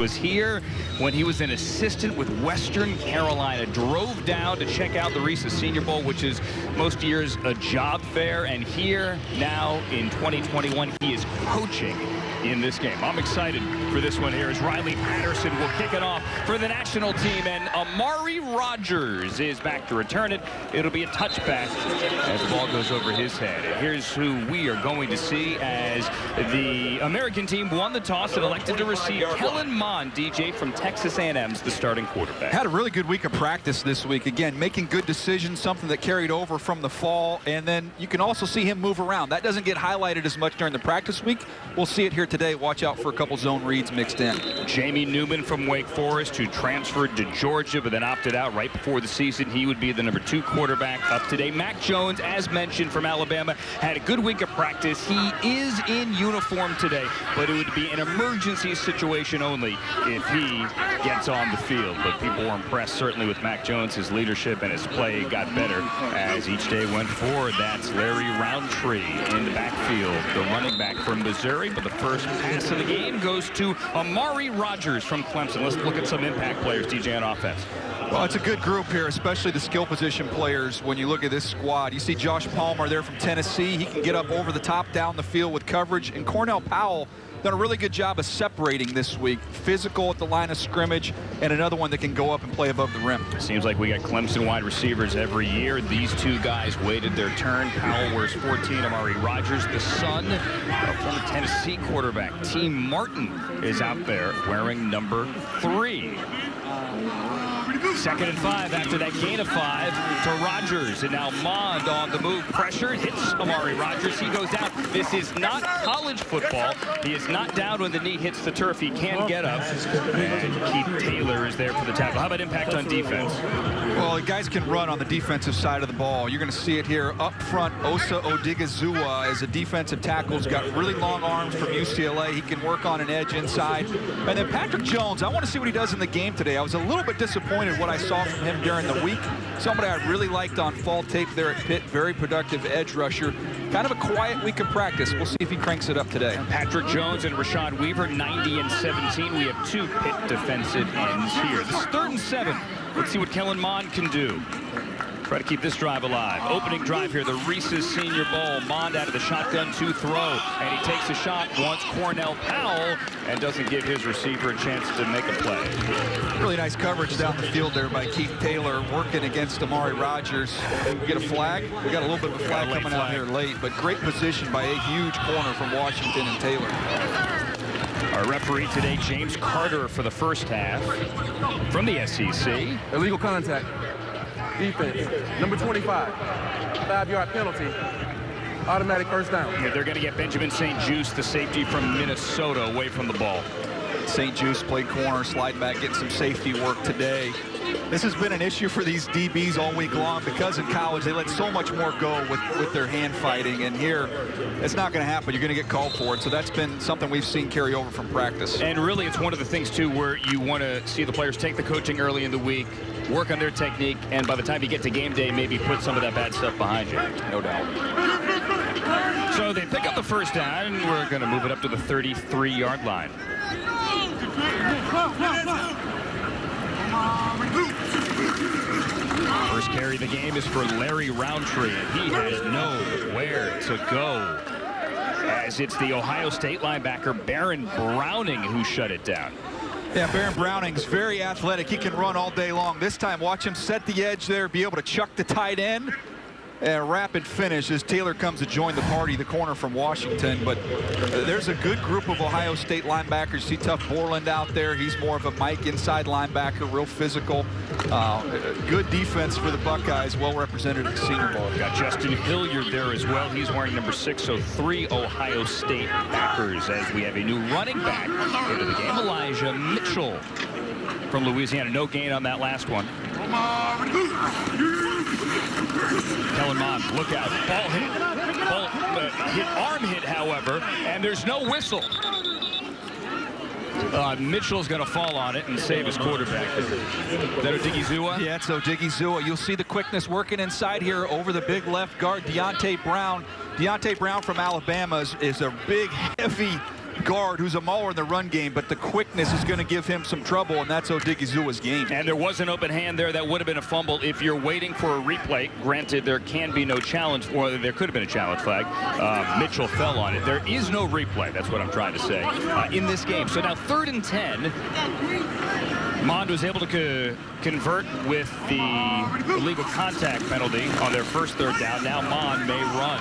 was here when he was an assistant with Western Carolina. Drove down to check out the Reese's Senior Bowl, which is most years a job fair. And here now in 2021, he is coaching in this game. I'm excited for this one here as Riley Patterson will kick it off for the national team, and Amari Rogers is back to return it. It'll be a touchback as the ball goes over his head. And here's who we are going to see as the American team won the toss and elected to receive Kellen Mond, DJ from Texas A&M's, the starting quarterback. Had a really good week of practice this week. Again, making good decisions, something that carried over from the fall, and then you can also see him move around. That doesn't get highlighted as much during the practice week. We'll see it here today. Watch out for a couple zone reads mixed in. Jamie Newman from Wake Forest, who transferred to Georgia but then opted out right before the season. He would be the number 2 quarterback up today. Mac Jones, as mentioned, from Alabama, had a good week of practice. He is in uniform today, but it would be an emergency situation only if he gets on the field. But people were impressed, certainly, with Mac Jones. His leadership and his play got better as each day went forward. That's Larry Roundtree in the backfield, the running back from Missouri. But the first pass of the game goes to Amari Rogers from Clemson. Let's look at some impact players, DJ, on offense. Well, it's a good group here, especially the skill position players. When you look at this squad, you see Josh Palmer there from Tennessee. He can get up over the top, down the field with coverage. And Cornell Powell done a really good job of separating this week. Physical at the line of scrimmage, and another one that can go up and play above the rim. Seems like we got Clemson wide receivers every year. These two guys waited their turn. Powell wears 14. Amari Rogers, the son of former Tennessee quarterback T. Martin, is out there wearing number 3. 2nd and 5 after that gain of 5 to Rogers. And now Mond on the move. Pressure hits Amari Rogers. He goes down. This is not college football. He is not down when the knee hits the turf. He can get up. And Keith Taylor is there for the tackle. How about impact on defense? Well, the guys can run on the defensive side of the ball. You're going to see it here up front. Osa Odigizua as a defensive tackle. He's got really long arms from UCLA. He can work on an edge inside. And then Patrick Jones, I want to see what he does in the game today. I was a little bit disappointed what I saw from him during the week. Somebody I really liked on fall tape there at Pitt. Very productive edge rusher. Kind of a quiet week of practice. We'll see if he cranks it up today. Patrick Jones and Rashad Weaver, 90 and 17. We have 2 Pitt defensive ends here. This is 3rd and 7. Let's see what Kellen Mond can do. Try to keep this drive alive. Opening drive here, the Reese's Senior Bowl. Mond out of the shotgun to throw. And he takes a shot, wants Cornell Powell, and doesn't give his receiver a chance to make a play. Really nice coverage down the field there by Keith Taylor, working against Amari Rogers. We get a flag. We got a little bit of a flag coming out here late, but great position by a huge corner from Washington and Taylor. Our referee today, James Carter, for the first half from the SEC. Illegal contact. Defense. Number 25. 5-yard penalty. Automatic first down. Yeah, they're going to get Benjamin St. Juste, the safety from Minnesota, away from the ball. St. Juste played corner, slide back, getting some safety work today. This has been an issue for these DBs all week long because in college they let so much more go with their hand fighting, and here it's not going to happen. You're going to get called for it, so that's been something we've seen carry over from practice. And really it's one of the things too where you want to see the players take the coaching early in the week, work on their technique, and by the time you get to game day, maybe put some of that bad stuff behind you. No doubt. So they pick up the first down, and we're going to move it up to the 33-yard line. First carry of the game is for Larry Roundtree, and he has nowhere to go, as it's the Ohio State linebacker Baron Browning who shut it down. Yeah, Baron Browning's very athletic. He can run all day long. This time, watch him set the edge there, be able to chuck the tight end. And rapid finish as Taylor comes to join the party, the corner from Washington. But there's a good group of Ohio State linebackers. See Tough Borland out there. He's more of a Mike inside linebacker, real physical. Good defense for the Buckeyes, well represented at the Senior Bowl. Got Justin Hilliard there as well. He's wearing number 6, so 3 Ohio State backers as we have a new running back into the game. Elijah Mitchell from Louisiana. No gain on that last one. Kellen Mond, look out. Ball hit. Arm hit, however, and there's no whistle. Mitchell's going to fall on it and save his quarterback. Is that Odigizua? Yeah, it's Odigizua. You'll see the quickness working inside here over the big left guard, Deontay Brown. Deontay Brown from Alabama is a big, heavy guard who's a mauler in the run game, but the quickness is going to give him some trouble, and that's Odighizuwa's game. And there was an open hand there that would have been a fumble if you're waiting for a replay. Granted, there can be no challenge, or there could have been a challenge flag. Mitchell fell on it. There is no replay, that's what I'm trying to say, in this game. So now 3rd and 10. Mond was able to convert with the illegal contact penalty on their first 3rd down. Now Mond may run.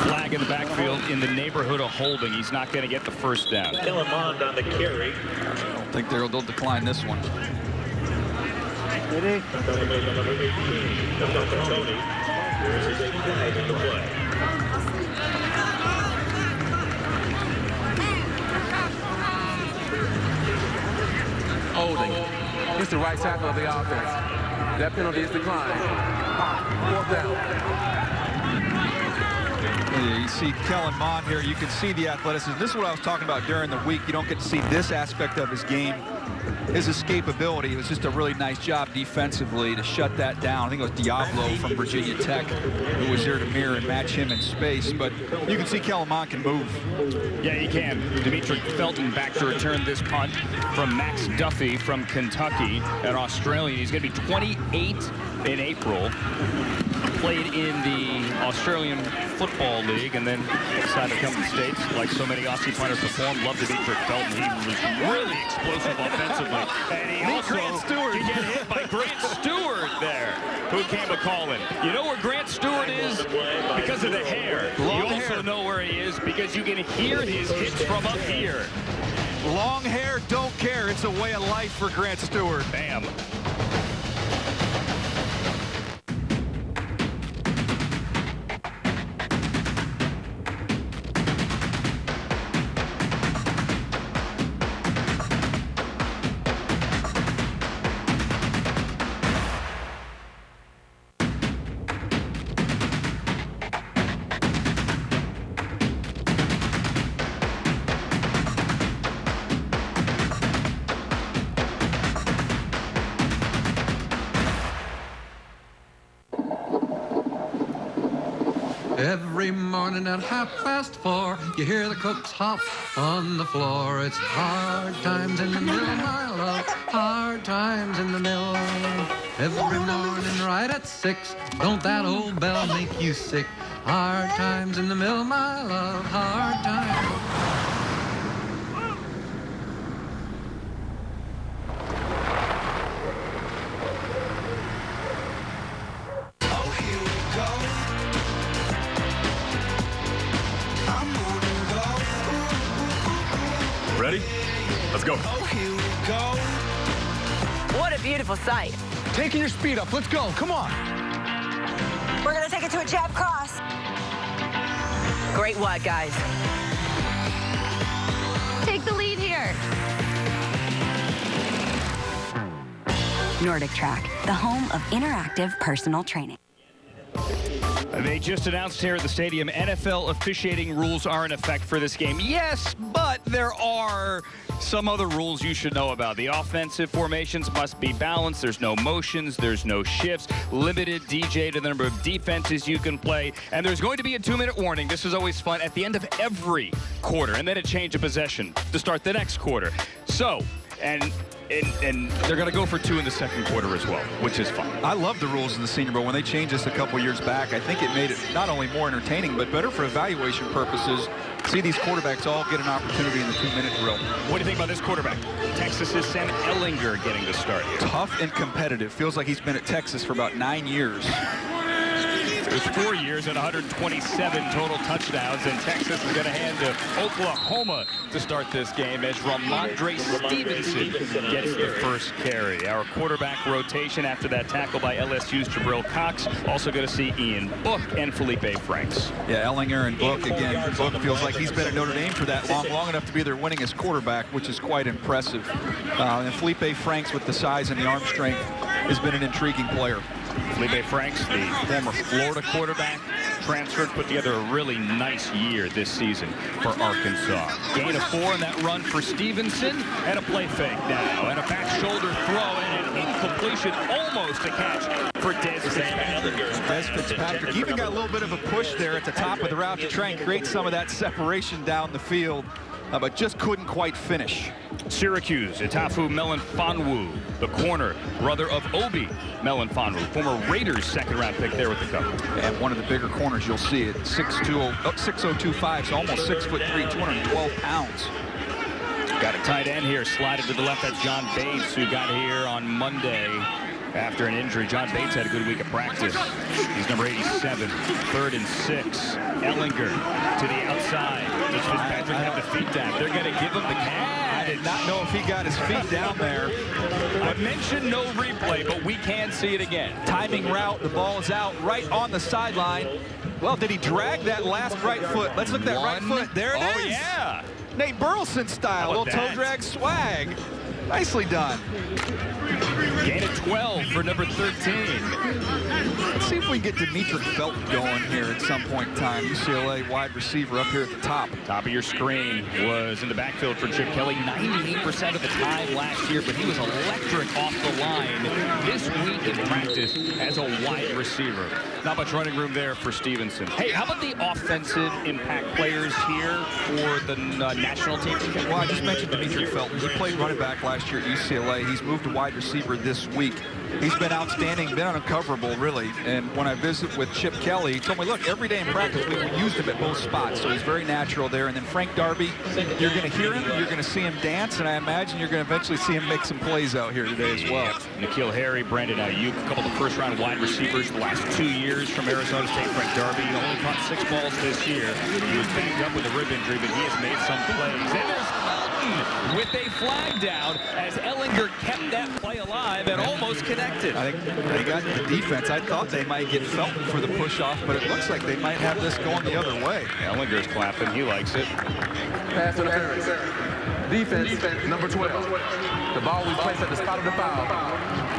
Flag in the backfield in the neighborhood of holding. He's not going to get the 1st down. Kellen Mond on the carry. I don't think they'll decline this one. Ready? Tony. There's a flag in the play. Holding. It's the right tackle of the offense. That penalty is declined. 4th down. You see Kellen Mond here. You can see the athleticism. This is what I was talking about during the week. You don't get to see this aspect of his game, his escapability. It was just a really nice job defensively to shut that down. I think it was Diablo from Virginia Tech who was there to mirror and match him in space. But you can see Kellen Mond can move. Yeah, he can. Dimitri Felton back to return this punt from Max Duffy from Kentucky, an Australian. He's going to be 28 in April. Played in the Australian Football League and then decided to come to the States like so many Aussie punters perform. Love Dimitri Felton. He was really explosive offensively. And he also could get hit by Grant Stewart there, who came a-calling. You know where Grant Stewart is? Because of the hair. You also know where he is because you can hear his hits from up here. Long hair, don't care. It's a way of life for Grant Stewart. Bam. Every morning at 4:30, you hear the cooks hop on the floor. It's hard times in the mill, my love, hard times in the mill. Every morning right at 6, don't that old bell make you sick? Hard times in the mill, my love, hard times. Ready? Let's go. What a beautiful sight. Taking your speed up. Let's go. Come on. We're going to take it to a jab cross. Great wide, guys. Take the lead here. Nordic Track, the home of interactive personal training. They just announced here at the stadium NFL officiating rules are in effect for this game. Yes, but there are some other rules you should know about. The offensive formations must be balanced. There's no motions. There's no shifts. Limited DJ to the number of defenses you can play. And there's going to be a 2-minute warning. This is always fun at the end of every quarter. And then a change of possession to start the next quarter. So, and they're going to go for 2 in the second quarter as well, which is fun. I love the rules in the Senior Bowl. When they changed this a couple years back, I think it made it not only more entertaining, but better for evaluation purposes. See these quarterbacks all get an opportunity in the 2-minute drill. What do you think about this quarterback? Texas's Sam Ehlinger getting the start here. Tough and competitive. Feels like he's been at Texas for about 9 years. It was 4 years and 127 total touchdowns, and Texas is going to hand to Oklahoma to start this game as Ramondre Stevenson gets the first carry. Our quarterback rotation after that tackle by LSU's Jabril Cox. Also going to see Ian Book and Felipe Franks. Yeah, Ehlinger and Book again. Book feels like he's been at Notre Dame for that long enough to be their winningest quarterback, which is quite impressive. And Felipe Franks, with the size and the arm strength, has been an intriguing player. Felipe Franks, the former Florida quarterback, transferred, put together a really nice year this season for Arkansas. Gain of 4 in that run for Stevenson, and a play fake now, and a back shoulder throw, and an incompletion, almost a catch for Des Fitzpatrick. Des Fitzpatrick even got a little bit of a push there at the top of the route to try and create some of that separation down the field, but just couldn't quite finish. Syracuse, Itafu Melanfonwu, the corner, brother of Obi Melanfonwu, former Raiders second-round pick there with the Cubs. And one of the bigger corners, you'll see it, 6'0", so almost 6'3", 212 pounds. Got a tight end here, slided to the left. That's John Bates, who got here on Monday after an injury. John Bates had a good week of practice. He's number 87, 3rd and 6. Ellinger to the outside. Does Fitzpatrick have the feet down? They're going to give him the catch. I did not know if he got his feet down there. I mentioned no replay, but we can see it again. Timing route, the ball is out right on the sideline. Well, did he drag that last right foot? Let's look at that right foot. There it is. Oh, yeah. Nate Burleson style, little toe drag swag. Nicely done. Gain of 12 for number 13. Let's see if we can get Demetric Felton going here at some point in time. UCLA wide receiver up here at the top. Top of your screen was in the backfield for Chip Kelly 98% of the time last year, but he was electric off the line this week in practice as a wide receiver. Not much running room there for Stevenson. Hey, how about the offensive impact players here for the national team? Well, I just mentioned Demetric Felton. He played running back last year at UCLA. He's moved to wide receiver this week. He's been outstanding, been uncoverable, really. And when I visit with Chip Kelly, he told me, look, every day in practice we used him at both spots, so he's very natural there. And then Frank Darby, you're going to hear him, you're going to see him dance, and I imagine you're going to eventually see him make some plays out here today as well. N'Keal Harry, Brandon Ayuk, a couple of first-round wide receivers the last 2 years from Arizona State. Frank Darby only caught 6 balls this year. He was banged up with a rib injury, but he has made some plays. And there's Felton with a flag down as Ellinger kept that play alive and almost connected. I think they got the defense. I thought they might get Felton for the push-off, but it looks like they might have this going the other way. Ellinger's clapping. He likes it. Pass interference. Defense, number 12. The ball we place at the spot of the foul.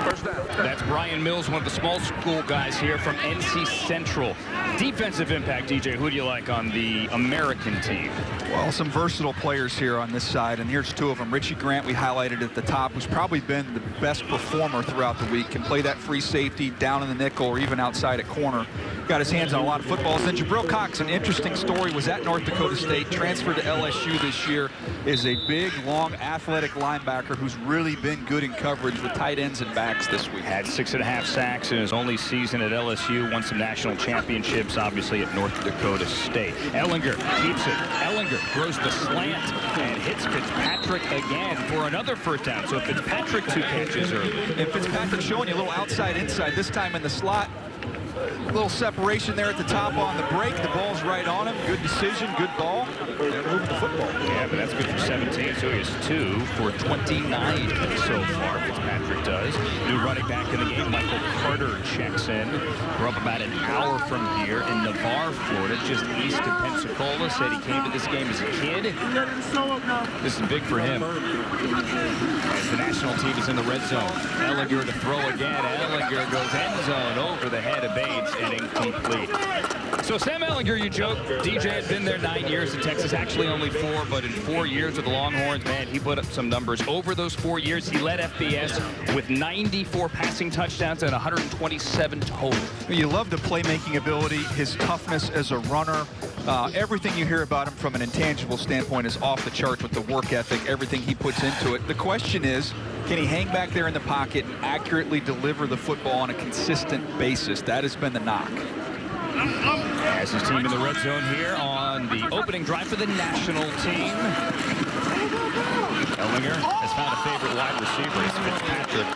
First down. That's Brian Mills, one of the small school guys here from NC Central. Defensive impact, DJ, who do you like on the American team? Well, some versatile players here on this side, and here's 2 of them. Richie Grant, we highlighted at the top, who's probably been the best performer throughout the week. Can play that free safety down in the nickel or even outside at corner. Got his hands on a lot of footballs. Then Jabril Cox, an interesting story, was at North Dakota State, transferred to LSU this year, is a big, long, athletic linebacker who's really been good in coverage with tight ends and backs this week. Had 6.5 sacks in his only season at LSU, won some national championships, obviously, at North Dakota State. Ellinger keeps it. Ellinger throws the slant and hits Fitzpatrick again for another first down. So Fitzpatrick 2 catches early. And Fitzpatrick showing you a little outside-inside, this time in the slot. A little separation there at the top on the break. The ball's right on him. Good decision, good ball. They're moving the football. Yeah, but that's good for 17, so he has 2 for 29 so far, Fitzpatrick does. New running back in the game, Michael Carter checks in. We're up about an hour from here in Navarre, Florida, just east of Pensacola. Said he came to this game as a kid. This is big for him. As the national team is in the red zone. Ellinger to throw again. Ellinger goes end zone over the head of Bates and incomplete. So Sam Ellinger, you joke, DJ had been there 9 years in Texas, actually only 4, but in 4 years with the Longhorns, man, he put up some numbers. Over those 4 years, he led FBS with 94 passing touchdowns and 127 total. You love the playmaking ability, his toughness as a runner. Everything you hear about him from an intangible standpoint is off the charts with the work ethic, everything he puts into it. The question is, can he hang back there in the pocket and accurately deliver the football on a consistent basis? That has been the knock. As his team in the red zone here on the opening drive for the national team. Ellinger has found a favorite wide receiver. It's Fitzpatrick.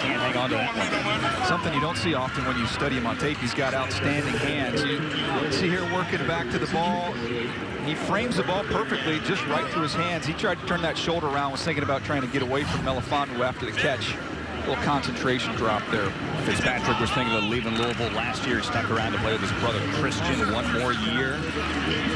Can't hang on to that one. Something you don't see often when you study him on tape. He's got outstanding hands. You see here working back to the ball. He frames the ball perfectly, just right through his hands. He tried to turn that shoulder around, was thinking about trying to get away from Melanfonwu after the catch. A little concentration drop there. Fitzpatrick was thinking of leaving Louisville last year. He stuck around to play with his brother Christian 1 more year.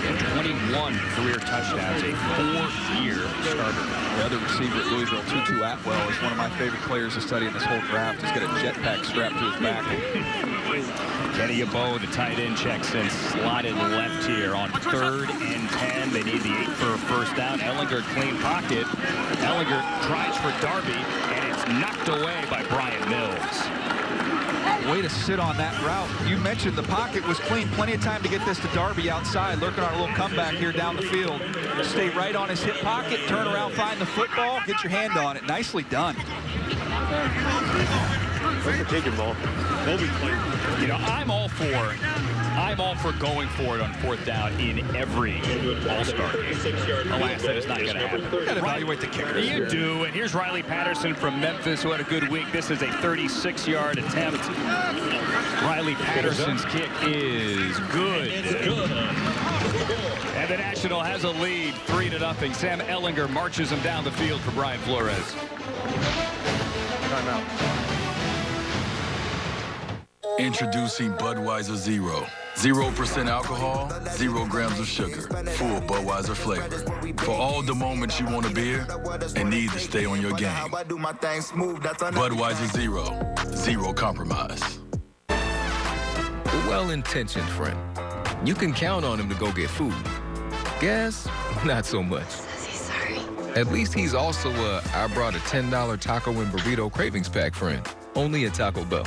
And 21 career touchdowns, a 4-year starter. The other receiver at Louisville, Tutu Atwell, is one of my favorite players to study in this whole draft. He's got a jetpack strapped to his back. Kenny Yeboah, the tight end, checks in, slotted left here on 3rd and 10. They need the 8 for a first down. Ellinger, clean pocket. Ellinger tries for Darby, and it's knocked away by Brian Mills. Way to sit on that route. You mentioned the pocket was clean. Plenty of time to get this to Darby outside. Lurking on a little comeback here down the field. Stay right on his hip pocket, turn around, find the football, get your hand on it. Nicely done. Where's the kicking ball? You know, I'm all for going for it on 4th down in every All-Star game. Alas, that is not going to happen. You got to evaluate the kicker. You do, and here's Riley Patterson from Memphis, who had a good week. This is a 36-yard attempt. Riley Patterson's kick is good. And the National has a lead, 3-0. Sam Ellinger marches him down the field for Brian Flores. Introducing Budweiser Zero. 0% alcohol, 0 grams of sugar. Full Budweiser flavor. For all the moments you want a beer and need to stay on your game. Budweiser Zero. 0 compromise. A well-intentioned friend. You can count on him to go get food. Gas, not so much. Says he's sorry. At least he's also I brought a $10 taco and burrito cravings pack friend. Only at Taco Bell.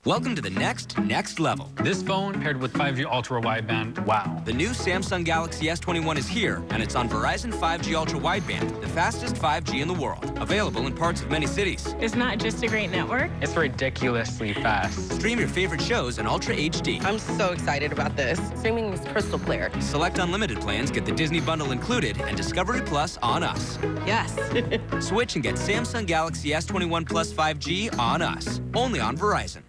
Welcome to the next level. This phone paired with 5G ultra wideband. Wow. The new Samsung Galaxy S21 is here, and it's on Verizon 5G ultra wideband, the fastest 5G in the world. Available in parts of many cities. It's not just a great network. It's ridiculously fast. Stream your favorite shows in Ultra HD. I'm so excited about this. Streaming is crystal clear. Select unlimited plans, get the Disney bundle included, and Discovery Plus on us. Yes. Switch and get Samsung Galaxy S21 Plus 5G on us. Only on Verizon.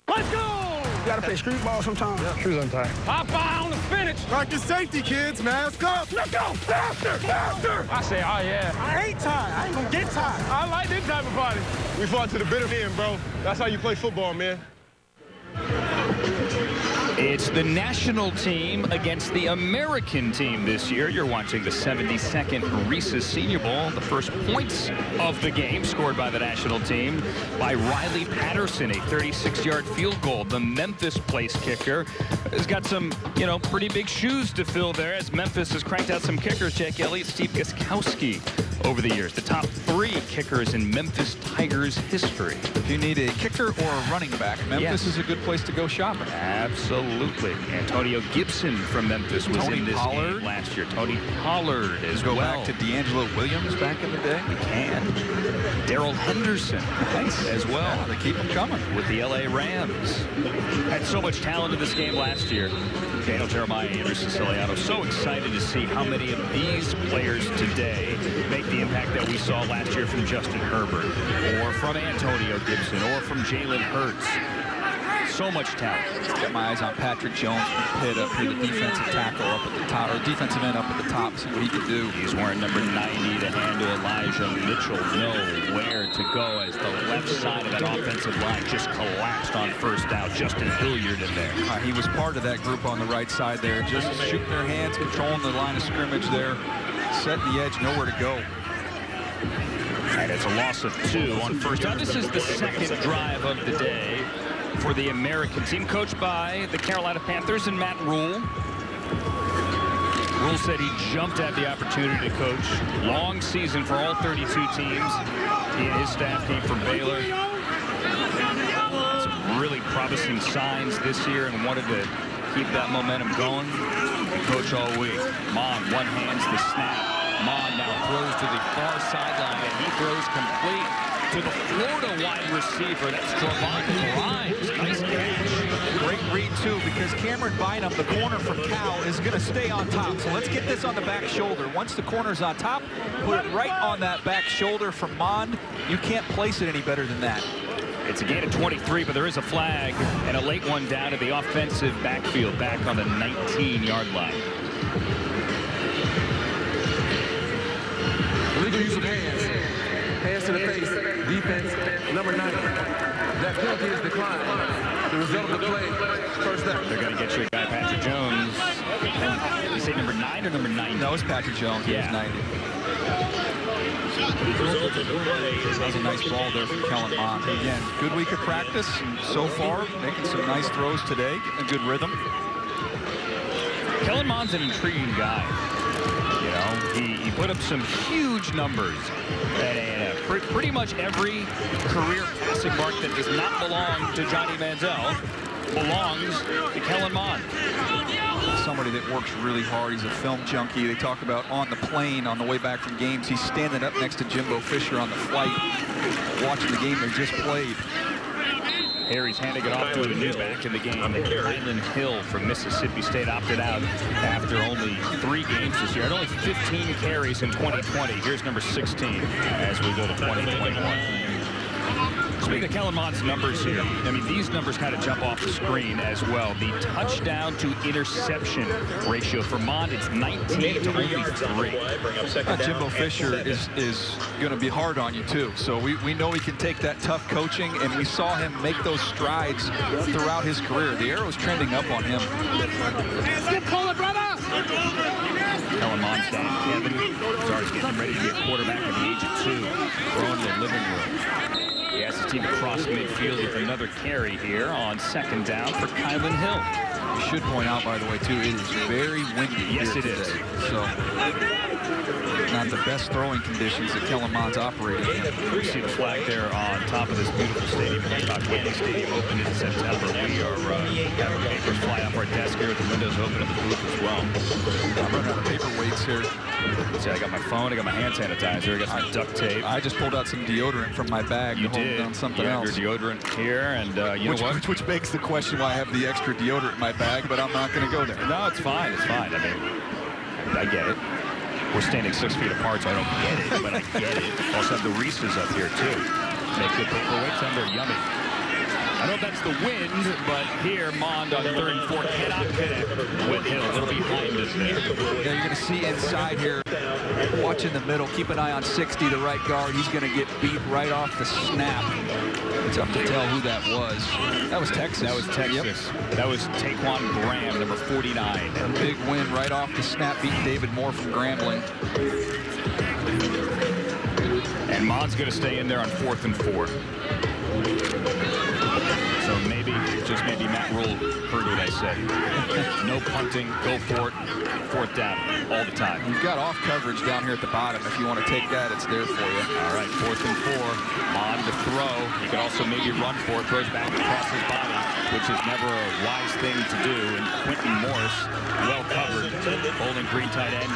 Let's go! You gotta play street ball sometime. Yeah. Shoes untied. Popeye on the finish. Practice safety, kids. Mask up. Let's go! Faster! Faster! I say, oh, yeah. I hate time. I ain't gonna get time. I like this type of party. We fought to the bitter end, bro. That's how you play football, man. It's the national team against the American team this year. You're watching the 72nd Reese's Senior Bowl. The first points of the game scored by the national team by Riley Patterson, a 36-yard field goal. The Memphis place kicker has got some, pretty big shoes to fill there as Memphis has cranked out some kickers. Jack Elliott, Steve Gostkowski over the years. The top 3 kickers in Memphis Tigers history. If you need a kicker or a running back, Memphis is a good place to go shopping. Absolutely. Antonio Gibson from Memphis was in this game last year. Tony Pollard as well. Go back to D'Angelo Williams back in the day. We can. Daryl Henderson as well. Yeah, they keep them coming. With the LA Rams. Had so much talent in this game last year. Daniel Jeremiah, Anderson Ciliano. So excited to see how many of these players today make the impact that we saw last year from Justin Herbert, or from Antonio Gibson, or from Jalen Hurts. So much talent. Got my eyes on Patrick Jones from Pitt up here, the defensive tackle up at the top, or defensive end up at the top, see what he can do. He's wearing number 90 to handle Elijah Mitchell. Nowhere to go as the left side of that offensive line just collapsed on first down. Justin Hilliard in there. He was part of that group on the right side there, just shooting their hands, controlling the line of scrimmage there, setting the edge, nowhere to go. And it's a loss of 2 on first down. This is the second drive of the day for the American team, coached by the Carolina Panthers and Matt Rule. Rule said he jumped at the opportunity to coach. Long season for all 32 teams. He and his staff came from Baylor. Some really promising signs this year and wanted to keep that momentum going. And coach all week. Mon one-hands the snap. Mon now throws to the far sideline, and he throws complete to the Florida wide receiver. That's Javon Grimes. Nice catch. Great read, too, because Cameron Bynum, the corner from Cal, is going to stay on top. So let's get this on the back shoulder. Once the corner's on top, put it right on that back shoulder from Mond. You can't place it any better than that. It's a gain of 23, but there is a flag and a late one down to the offensive backfield, back on the 19-yard line. Illegal use of hands. Hands to the face. Defense, number 9. That penalty is declined. The result of the play, first down. They're going to get you a guy, Patrick Jones. You say number 9 or number 90? No, it's Patrick Jones. Yeah. He was 90. That was a nice ball there from Kellen Mond. Again, good week of practice so far, making some nice throws today, getting a good rhythm. Kellen Mond's an intriguing guy. You know, he put up some huge numbers at A&M. Pretty much every career passing mark that does not belong to Johnny Manziel belongs to Kellen Mond. Somebody that works really hard. He's a film junkie. They talk about on the plane on the way back from games. He's standing up next to Jimbo Fisher on the flight, watching the game they just played. Harry's handing it off to a new back in the game. Kylan Hill from Mississippi State opted out after only 3 games this year. Had only 15 carries in 2020. Here's number 16 as we go to 2021. Speaking of Kellen Mond's numbers here, I mean, these numbers kind of jump off the screen as well. The touchdown to interception ratio for Mond, it's 19 to only 3. Jimbo Fisher is going to be hard on you, too. So we know he can take that tough coaching, and we saw him make those strides throughout his career. The arrow's trending up on him. Pull it, brother! Kellen Mond's dad, Kevin, is already getting ready to be a quarterback at the age of 2, throwing in the living room. He has his team across midfield with another carry here on 2nd down for Kylan Hill. You should point out, by the way, too, it is very windy. Yes, here it today. is. So, not the best throwing conditions that Kellen Mond's operating in. You see the flag there on top of this beautiful stadium. Whitney Stadium opened in September. We are having papers fly off our desk here with the windows open in the booth as well. I'm running out of paperweights here. See, I got my phone, I got my hand sanitizer, I got some duct tape. I just pulled out some deodorant from my bag. You to hold did. down something you have else. your deodorant here, and you know what? Which begs the question why I have the extra deodorant in my bag, but I'm not going to go there. No, it's fine. It's fine. I mean, I get it. We're standing 6 feet apart, so I don't get it, but I get it. Also have the Reese's up here, too. Make good paperweights, and they're yummy. I don't know if that's the wind, but here, Mond on 3rd and 4 cannot connect with Hill. A little behind us there. Yeah, you're going to see inside here. Watch in the middle. Keep an eye on 60, the right guard. He's going to get beat right off the snap. It's tough to tell who that was. That was Texas. That was Texas. Yep. That was Taquan Graham, number 49. A big win right off the snap, beating David Moore from Grambling. And Mond's going to stay in there on 4th and 4. So maybe, just maybe, Matt Rule heard what I said. No punting, go for it, 4th down all the time. You've got off coverage down here at the bottom. If you want to take that, it's there for you. All right, 4th and 4. Mond to throw. He can also maybe run for it, throws back across his body, which is never a wise thing to do. And Quentin Morris, well covered, Bowling Green tight end,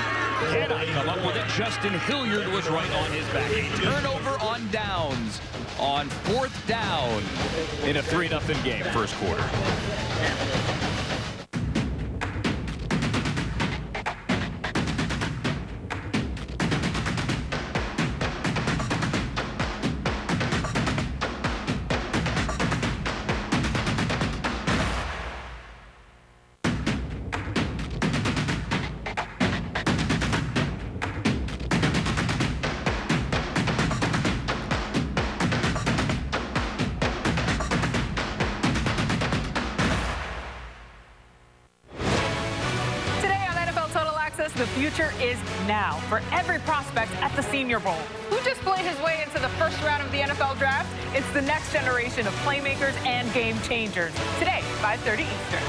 cannot come up with it. Justin Hilliard was right on his back. A turnover on downs on 4th down in a 3-0 game, first quarter. The future is now for every prospect at the Senior Bowl. Who just played his way into the first round of the NFL Draft? It's the next generation of playmakers and game changers. Today, 5:30 Eastern.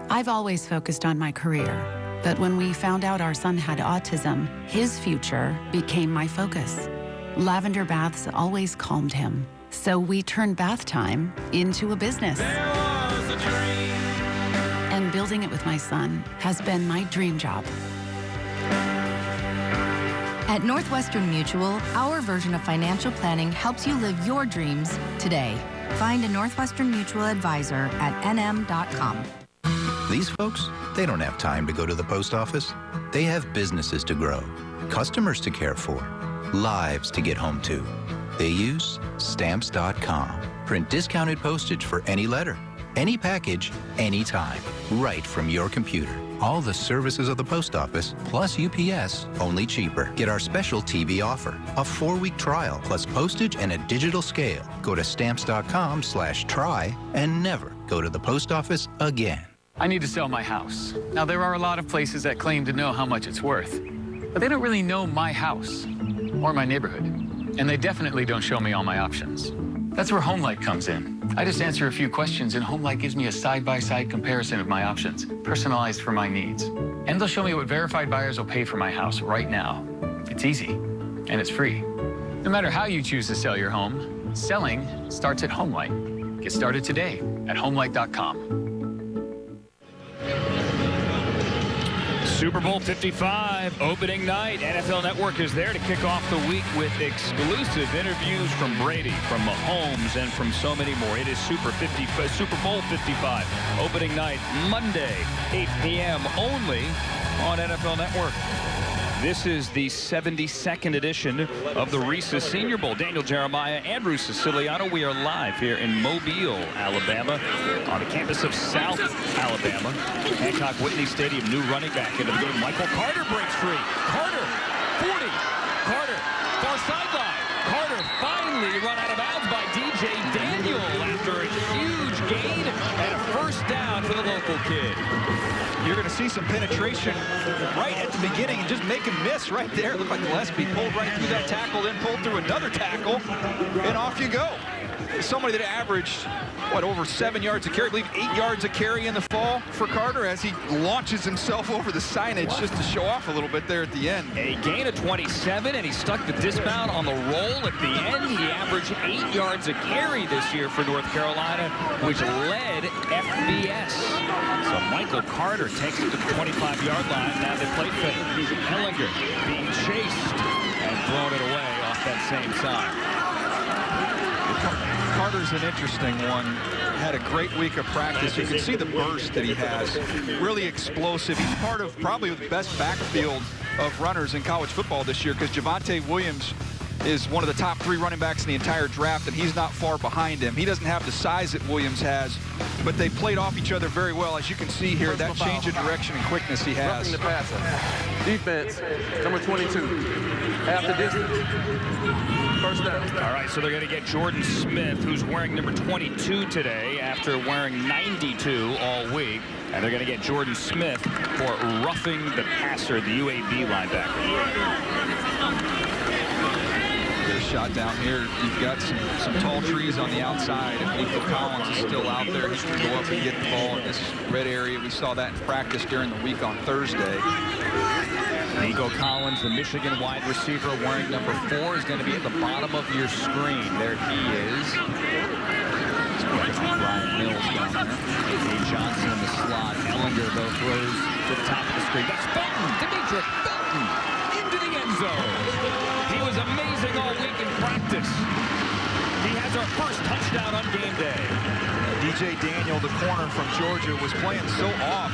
I've always focused on my career, but when we found out our son had autism, his future became my focus. Lavender baths always calmed him, so we turned bath time into a business. And building it with my son has been my dream job. At Northwestern Mutual, our version of financial planning helps you live your dreams today. Find a Northwestern Mutual advisor at nm.com. These folks, they don't have time to go to the post office. They have businesses to grow, customers to care for, lives to get home to. They use Stamps.com. Print discounted postage for any letter, any package, anytime, right from your computer. All the services of the post office, plus UPS, only cheaper. Get our special TV offer, a 4-week trial, plus postage and a digital scale. Go to Stamps.com/try and never go to the post office again. I need to sell my house. Now, there are a lot of places that claim to know how much it's worth, but they don't really know my house or my neighborhood, and they definitely don't show me all my options. That's where HomeLight comes in. I just answer a few questions, and HomeLight gives me a side-by-side comparison of my options, personalized for my needs. And they'll show me what verified buyers will pay for my house right now. It's easy, and it's free. No matter how you choose to sell your home, selling starts at HomeLight. Get started today at HomeLight.com. Super Bowl 55, opening night. NFL Network is there to kick off the week with exclusive interviews from Brady, from Mahomes, and from so many more. It is Super Bowl 55, opening night, Monday, 8 p.m. only on NFL Network. This is the 72nd edition of the Reese's Senior Bowl. Daniel Jeremiah, Andrew Siciliano. We are live here in Mobile, Alabama, on the campus of South Alabama. Hancock Whitney Stadium, new running back into the game. Michael Carter breaks free. Carter, 40. Carter, far sideline. Carter finally run out of bounds by DJ Daniel after a huge gain and a first down for the local kid. You're going to see some penetration right at the beginning and just make him miss right there. It looked like Gillespie pulled right through that tackle, then pulled through another tackle, and off you go. Somebody that averaged, what, over 7 yards a carry, I believe 8 yards a carry in the fall for Carter as he launches himself over the signage just to show off a little bit there at the end. A gain of 27, and he stuck the dismount on the roll at the end. He averaged 8 yards a carry this year for North Carolina, which led FBS. So Michael Carter takes it to the 25-yard line. Now they play fake. Ellinger being chased and thrown it away off that same side. Carter's an interesting one. Had a great week of practice. You can see the burst that he has. Really explosive. He's part of probably the best backfield of runners in college football this year because Javonte Williams is one of the top 3 running backs in the entire draft, and he's not far behind him. He doesn't have the size that Williams has, but they played off each other very well. As you can see here, that change of direction and quickness he has. Roughing the passer. Defense, number 22. Half the distance. First down. All right, so they're going to get Jordan Smith, who's wearing number 22 today after wearing 92 all week. And they're going to get Jordan Smith for roughing the passer, the UAB linebacker. Shot down here. You've got some tall trees on the outside. If Nico Collins is still out there, he can go up and get the ball in this red area. We saw that in practice during the week on Thursday. Nico Collins, the Michigan wide receiver, wearing number 4, is going to be at the bottom of your screen. There he is. Brian Mills down there. A. Johnson in the slot. Ellinger, though, throws to the top of the screen. That's Felton. Demetric Felton into the end zone. He was amazing all week in practice. He has our first touchdown on game day. DJ Daniel, the corner from Georgia, was playing so off.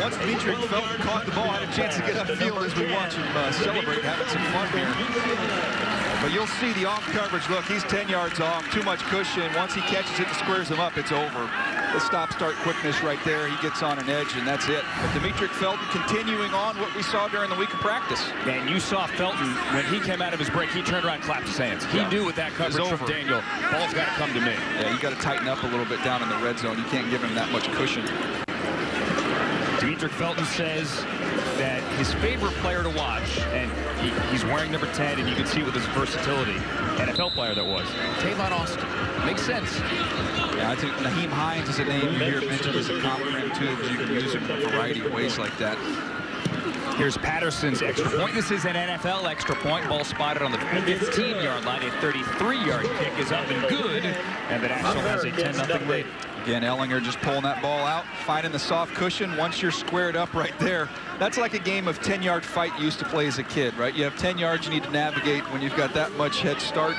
Once Demetric Felton caught the ball, had a chance to get upfield as we watch him celebrate, having some fun here. But you'll see the off coverage. Look, he's 10 yards off, too much cushion. Once he catches it and squares him up, it's over. The stop-start quickness right there. He gets on an edge, and that's it. But Demetric Felton continuing on what we saw during the week of practice. And you saw Felton, when he came out of his break, he turned around and clapped his hands. He knew with that coverage from Daniel, ball's got to come to me. Yeah, you got to tighten up a little bit down in the red zone. You can't give him that much cushion. Demetric Felton says that his favorite player to watch, and he's wearing number 10, and you can see with his versatility, NFL player that was, Tavon Austin. Makes sense. Yeah, I think Naheem Hines is a name you hear mentioned as a compliment too, because you can use him in a variety of ways like that. Here's Patterson's extra point. This is an NFL extra point. Ball spotted on the 15-yard line. A 33-yard kick is up and good, and the National has a 10-0 lead. Again, Ellinger just pulling that ball out, finding the soft cushion. Once you're squared up right there, that's like a game of 10-yard fight you used to play as a kid, right? You have 10 yards you need to navigate. When you've got that much head start,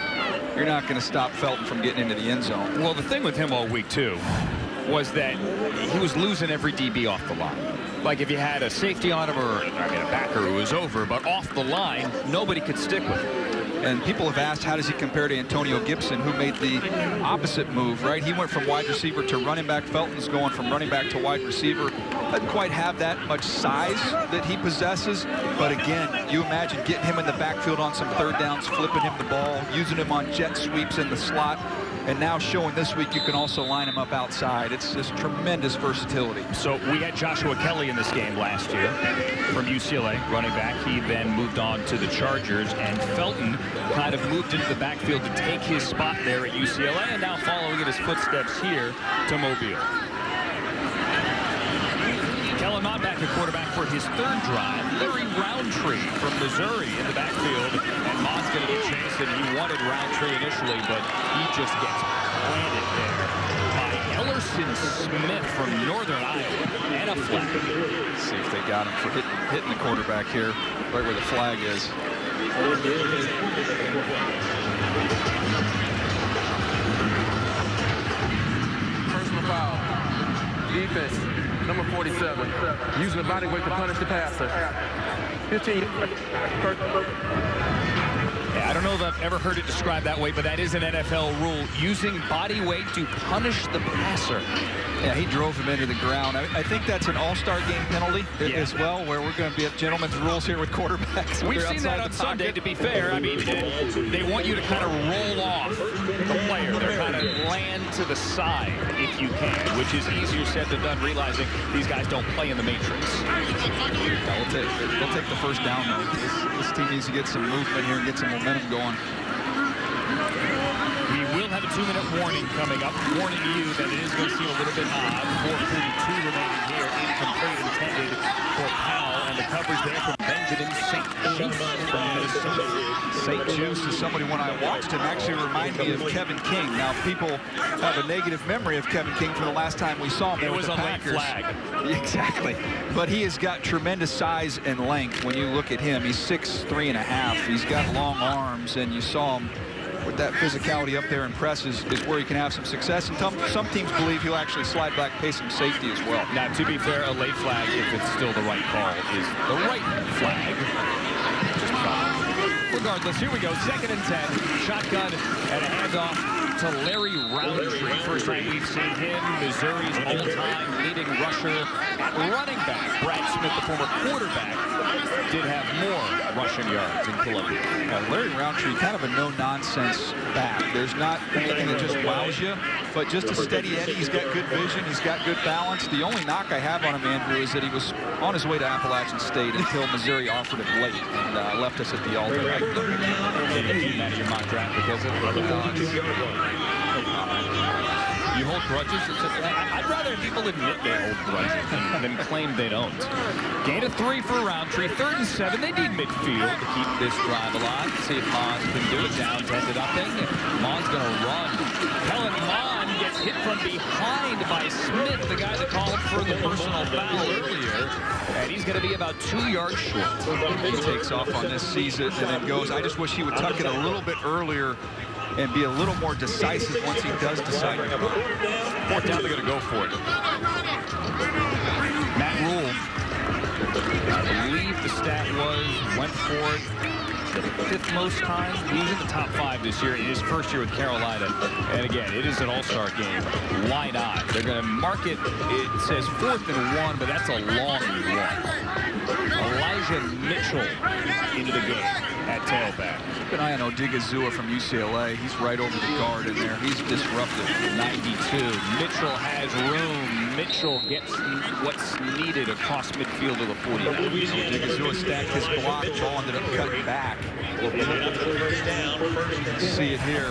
you're not going to stop Felton from getting into the end zone. Well, the thing with him all week, too, was that he was losing every DB off the line. Like if you had a safety on him or, I mean, a backer who was over, but off the line, nobody could stick with him. And people have asked, how does he compare to Antonio Gibson, who made the opposite move, right? He went from wide receiver to running back. Felton's going from running back to wide receiver. Doesn't quite have that much size that he possesses. But again, you imagine getting him in the backfield on some third downs, flipping him the ball, using him on jet sweeps in the slot. And now showing this week you can also line him up outside. It's just tremendous versatility. So we had Joshua Kelly in this game last year from UCLA, running back. He then moved on to the Chargers, and Felton kind of moved into the backfield to take his spot there at UCLA, and now following in his footsteps here to Mobile. Kellen Mond back at quarterback for his third drive. Larry Roundtree from Missouri in the backfield. And Mond's going to get chased, and he wanted Roundtree initially, but he just gets planted there by Ellerson Smith from Northern Iowa. And a flag. Let's see if they got him for hitting the quarterback here, right where the flag is. Personal foul. Defense. Number 47, using the body weight to punish the passer. 15. Yeah, I don't know if I've ever heard it described that way, but that is an NFL rule, using body weight to punish the passer. Yeah, he drove him into the ground. I think that's an all-star game penalty as well, where we're going to be at gentlemen's rules here with quarterbacks. We've seen that on Sunday, to be fair. I mean, they want you to kind of roll off the player. They're kind of land to the side, if you can, which is easier said than done, realizing these guys don't play in the matrix. They'll take the first down, though. This team needs to get some movement here and get some momentum going. We will have a 2-minute warning coming up, warning you that it is going to seem a little bit odd. 4:32 remaining here, incomplete intended for Powell, and the coverage there from Benjamin St. Just from Minnesota. St. Just is somebody, when I watched him, actually reminded me of Kevin King. Now, people have a negative memory of Kevin King from the last time we saw him there with the Packers. It was a late flag. Exactly. But he has got tremendous size and length when you look at him. He's 6'3½". He's got long arms, and you saw him with that physicality up there in press is where he can have some success. And some teams believe he'll actually slide back, pay some safety as well. Now, to be fair, a late flag, if it's still the right call, is the right flag. Regardless, here we go. 2nd and 10. Shotgun and a handoff to Larry Roundtree. First time we've seen him. Missouri's all-time leading rusher at running back. Brad Smith, the former quarterback, did have more rushing yards in Columbia. Larry Roundtree, kind of a no-nonsense back. There's not anything that just wows you, but just a steady Eddie. He's got good vision. He's got good balance. The only knock I have on him, Andrew, is that he was on his way to Appalachian State until Missouri offered him late and left us at the altar. Out of your mock draft because of you hold grudges? I'd rather people admit they hold grudges than claim they don't. Gain of 3 for Roundtree. 3rd and 7. They need midfield to keep this drive alive. See if Mond can do it. Down 10-0. Mond's going to run. Kellen Mond gets hit from behind by Smith, the guy that called for the personal foul earlier. And he's going to be about 2 yards short. He takes off on this, sees it, and then goes. I just wish he would tuck it a little bit earlier and be a little more decisive once he does decide to go. 4th down, they're going to go for it. Matt Rule, I believe the stat was, went for it the 5th most time. He was in the top 5 this year in his first year with Carolina. And again, it is an all-star game. Why not? They're going to mark it. It says 4th and 1, but that's a long one. Elijah Mitchell into the game at tailback. Keep an eye on Odigizua from UCLA. He's right over the guard in there. He's disruptive. 92. Mitchell has room. Mitchell gets what's needed across midfield of the 49. Odigizua stacked his block. Ball ended up cutting back. See it here.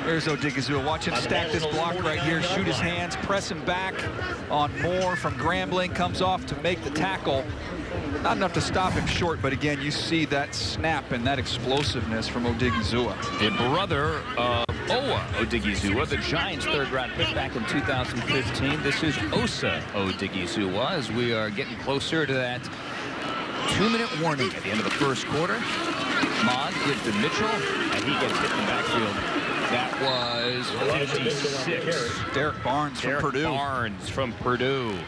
There's Odigizua. Watch him stack this block right here. Shoot his hands. Press him back on Moore from Grambling. Comes off to make the tackle. Not enough to stop him short, but again, you see that snap and that explosiveness from Odigizua. The brother of Owa Odigizua, the Giants' 3rd-round pick back in 2015. This is Osa Odigizua as we are getting closer to that 2-minute warning at the end of the 1st quarter. Mond gives to Mitchell, and he gets hit in the backfield. That was 56. Derek Barnes from Purdue. Barnes from Purdue.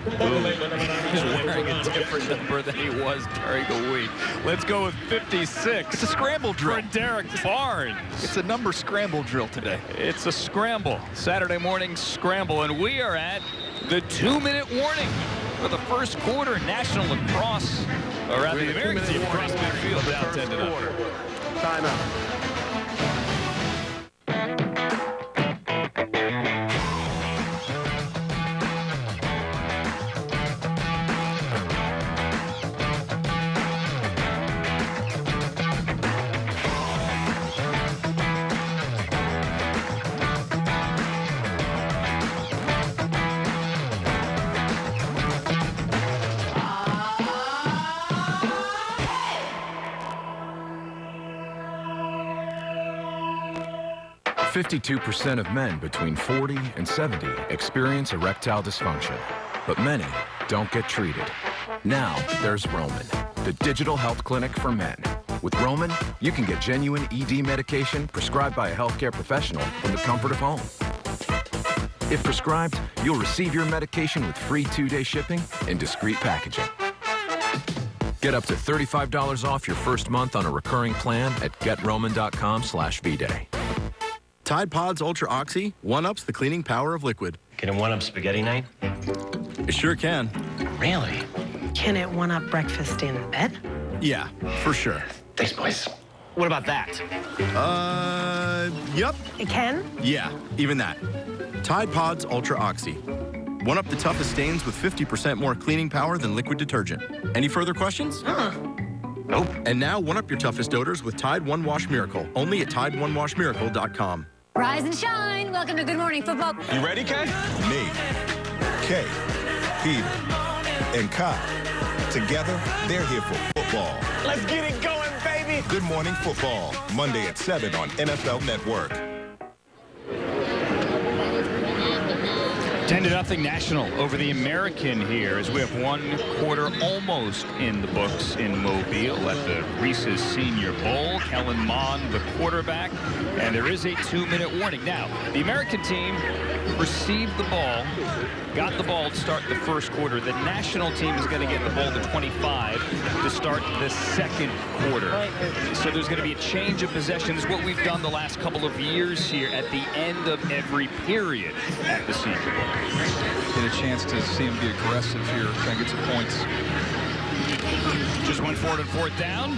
Boom. He's wearing a different number than he was during the week. Let's go with 56. It's a scramble drill. For Derek Barnes. It's a number scramble drill today. It's a scramble. Saturday morning scramble. And we are at the 2-minute warning for the first quarter. National Lacrosse, or rather the American team across midfield down 10-0. Timeout. %52 of men between 40 and 70 experience erectile dysfunction, but many don't get treated. Now there's Roman, the digital health clinic for men. With Roman, you can get genuine ED medication prescribed by a healthcare professional from the comfort of home. If prescribed, you'll receive your medication with free 2-day shipping and discreet packaging. Get up to $35 off your first month on a recurring plan at GetRoman.com/VDay. Tide Pods Ultra Oxy one-ups the cleaning power of liquid. Can it one-up spaghetti night? It sure can. Really? Can it one-up breakfast in bed? Yeah, for sure. Thanks, boys. What about that? Yup. It can? Yeah, even that. Tide Pods Ultra Oxy. One-up the toughest stains with 50% more cleaning power than liquid detergent. Any further questions? Nope. And now one-up your toughest odors with Tide One Wash Miracle. Only at TideOneWashMiracle.com. Rise and shine. Welcome to Good Morning Football. You ready, Kay? Me, Kay, Peter, and Kyle. Together, they're here for football. Let's get it going, baby. Good Morning Football, Monday at 7 on NFL Network. 10-0 National over the American here as we have one quarter almost in the books in Mobile at the Reese's Senior Bowl. Kellen Mond, the quarterback, and there is a 2-minute warning. Now, the American team received the ball, got the ball to start the first quarter. The national team is going to get the ball to 25 to start the second quarter. So there's going to be a change of possession. This is what we've done the last couple of years here at the end of every period at the Senior Bowl. Get a chance to see him be aggressive here, try and get some points. Just went forward and fourth down.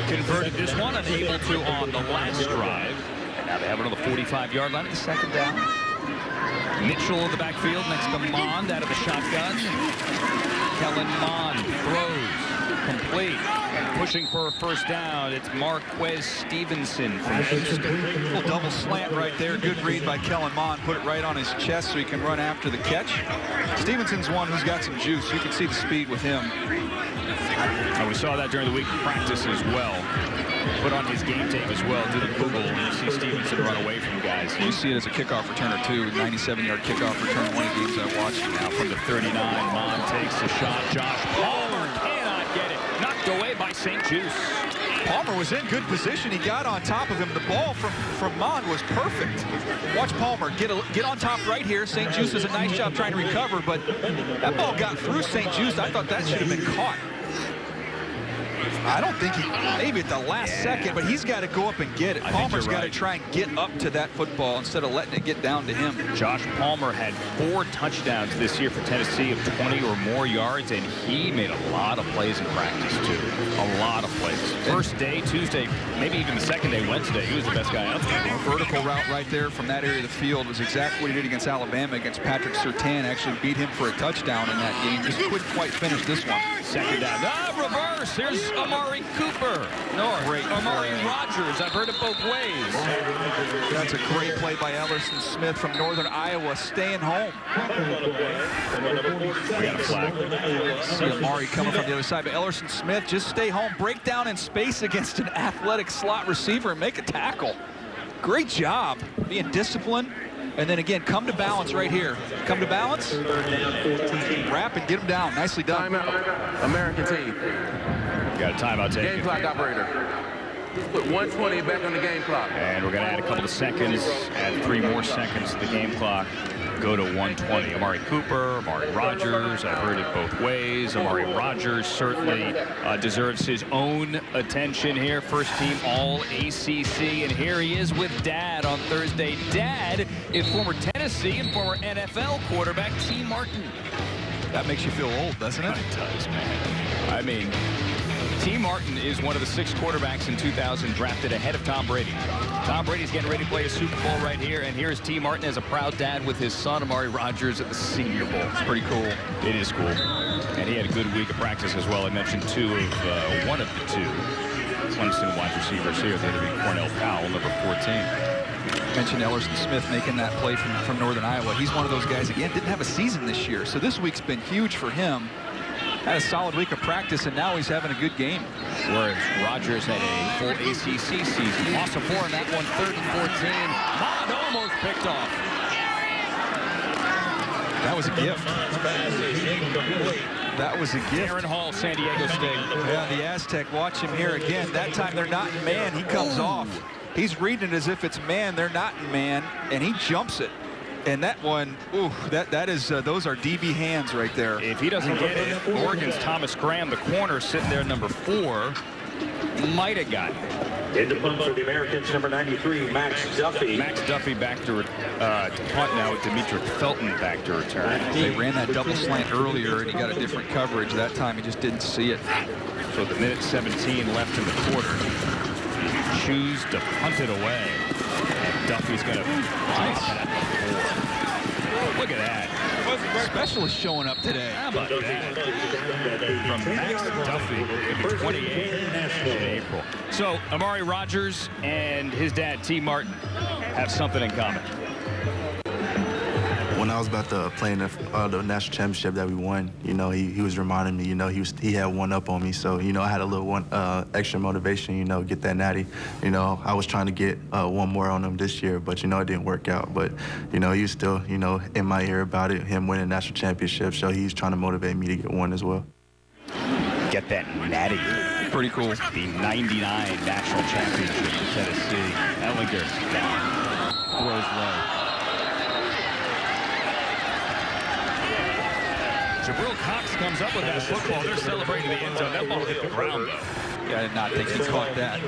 Converted this one, unable to on the last drive. And now they have it on the 45-yard line at the second down. Mitchell in the backfield next to Mond out of the shotgun. Kellen Mond throws, complete. Pushing for a first down, it's Marquez Stevenson from Houston. Little double slant right there. Good read by Kellen Mond. Put it right on his chest so he can run after the catch. Stevenson's one who's got some juice. You can see the speed with him. And we saw that during the week of practice as well. Put on his game tape as well. Did a Google, and you see Stevenson run away from guys. You see it as a kickoff returner, too. 97-yard kickoff return. One of the games I watched. Now from the 39, Mond takes the shot. Josh Palmer cannot get it. Knocked away by St. Juice. Palmer was in good position. He got on top of him. The ball from Mond was perfect. Watch Palmer get on top right here. St. Juice does a nice job trying to recover, but that ball got through St. Juice. I thought that should have been caught. I don't think he, maybe at the last second, but he's got to go up and get it. Palmer's got to try and get up to that football instead of letting it get down to him. Josh Palmer had 4 touchdowns this year for Tennessee of 20 or more yards, and he made a lot of plays in practice, too. A lot of plays. First day, Tuesday, maybe even the second day, Wednesday, he was the best guy out there. Vertical route right there from that area of the field was exactly what he did against Alabama, against Patrick Surtain. Actually beat him for a touchdown in that game. Just couldn't quite finish this one. Second down. Reverse. Here's Amari Cooper. Great Amari Rogers. I've heard it both ways. That's a great play by Ellerson Smith from Northern Iowa, staying home. We got a flag. See Amari coming from the other side, but Ellerson Smith, just stay home, break down in space against an athletic slot receiver and make a tackle. Great job being disciplined. And then again, come to balance right here. Come to balance, wrap and get him down. Nicely done. Timeout, American team. Got a timeout taken. Game clock operator. Put 120 back on the game clock. And we're going to add a couple of seconds, add 3 more seconds to the game clock. go to 120. Amari Cooper, Amari Rogers, I've heard it both ways. Amari Rogers certainly deserves his own attention here. First team All-ACC, and here he is with Dad on Thursday. Dad is former Tennessee and former NFL quarterback T. Martin. That makes you feel old, doesn't it? It does, man. I mean, T. Martin is one of the 6 quarterbacks in 2000 drafted ahead of Tom Brady. Tom Brady's getting ready to play a Super Bowl right here, and here's T. Martin as a proud dad with his son, Amari Rogers, at the Senior Bowl. It's pretty cool. It is cool. And he had a good week of practice as well. I mentioned one of the 2 Clemson wide receivers here. The other being Cornell Powell, number 14. Mentioned Ellerson Smith making that play from Northern Iowa. He's one of those guys, again, didn't have a season this year. So this week's been huge for him. Had a solid week of practice, and now he's having a good game. Whereas Rogers had a full ACC season. Loss of 4 in that one, 3rd and 14. Mond almost picked off. That was a gift. That was a gift. Aaron Hall, San Diego State. Yeah, the Aztec, watch him here again. That time they're not in man. He comes off. He's reading it as if it's man. They're not in man, and he jumps it. And that one, ooh, that is, those are DB hands right there. If he doesn't get it, Oregon's Thomas Graham, the corner, sitting there, number 4, might have gotten it. In the punt for the Americans, number 93, Max Duffy. Max Duffy back to punt now with Demetric Felton back to return. They ran that double slant earlier, and he got a different coverage. That time he just didn't see it. So the minute 17 left in the quarter. Choose to punt it away. And Duffy's going to look at that. Specialist showing up today. How about that? From Max Duffy, 28 in April. So Amari Rogers and his dad, T. Martin, have something in common. When I was about to play in the national championship that we won, you know, he was reminding me, you know, he had one up on me. So, you know, I had a little extra motivation, you know, get that natty. You know, I was trying to get one more on him this year, but, you know, it didn't work out. But, you know, he was still, you know, in my ear about it, him winning national championship. So he's trying to motivate me to get one as well. Get that natty. Pretty cool. The 99 national championship for Tennessee. Ellinger throws low. Jabril Cox comes up with that football. They're celebrating the end zone. That ball hit the ground, though. Yeah, I did not think he caught that.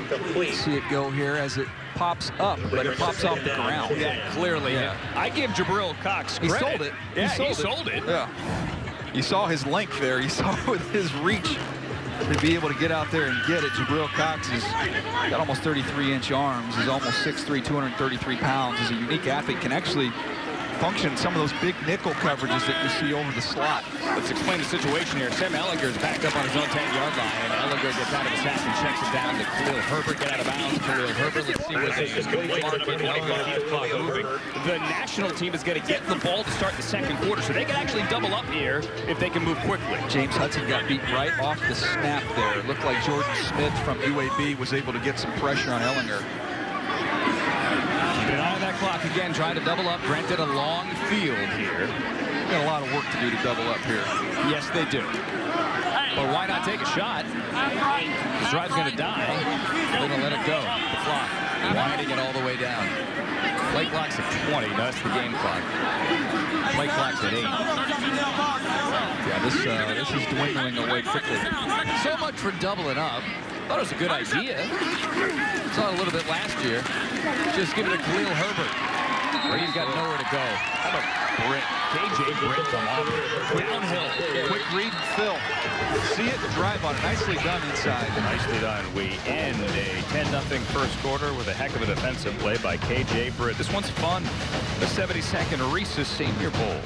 See it go here as it pops up, but it pops off the ground. Yeah, clearly. Yeah. I give Jabril Cox credit. He sold it. Yeah, he sold it. Yeah. You saw his length there. You saw with his reach to be able to get out there and get it. Jabril Cox has got almost 33-inch arms. He's almost 6'3", 233 pounds. He's a unique athlete. Can actually function some of those big nickel coverages that you see over the slot. Let's explain the situation here. Sam Ellinger is backed up on his own 10-yard line, and Ellinger gets out of his half and checks it down to Khalil Herbert. Get out of bounds. Khalil Herbert, let's see what they mark it. Keep the clock moving. The national team is going to get the ball to start the second quarter, so they can actually double up here if they can move quickly. James Hudson got beat right off the snap there. It looked like Jordan Smith from UAB was able to get some pressure on Ellinger. Keep an eye on that clock again, trying to double up. Granted, a long field here. Got a lot of work to do to double up here. Yes, they do. But why not take a shot? This drive's going to die. They're going to let it go. The clock winding it all the way down. Play clock's at 20. No, that's the game clock. Play clock's at 8. Yeah, this is dwindling away quickly. So much for doubling up. Thought it was a good idea. Saw it a little bit last year. Just give it to Khalil Herbert. Brady's got nowhere to go. How about Britt? KJ Britt from Auburn. Downhill. Quick read, Phil. See it, drive on it. Nicely done inside. Nicely done. We end a 10-0 first quarter with a heck of a defensive play by KJ Britt. This one's fun. The 72nd Reese's Senior Bowl.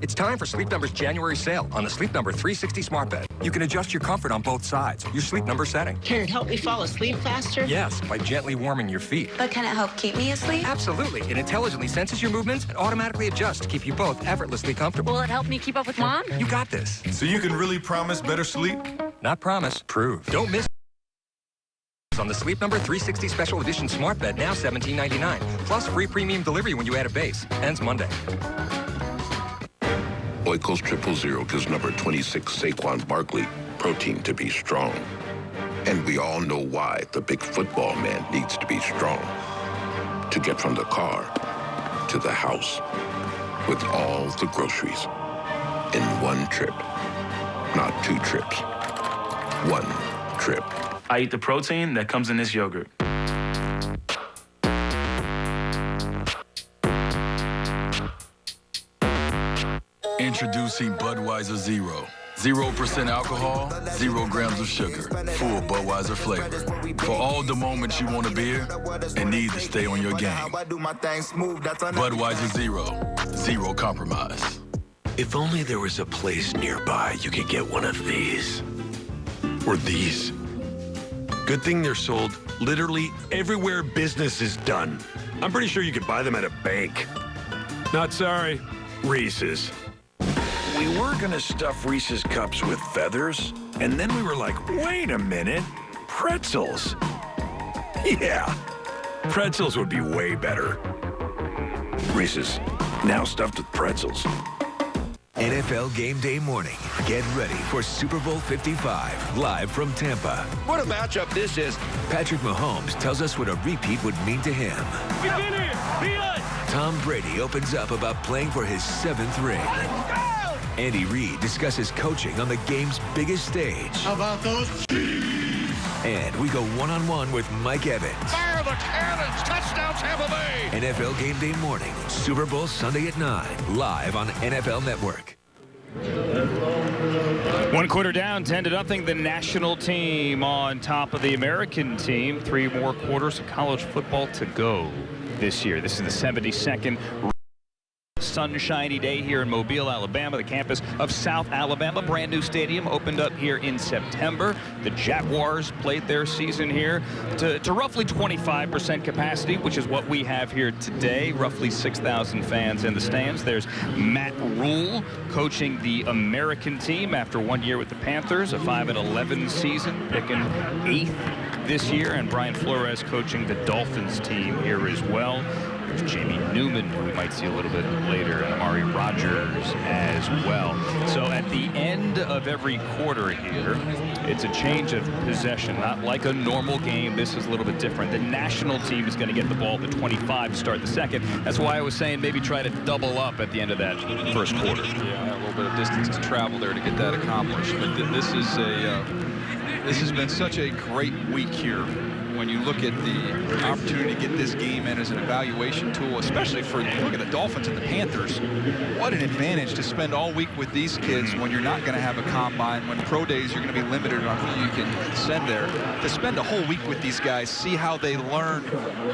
It's time for Sleep Number's January sale on the Sleep Number 360 smart bed. You can adjust your comfort on both sides, your Sleep Number setting. Can it help me fall asleep faster? Yes, by gently warming your feet. But can it help keep me asleep? Absolutely. It intelligently senses your movements and automatically adjusts to keep you both effortlessly comfortable. Will it help me keep up with Mom? You got this. So you can really promise better sleep? Not promise, prove. Don't miss on the Sleep Number 360 Special Edition smart bed, now $17.99. Plus free premium delivery when you add a base. Ends Monday. Oikos 000 gives number 26 Saquon Barkley protein to be strong. And we all know why the big football man needs to be strong. To get from the car to the house with all the groceries in one trip. Not 2 trips. 1 trip. I eat the protein that comes in this yogurt. Introducing Budweiser Zero. 0% alcohol, 0 grams of sugar. Full Budweiser flavor. For all the moments you want a beer and need to stay on your game. Budweiser Zero. 0 compromise. If only there was a place nearby you could get one of these. Or these. Good thing they're sold literally everywhere business is done. I'm pretty sure you could buy them at a bank. Not sorry, Reese's. We were gonna stuff Reese's cups with feathers, and then we were like, wait a minute, pretzels. Yeah, pretzels would be way better. Reese's, now stuffed with pretzels. NFL Game Day morning. Get ready for Super Bowl 55, live from Tampa. What a matchup this is. Patrick Mahomes tells us what a repeat would mean to him. Get in here! Be us! Tom Brady opens up about playing for his 7th ring. Andy Reid discusses coaching on the game's biggest stage. How about those Chiefs? And we go one-on-one with Mike Evans. Fire the cannons! Touchdown Tampa Bay! NFL Game Day morning, Super Bowl Sunday at 9, live on NFL Network. 1 quarter down, 10-0. The national team on top of the American team. 3 more quarters of college football to go this year. This is the 72nd sunshiny day here in Mobile, Alabama, the campus of South Alabama. Brand new stadium opened up here in September. The Jaguars played their season here to roughly 25% capacity, which is what we have here today. Roughly 6,000 fans in the stands. There's Matt Rule coaching the American team after 1 year with the Panthers, a 5-11 season, picking 8th this year, and Brian Flores coaching the Dolphins team here as well. There's Jamie Newman, who we might see a little bit later, and Amari Rogers as well. So at the end of every quarter here, it's a change of possession, not like a normal game. This is a little bit different. The national team is going to get the ball at the 25 to start the second. That's why I was saying maybe try to double up at the end of that first quarter. Yeah, a little bit of distance to travel there to get that accomplished. But this has been such a great week here. When you look at the opportunity to get this game in as an evaluation tool, especially for, look at the Dolphins and the Panthers. What an advantage to spend all week with these kids when you're not going to have a combine, when pro days you're going to be limited on who you can send there. To spend a whole week with these guys, see how they learn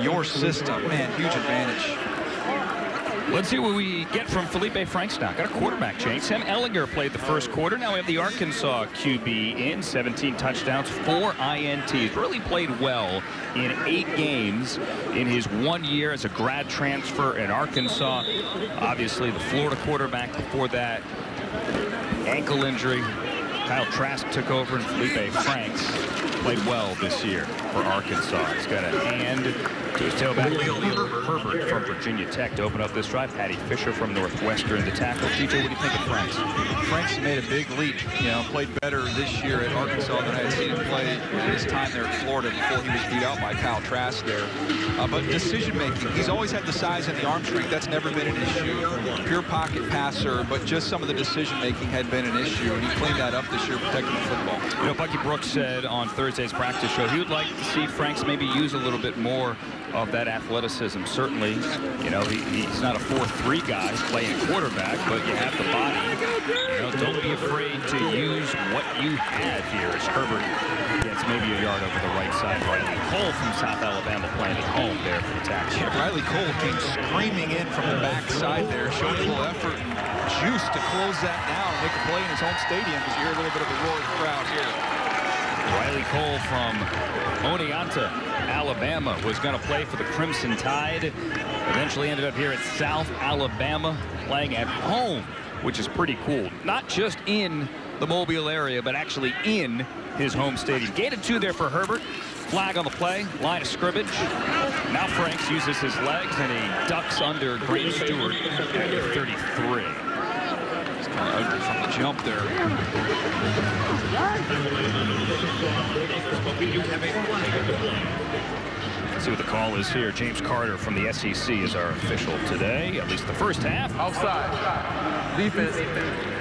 your system, man, huge advantage. Let's see what we get from Felipe Franks now. Got a quarterback change. Sam Ehlinger played the first quarter. Now we have the Arkansas QB in. 17 touchdowns, 4 INTs. Really played well in 8 games in his 1 year as a grad transfer in Arkansas. Obviously, the Florida quarterback before that, ankle injury. Kyle Trask took over, and Felipe Franks played well this year for Arkansas. He's got a hand to his tailback. Herbert from Virginia Tech to open up this drive. Patty Fisher from Northwestern, the tackle. TJ, what do you think of Franks? Franks made a big leap. You know, played better this year at Arkansas than I had seen him play his time there at Florida before he was beat out by Kyle Trask there. But decision-making, he's always had the size and the arm strength. That's never been an issue. Pure pocket passer, but just some of the decision-making had been an issue, and he cleaned that up this year, protecting the football. You know, Bucky Brooks said on Thursday's practice show he would like to see Franks maybe use a little bit more of that athleticism. Certainly, you know, he's not a 4-3 guy playing quarterback, but you have the body. You know, don't be afraid to use what you have here as Herbert gets maybe a yard over the right side. Riley Cole from South Alabama playing at home there for the tackle. Yeah, Riley Cole came screaming in from the backside there, showed a little effort and juice to close that down, make a play in his home stadium, as you hear a little bit of a roaring crowd here. Riley Cole from Oneonta, Alabama, was going to play for the Crimson Tide. Eventually ended up here at South Alabama, playing at home, which is pretty cool. Not just in the Mobile area, but actually in his home stadium. Gated 2 there for Herbert. Flag on the play, line of scrimmage. Now Franks uses his legs, and he ducks under Grant Stewart at the 33. Kind of ugly from the jump there. see what the call is here. James Carter from the SEC is our official today, at least the first half. Outside. Defense.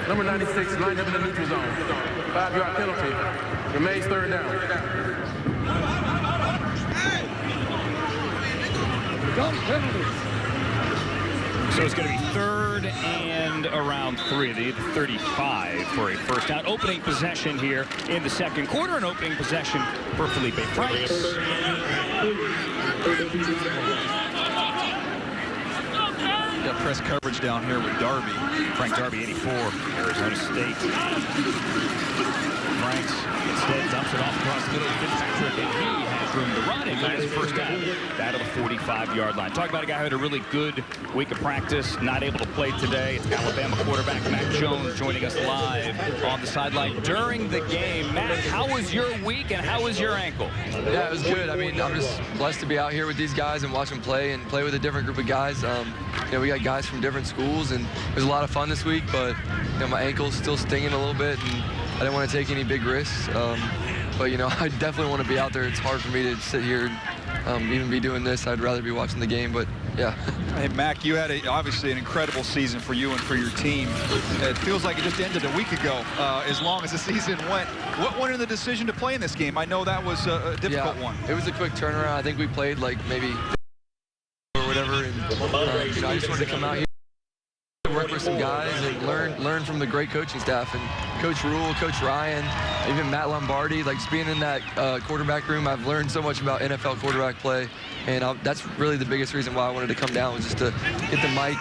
Number 96 lined up in the neutral zone. 5-yard penalty. Remains third down. Gun penalty. So it's going to be third and around 3. They need 35 for a first down. Opening possession here in the second quarter. An opening possession for Felipe Franks. Got press coverage down here with Darby. Frank Darby, 84, Arizona State. Franks instead dumps it off across the middle of Fitzpatrick, and he has room to run and gets first down out of the 45-yard line. Talk about a guy who had a really good week of practice, not able to play today. It's Alabama quarterback Mac Jones joining us live on the sideline during the game. Mac, how was your week and how was your ankle? Yeah, it was good. I mean, I'm just blessed to be out here with these guys and watch them play and play with a different group of guys. You know, we got guys from different schools, and it was a lot of fun this week, but you know, my ankle's still stinging a little bit, and I didn't want to take any big risks. But, you know, I definitely want to be out there. It's hard for me to sit here and even be doing this. I'd rather be watching the game, but yeah. Hey, Mac, you had obviously an incredible season for you and for your team. It feels like it just ended a week ago, as long as the season went. What went into the decision to play in this game? I know that was a difficult one. It was a quick turnaround. I think we played like maybe or whatever, and you know, I just wanted to come out here, work with some guys, and learn from the great coaching staff, and Coach Rule, Coach Ryan, even Matt Lombardi. Like, just being in that quarterback room, I've learned so much about NFL quarterback play, and that's really the biggest reason why I wanted to come down, was just to get the mic,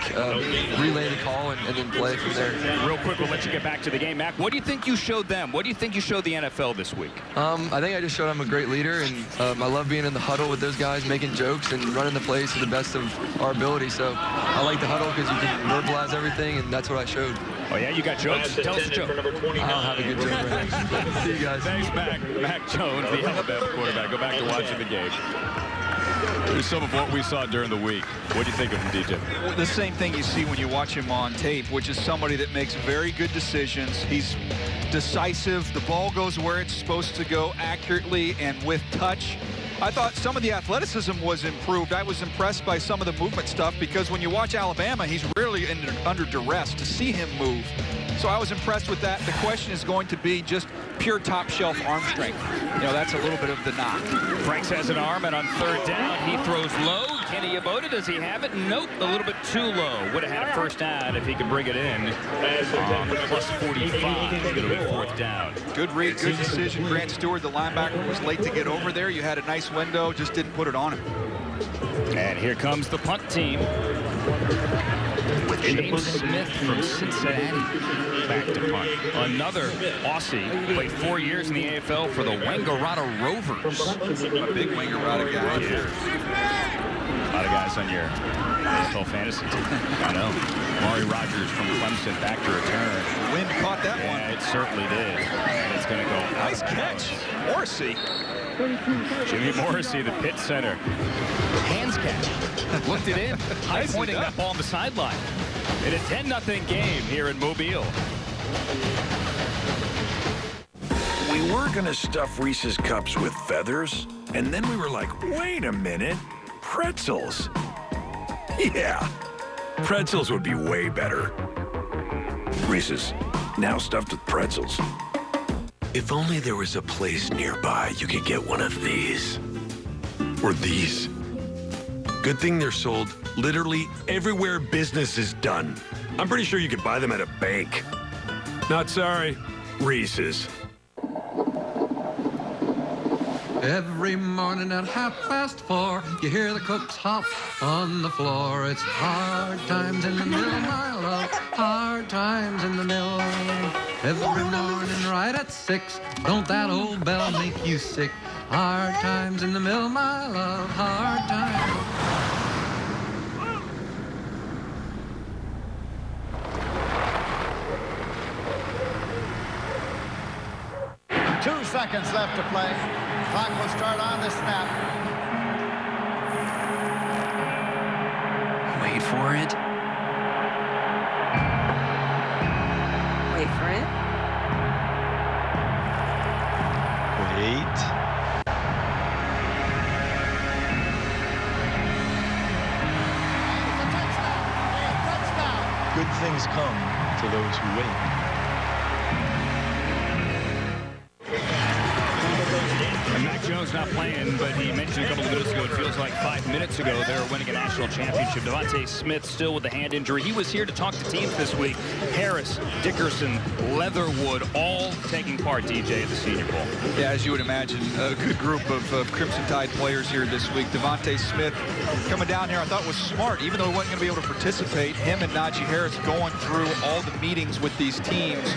relay the call, and then play from there. Real quick, we'll let you get back to the game. Mac, what do you think you showed them? What do you think you showed the NFL this week? I think I just showed I'm a great leader, and I love being in the huddle with those guys, making jokes and running the plays to the best of our ability. So I like the huddle because you can verbalize everything, and that's what I showed. Oh, yeah? You got jokes? Tell us a joke. I don't have a good joke right now. See you guys. Thanks, Mac. Mac Jones, the Alabama quarterback. Go back to watching the game. Here's some of what we saw during the week. What do you think of him, DJ? Well, the same thing you see when you watch him on tape, which is somebody that makes very good decisions. He's decisive. The ball goes where it's supposed to go accurately and with touch. I thought some of the athleticism was improved. I was impressed by some of the movement stuff, because when you watch Alabama, he's really under duress to see him move. So I was impressed with that. The question is going to be just pure top shelf arm strength. You know, that's a little bit of the knock. Franks has an arm, and on third down, he throws low. Kenny Yeboah, does he have it? Nope, a little bit too low. Would have had a first down if he could bring it in. Plus 45, it's going to be fourth down. Good read, good decision. Grant Stewart, the linebacker, was late to get over there. You had a nice window, just didn't put it on him. And here comes the punt team. James Smith from Cincinnati back to punt. Another Aussie, played 4 years in the AFL for the Wangaratta Rovers. A big Wangaratta guy. Yeah. A lot of guys on your AFL fantasy team. I know. Maury Rogers from Clemson back to return. Wind caught that one. Yeah, it certainly did. And it's going to go. Nice catch. Morrissey. Jimmy Morrissey, the pit center. Hands catch. Looked it in. High pointing that ball on the sideline. In a 10-0 game here in Mobile. We were going to stuff Reese's Cups with feathers, and then we were like, wait a minute, pretzels. Yeah, pretzels would be way better. Reese's, now stuffed with pretzels. If only there was a place nearby you could get one of these. Or these. Good thing they're sold literally everywhere business is done. I'm pretty sure you could buy them at a bank. Not sorry, Reese's. Every morning at 4:30, you hear the cooks hop on the floor. It's hard times in the mill, my love, hard times in the mill. Every morning right at 6, don't that old bell make you sick? Hard times in the mill, my love, hard times. Two seconds left to play. Clock will start on the snap. Wait for it. Wait for it. Wait. things come to those who wait. And Mac Jones not playing, but he mentioned a couple of minutes ago, it feels like 5 minutes ago, they were winning a national championship. Devontae Smith still with the hand injury. He was here to talk to teams this week. Harris, Dickerson, Leatherwood, all taking part, DJ, at the Senior Bowl. Yeah, as you would imagine, a good group of Crimson Tide players here this week. Devontae Smith coming down here, I thought was smart, even though he wasn't going to be able to participate. Him and Najee Harris going through all the meetings with these teams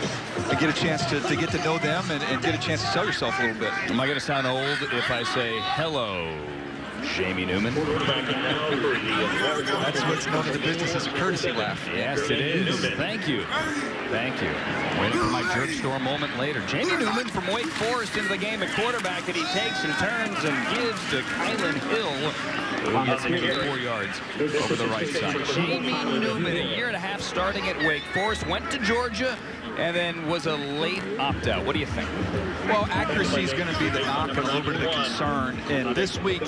to get a chance to get to know them and get a chance to sell yourself a little bit. Am I going to sound old if I say hello, Jamie Newman? That's what's known in the business as a courtesy laugh. Yes, it is. Thank you. Thank you. Waiting for my jerk store moment later. Jamie Newman from Wake Forest into the game at quarterback, and he takes and turns and gives to Kylan Hill, who gets 84 yards over the right side. Jamie Newman, a year and a half starting at Wake Forest, went to Georgia, and then was a late opt-out. What do you think? Well, accuracy is going to be the knock and a little bit of the concern. And this week,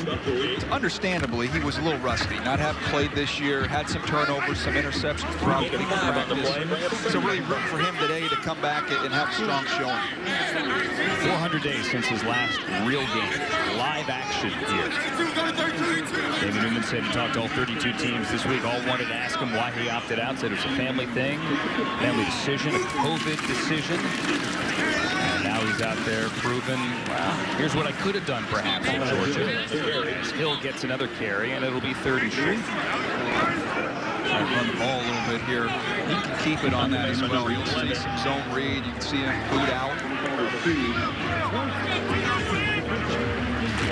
understandably, he was a little rusty. Not having played this year, had some turnovers, some interceptions throughout the practice. So really rooting for him today to come back and have a strong showing. 400 days since his last real game. Live action here. David Newman said he talked to all 32 teams this week. All wanted to ask him why he opted out. Said it was a family thing, family decision, a COVID decision. And now he's out there proving, well, here's what I could have done perhaps in Georgia. As Hill gets another carry, and it'll be 30 short. Run the ball a little bit here. He can keep it on that as well. You'll see some zone read. You can see him boot out.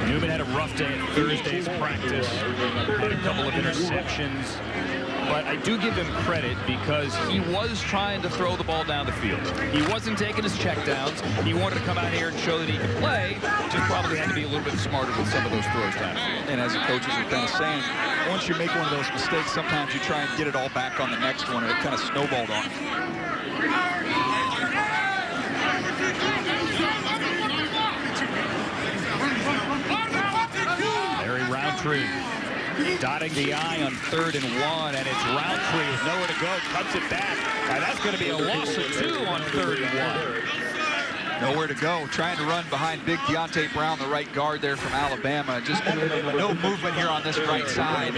Newman had a rough day at Thursday's practice. Had a couple of interceptions. But I do give him credit because he was trying to throw the ball down the field. He wasn't taking his checkdowns. He wanted to come out here and show that he could play. Just probably had to be a little bit smarter with some of those throws down. And as the coaches are kind of saying, once you make one of those mistakes, sometimes you try and get it all back on the next one, and it kind of snowballed on him. Larry Roundtree dotting the I on 3rd and 1, and it's Roundtree with nowhere to go, cuts it back. Now that's going to be a loss of 2 on 3rd and 1. Nowhere to go, trying to run behind big Deontay Brown, the right guard there from Alabama. Just no movement here on this right side.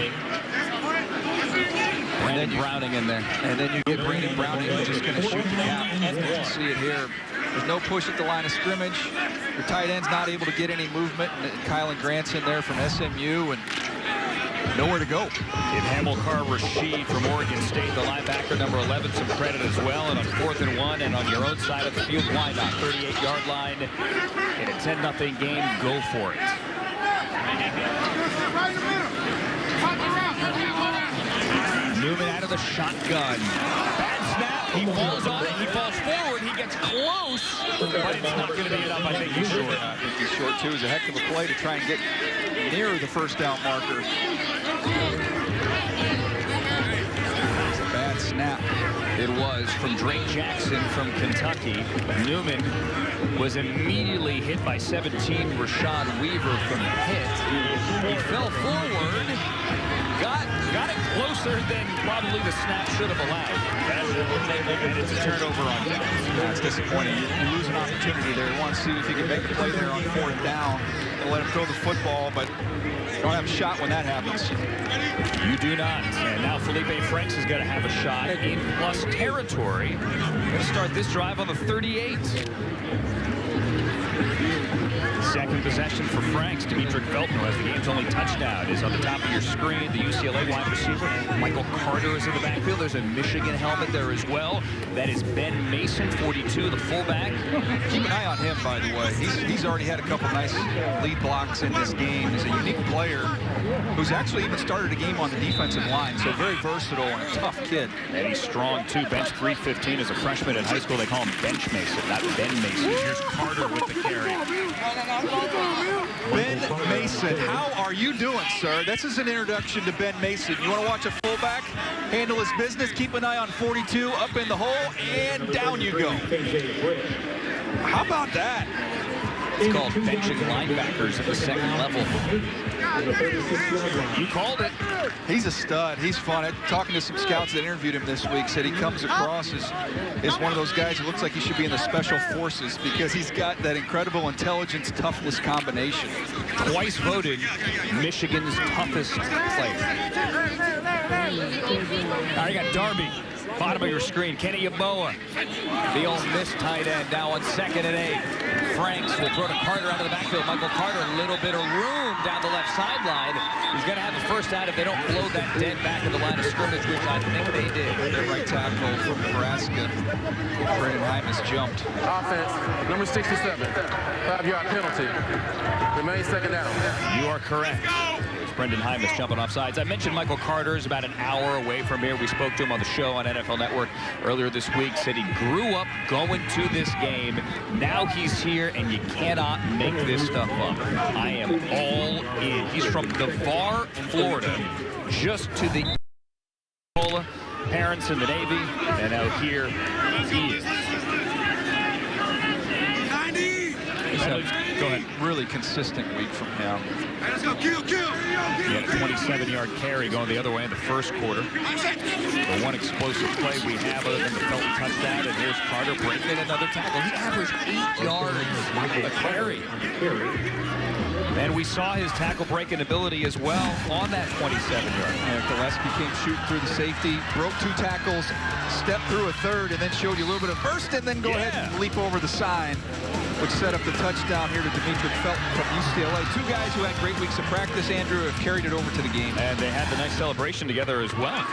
Brandon Browning in there. And then you get Brandon Browning who's just going to shoot the gap. You can see it here. There's no push at the line of scrimmage. Your tight end's not able to get any movement. And Kylan Grant's in there from SMU, and nowhere to go. Give Hamilcar Rasheed from Oregon State, the linebacker, number 11, some credit as well. And on 4th and 1, and on your own side of the field, why not? 38-yard line in a 10-0 game. Go for it. Newman out of the shotgun. Bad snap. He falls on it. He falls forward. He gets close, but it's not going to be enough. I think he's short. I think he's short, too. It's a heck of a play to try and get near the first down marker. It's a bad snap. It was from Drake Jackson from Kentucky. Newman was immediately hit by 17, Rashad Weaver from Pitt. He fell forward, got it closer than probably the snap should have allowed. And it's a turnover on downs. That's disappointing. You lose an opportunity there. You want to see if you can make a play there on 4th down and let him throw the football, but you don't have a shot when that happens. You do not. And now Felipe Franks is going to have a shot in plus territory. Going to start this drive on the 38. Second possession for Franks. Demetric Felton, who has the game's only touchdown, is on the top of your screen. The UCLA wide receiver. Michael Carter is in the backfield. There's a Michigan helmet there as well. That is Ben Mason, 42, the fullback. Keep an eye on him, by the way. He's already had a couple nice lead blocks in this game. He's a unique player who's actually even started a game on the defensive line, so very versatile and a tough kid. And he's strong, too. Bench 315 as a freshman in high school. They call him Bench Mason, not Ben Mason. Here's Carter with the carry. Ben Mason, how are you doing, sir? This is an introduction to Ben Mason. You want to watch a fullback handle his business? Keep an eye on 42, up in the hole, and down you go. How about that? It's called benching linebackers at the second level. You called it. He's a stud. He's fun. Talking to some scouts that interviewed him this week, said he comes across as one of those guys who looks like he should be in the special forces because he's got that incredible intelligence, toughness combination. Twice voted Michigan's toughest player. All right, you got Darby. Bottom of your screen, Kenny Yeboah, the Ole Miss tight end, now on 2nd and 8. Franks will throw to Carter out of the backfield. Michael Carter, a little bit of room down the left sideline. He's going to have a first out if they don't blow that dead back in the line of scrimmage, which I think they did. Their right tackle from Nebraska, Brendan Hymas, jumped. Offense, number 67, 5-yard penalty. Remains second down. You are correct. Brendan Hymas jumping off sides. I mentioned Michael Carter is about an hour away from here. We spoke to him on the show on NFL Network earlier this week. Said he grew up going to this game. Now he's here, and you cannot make this stuff up. I am all in. He's from Navarre, Florida, just to the parents in the Navy, and out here he is. Go ahead. Really consistent week from him. Let's go, kill. He had a 27-yard carry going the other way in the first quarter. The one explosive play we have other than the Felton touchdown, and here's Carter breaking another tackle. He averaged 8 yards a carry. And we saw his tackle breaking ability as well on that 27-yard. And Gillespie came shooting through the safety, broke 2 tackles, stepped through a third, and then showed you a little bit of burst, and then go ahead and leap over the sign, which set up the touchdown here to Demetric Felton from UCLA. 2 guys who had great weeks of practice, Andrew, have carried it over to the game. And they had the nice celebration together as well.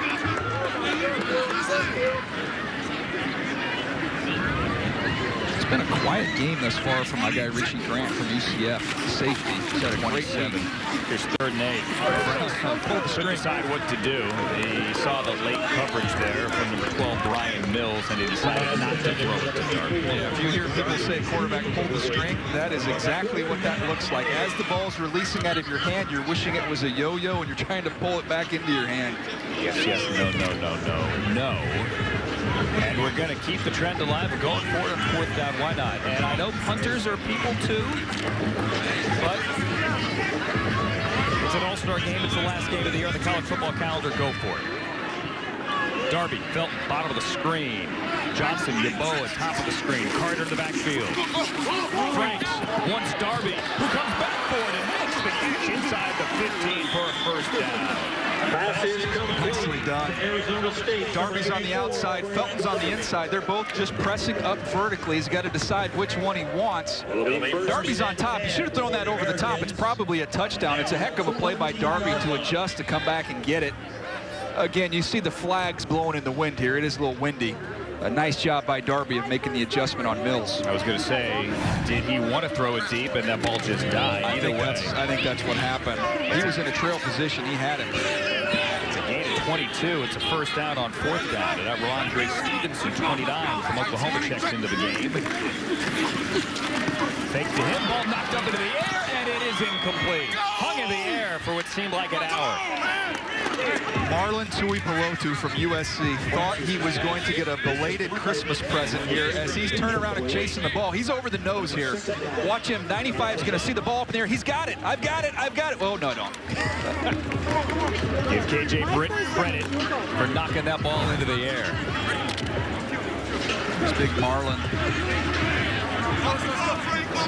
It's been a quiet game thus far from my guy Richie Grant from UCF, safety. He's had a great week. Here's 3rd and 8. Pulled the string. Decide what to do. He saw the late coverage there from number 12, Brian Mills, and he decided not to throw it to Darby. Yeah, if you hear people say quarterback pulled the string, that is exactly what that looks like. As the ball's releasing out of your hand, you're wishing it was a yo-yo, and you're trying to pull it back into your hand. Yes, no. And we're going to keep the trend alive and going for it on 4th down. Why not? And I know punters are people too, but it's an all-star game. It's the last game of the year on the college football calendar. Go for it. Darby, Felton, bottom of the screen. Johnson, Yeboah, top of the screen. Carter in the backfield. Franks wants Darby, who comes back for it and makes the catch inside the 15 for a first down. Nicely done. Darby's on the outside, Felton's on the inside. They're both just pressing up vertically. He's got to decide which one he wants. Darby's on top. He should have thrown that over the top. It's probably a touchdown. It's a heck of a play by Darby to adjust to come back and get it. Again, you see the flags blowing in the wind here. It is a little windy. A nice job by Darby of making the adjustment on Mills. I was going to say, did he want to throw it deep and that ball just died? I think that's what happened. He was in a trail position. He had it. It's a gain of 22. It's a first down on 4th down. And that Rondre Stevenson, 29 from Oklahoma, checks into the game. Fake to him. Ball knocked up into the air, and it is incomplete. Hung in the air for what seemed like an hour. Marlon Tuipulotu from USC thought he was going to get a belated Christmas present here as he's turning around and chasing the ball. He's over the nose here. Watch him. 95 is going to see the ball up in there. He's got it. I've got it. Oh, no, don't. Give KJ Britt credit for knocking that ball into the air. This big Marlon.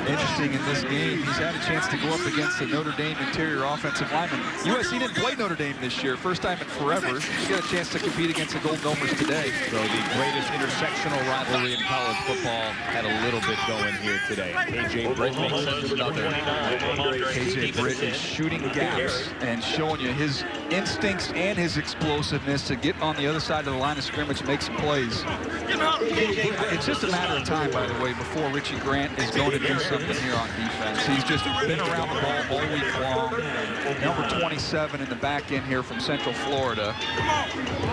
Interesting in this game, he's had a chance to go up against the Notre Dame interior offensive lineman. USC didn't play Notre Dame this year, first time in forever. He got a chance to compete against the Golden Domers today. So the greatest intersectional rivalry in college football had a little bit going here today. KJ Britt makes another. KJ Britt is shooting gaps and showing you his instincts and his explosiveness to get on the other side of the line of scrimmage and make some plays. It's just a matter of time, by the way, before Richie Grant is going to do something here on defense. He's just been around the ball all week long. Number 27 in the back end here from Central Florida.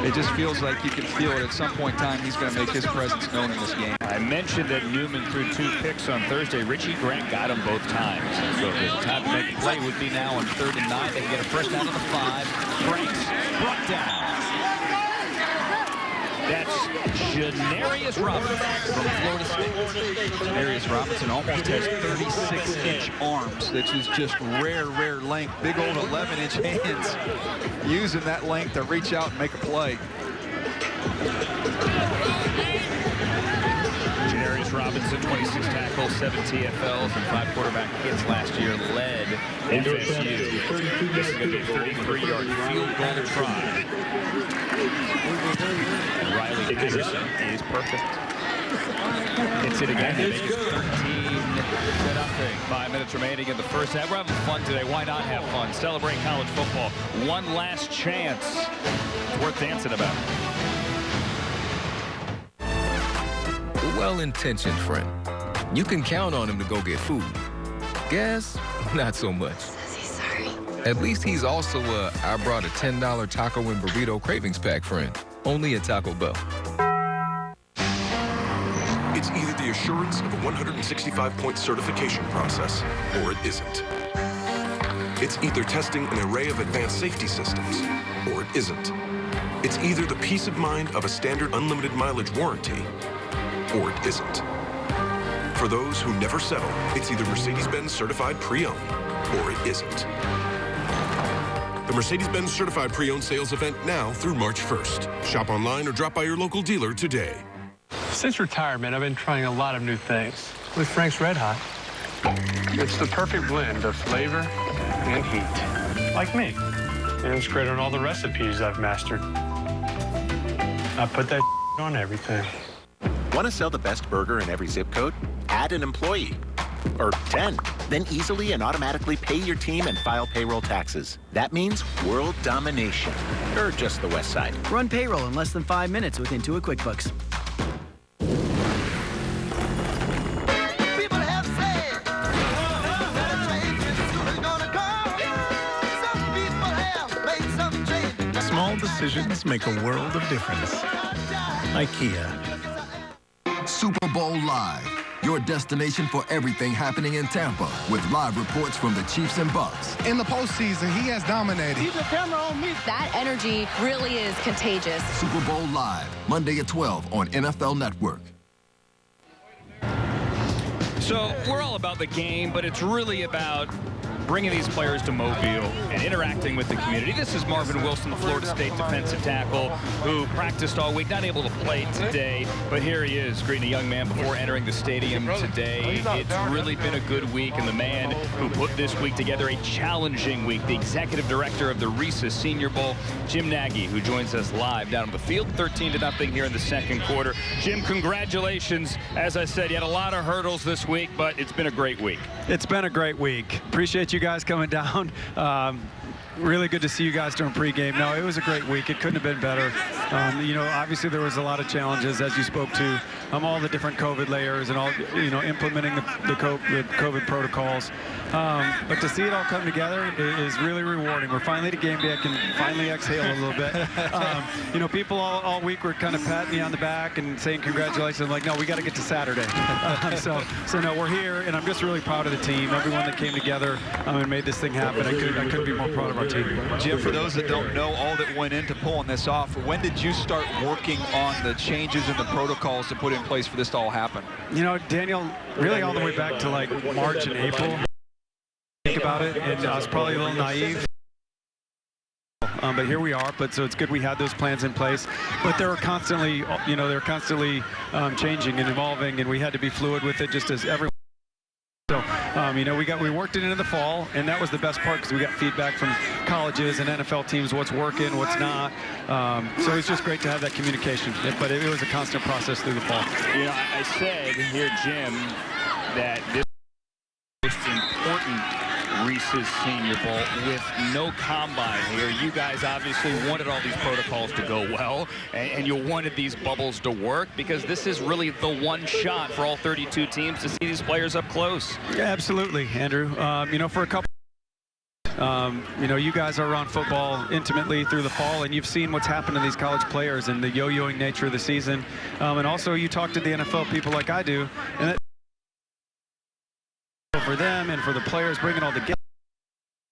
It just feels like you can feel it at some point in time. He's going to make his presence known in this game. I mentioned that Newman threw 2 picks on Thursday. Richie Grant got them both times. So the time to make a play would be now on 3rd and 9. They can get a first down on the 5. Franks brought down. That's Janarius Robinson from Florida State. Janarius Robinson almost has 36-inch arms, which is just rare length. Big old 11-inch hands, using that length to reach out and make a play. Janarius Robinson, 26 tackles, 7 TFLs, and 5 quarterback hits last year, led FSU. This is going to be a 33-yard field goal try. And Riley Peterson is perfect. Hits it again. They make it 13-0. 5 minutes remaining in the first half. We're having fun today. Why not have fun? Celebrate college football. One last chance. It's worth dancing about. A well-intentioned friend. You can count on him to go get food. Gas, not so much. Says he's sorry. At least he's also a I brought a $10 taco and burrito cravings pack friend. Only at Taco Bell. It's either the assurance of a 165-point certification process, or it isn't. It's either testing an array of advanced safety systems, or it isn't. It's either the peace of mind of a standard unlimited mileage warranty, or it isn't. For those who never settle, it's either Mercedes-Benz Certified Pre-Owned, or it isn't. The Mercedes-Benz Certified Pre-Owned sales event now through March 1st. Shop online or drop by your local dealer today. Since retirement, I've been trying a lot of new things with Frank's Red Hot. It's the perfect blend of flavor and heat, like me. And it's great on all the recipes I've mastered. I put that on everything. Want to sell the best burger in every zip code? Add an employee. Or 10. Then easily and automatically pay your team and file payroll taxes. That means world domination. Or just the West Side. Run payroll in less than 5 minutes with Intuit QuickBooks. Small decisions make a world of difference. IKEA. Super Bowl Live, your destination for everything happening in Tampa, with live reports from the Chiefs and Bucs. In the postseason, he has dominated. Keep the camera on me. That energy really is contagious. Super Bowl Live, Monday at 12 on NFL Network. So we're all about the game, but it's really about bringing these players to Mobile and interacting with the community. This is Marvin Wilson, the Florida State defensive tackle, who practiced all week, not able to play today, but here he is greeting a young man before entering the stadium today. It's really been a good week, and the man who put this week together, a challenging week, the executive director of the Reese's Senior Bowl, Jim Nagy, who joins us live down on the field, 13-0 here in the second quarter. Jim, congratulations. As I said, you had a lot of hurdles this week, but it's been a great week. It's been a great week. Appreciate you guys coming down. Really good to see you guys during pregame. No, it was a great week. It couldn't have been better. You know, obviously there was a lot of challenges, as you spoke to, all the different COVID layers and all, you know, implementing the COVID protocols. But to see it all come together is really rewarding. We're finally to game day. I can finally exhale a little bit. You know, people all week were kind of patting me on the back and saying congratulations. I'm like, no, we got to get to Saturday. So no, we're here, and I'm just really proud of the team, everyone that came together and made this thing happen. I couldn't be more proud of our team. Jim, for those that don't know all that went into pulling this off, when did you start working on the changes in the protocols to put in place for this to all happen? You know, Daniel, really all the way back to like March and April. Think about it, and I was probably a little naive. But here we are. So it's good we had those plans in place. But they were constantly, you know, changing and evolving, and we had to be fluid with it, just as everyone. So, you know, we worked it into the fall, and that was the best part because we got feedback from colleges and NFL teams, what's working, what's not. So it's just great to have that communication. But it was a constant process through the fall. You know, I said here, Jim, that this is the most important Reese's Senior Bowl with no combine here. You guys obviously wanted all these protocols to go well, and you wanted these bubbles to work because this is really the one shot for all 32 teams to see these players up close. Yeah, absolutely, Andrew. You know, for a couple you know, you guys are around football intimately through the fall, and you've seen what's happened to these college players and the yo-yoing nature of the season. And also you talk to the NFL people like I do, and that for them and for the players, bringing all the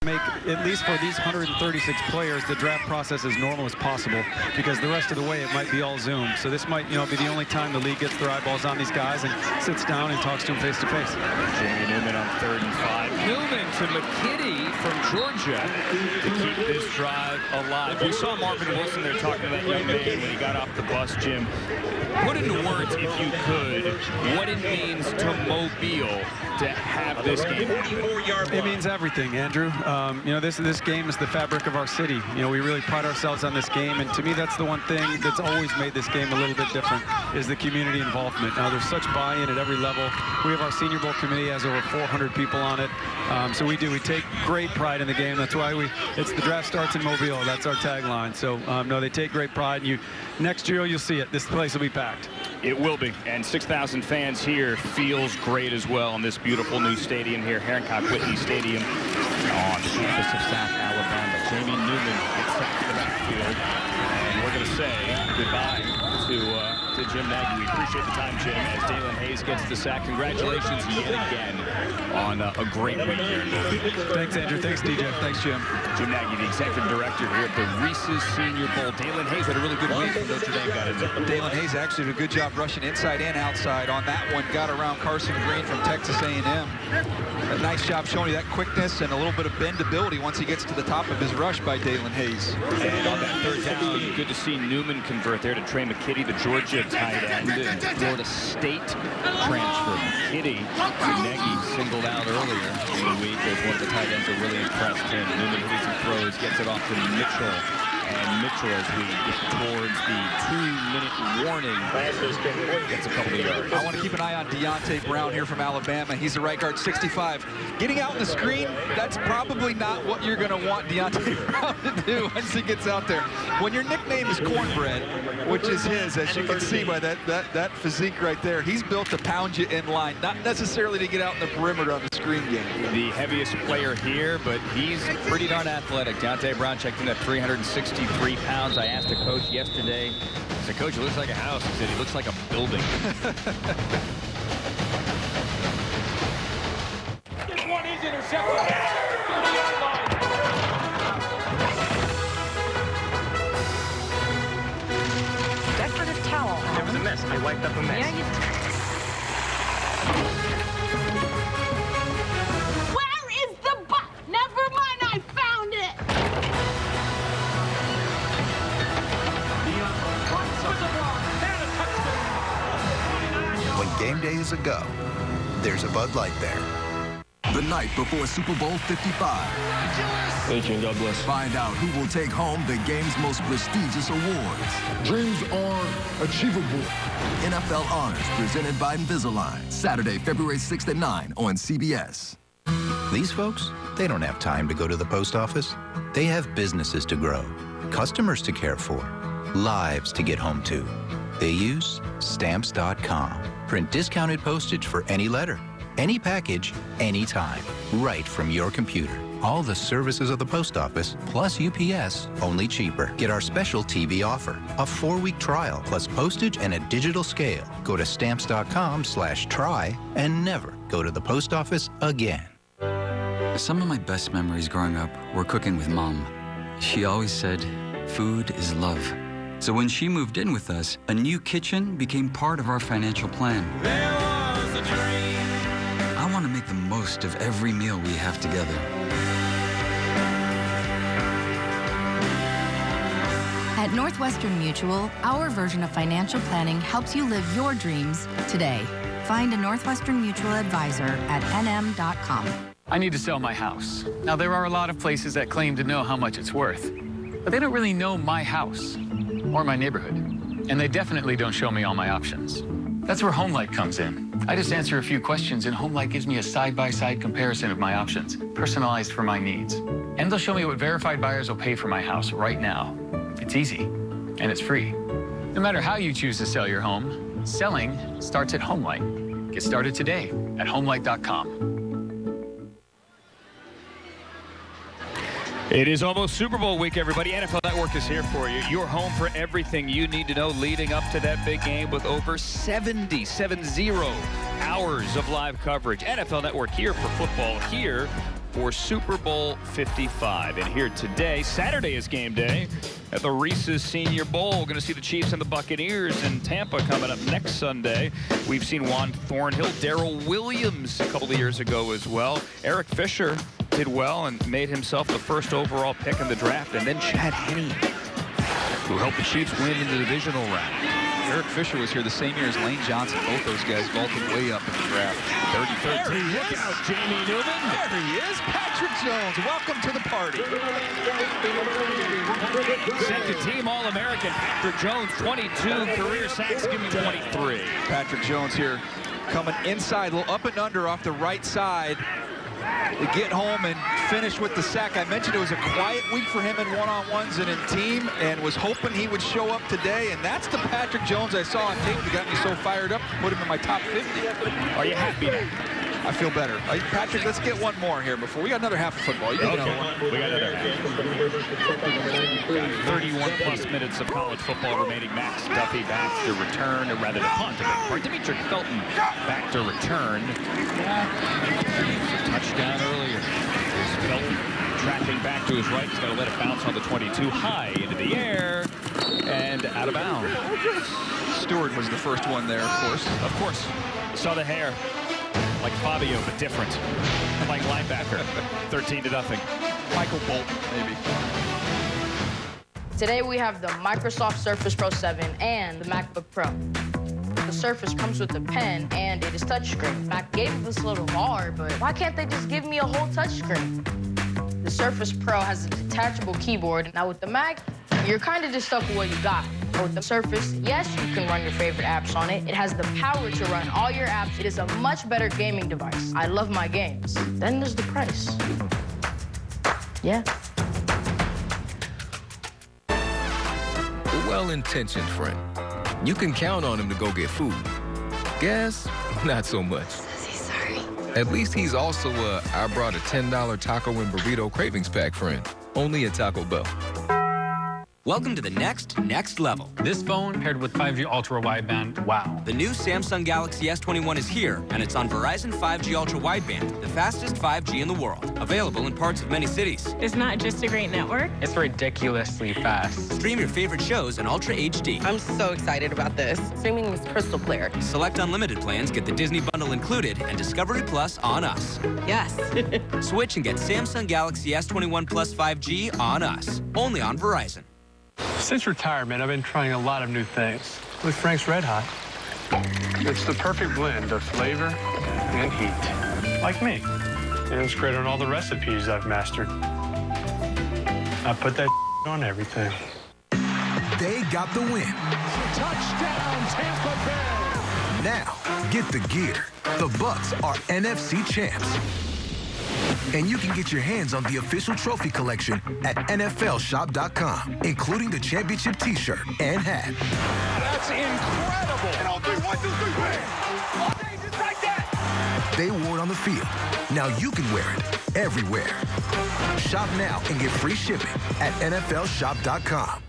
make at least for these 136 players, the draft process as normal as possible, because the rest of the way it might be all Zoom. So this might, be the only time the league gets their eyeballs on these guys and sits down and talks to them face to face. Jamie Newman on 3rd and 5. Newman to McKitty from Georgia to keep this drive alive. We saw Marvin Wilson there talking to that young man when he got off the bus, Jim. Put into words, if you could, what it means to Mobile to have this game. It means everything, Andrew. This game is the fabric of our city. We really pride ourselves on this game, and to me, that's the one thing that's always made this game a little bit different, is the community involvement. Now, there's such buy-in at every level. We have our Senior Bowl committee, has over 400 people on it. So we take great pride in the game. That's why it's the draft starts in Mobile. That's our tagline. So, no, they take great pride. Next year, you'll see it. This place will be packed. It will be, and 6,000 fans here feels great as well in this beautiful new stadium here, Hancock-Whitney Stadium on the campus of South Alabama. Jamie Newman gets set to the backfield, and we're going to say goodbye to Jim Nagy. We appreciate the time, Jim, as Dalen Hayes gets the sack. Congratulations yet again on a great week here in Mobile. Thanks, Andrew. Thanks, DJ. Thanks, Jim. Jim Nagy, the executive director here at the Reese's Senior Bowl. Dalen Hayes had a really good week when Notre Dame got in there. Dalen Hayes actually did a good job rushing inside and outside on that one. Got around Carson Green from Texas A&M. A nice job showing you that quickness and a little bit of bendability once he gets to the top of his rush by Dalen Hayes. And on that 3rd down, good to see Newman convert there to Trey McKitty, the Georgia tight end, and Florida State transfer. McKitty, who Nagy singled out earlier in the week as one of the tight ends that really impressed him. Newman hits and throws, gets it off to Mitchell. And Mitchell, as we get towards the 2-minute warning, gets a couple of yards. I want to keep an eye on Deontay Brown here from Alabama. He's the right guard, 65. Getting out in the screen, that's probably not what you're going to want Deontay Brown to do once he gets out there. When your nickname is Cornbread, which is his, as you can see by that physique right there, he's built to pound you in line, not necessarily to get out in the perimeter on the screen game. The heaviest player here, but he's pretty darn athletic. Deontay Brown checked in at 363 pounds. I asked a coach yesterday, I said, Coach, he looks like a house. He said, he looks like a building. Get one easy interception. That's for this towel. There was a mess. I wiped up a mess. Yeah, Where is the butt? Never mind, I found it. When game day is a go, there's a Bud Light there. The night before Super Bowl 55. Thank you, and God bless. Find out who will take home the game's most prestigious awards. Dreams are achievable. NFL Honors, presented by Invisalign. Saturday, February 6th at 9 on CBS. These folks, they don't have time to go to the post office. They have businesses to grow, customers to care for, lives to get home to. They use Stamps.com. Print discounted postage for any letter, any package, anytime, right from your computer. All the services of the post office, plus UPS, only cheaper. Get our special TV offer, a 4-week trial, plus postage and a digital scale. Go to Stamps.com/try and never go to the post office again. Some of my best memories growing up were cooking with Mom. She always said, food is love. So when she moved in with us, a new kitchen became part of our financial plan. There was a dream. I want to make the most of every meal we have together. At Northwestern Mutual, our version of financial planning helps you live your dreams today. Find a Northwestern Mutual advisor at nm.com. I need to sell my house. Now, there are a lot of places that claim to know how much it's worth, but they don't really know my house or my neighborhood, and they definitely don't show me all my options. That's where HomeLight comes in. I just answer a few questions, and HomeLight gives me a side-by-side comparison of my options, personalized for my needs. And they'll show me what verified buyers will pay for my house right now. It's easy, and it's free. No matter how you choose to sell your home, selling starts at HomeLight. Get started today at HomeLight.com. It is almost Super Bowl week, everybody. NFL Network is here for you. Your home for everything you need to know leading up to that big game with over 70 hours of live coverage. NFL Network here for football, here for Super Bowl 55. And here today, Saturday is game day at the Reese's Senior Bowl. Going to see the Chiefs and the Buccaneers in Tampa coming up next Sunday. We've seen Juan Thornhill, Darrell Williams a couple of years ago as well. Eric Fisher did well and made himself the first overall pick in the draft. And then Chad Henne, who helped the Chiefs win in the divisional round. Eric Fisher was here the same year as Lane Johnson. Both those guys vaulted way up in the draft. 30-13. Look out, Jamie Newman. There he is, Patrick Jones. Welcome to the party. Second team All-American Patrick Jones, 22 career sacks, give me 23. Patrick Jones here coming inside, a little up and under off the right side to get home and finish with the sack. I mentioned it was a quiet week for him in one-on-ones and in team, and was hoping he would show up today, and that's the Patrick Jones I saw on tape that got me so fired up, put him in my top 50. Are you happy now? I feel better. Patrick, let's get one more here before we got another half of football. You got another one. We got another half. 31-plus minutes of college football remaining. Max Duffy back to return, or rather to punt. Dimitri Felton back to return. Touchdown earlier. Here's Felton tracking back to his right. He's going to let it bounce on the 22. High into the air and out of bounds. Stewart was the first one there, of course. Of course. Saw the hair. Like Fabio, but different. Playing linebacker. 13-0. Michael Bolton, maybe. Today we have the Microsoft Surface Pro 7 and the MacBook Pro. The Surface comes with a pen and it is touchscreen. Mac gave us a little bar, but why can't they just give me a whole touchscreen? The Surface Pro has a detachable keyboard. Now with the Mac, you're kind of just stuck with what you got. But with the Surface, yes, you can run your favorite apps on it. It has the power to run all your apps. It is a much better gaming device. I love my games. Then there's the price. Yeah. A well-intentioned friend. You can count on him to go get food. Gas, not so much. Is he sorry? At least he's also I brought a $10 taco and burrito cravings pack friend. Only at Taco Bell. Welcome to the next level. This phone paired with 5G ultra wideband, wow. The new Samsung Galaxy S21 is here, and it's on Verizon 5G ultra wideband, the fastest 5G in the world. Available in parts of many cities. It's not just a great network. It's ridiculously fast. Stream your favorite shows in Ultra HD. I'm so excited about this. Streaming is crystal clear. Select unlimited plans, get the Disney bundle included, and Discovery Plus on us. Yes. Switch and get Samsung Galaxy S21 Plus 5G on us. Only on Verizon. Since retirement, I've been trying a lot of new things with Frank's Red Hot. It's the perfect blend of flavor and heat, like me. And it's great on all the recipes I've mastered. I put that on everything. They got the win. Touchdown, Tampa Bay! Now, get the gear. The Bucs are NFC champs. And you can get your hands on the official trophy collection at NFLshop.com, including the championship t-shirt and hat. That's incredible! And I'll do 1, 2, 3, just like that! They wore it on the field. Now you can wear it everywhere. Shop now and get free shipping at NFLshop.com.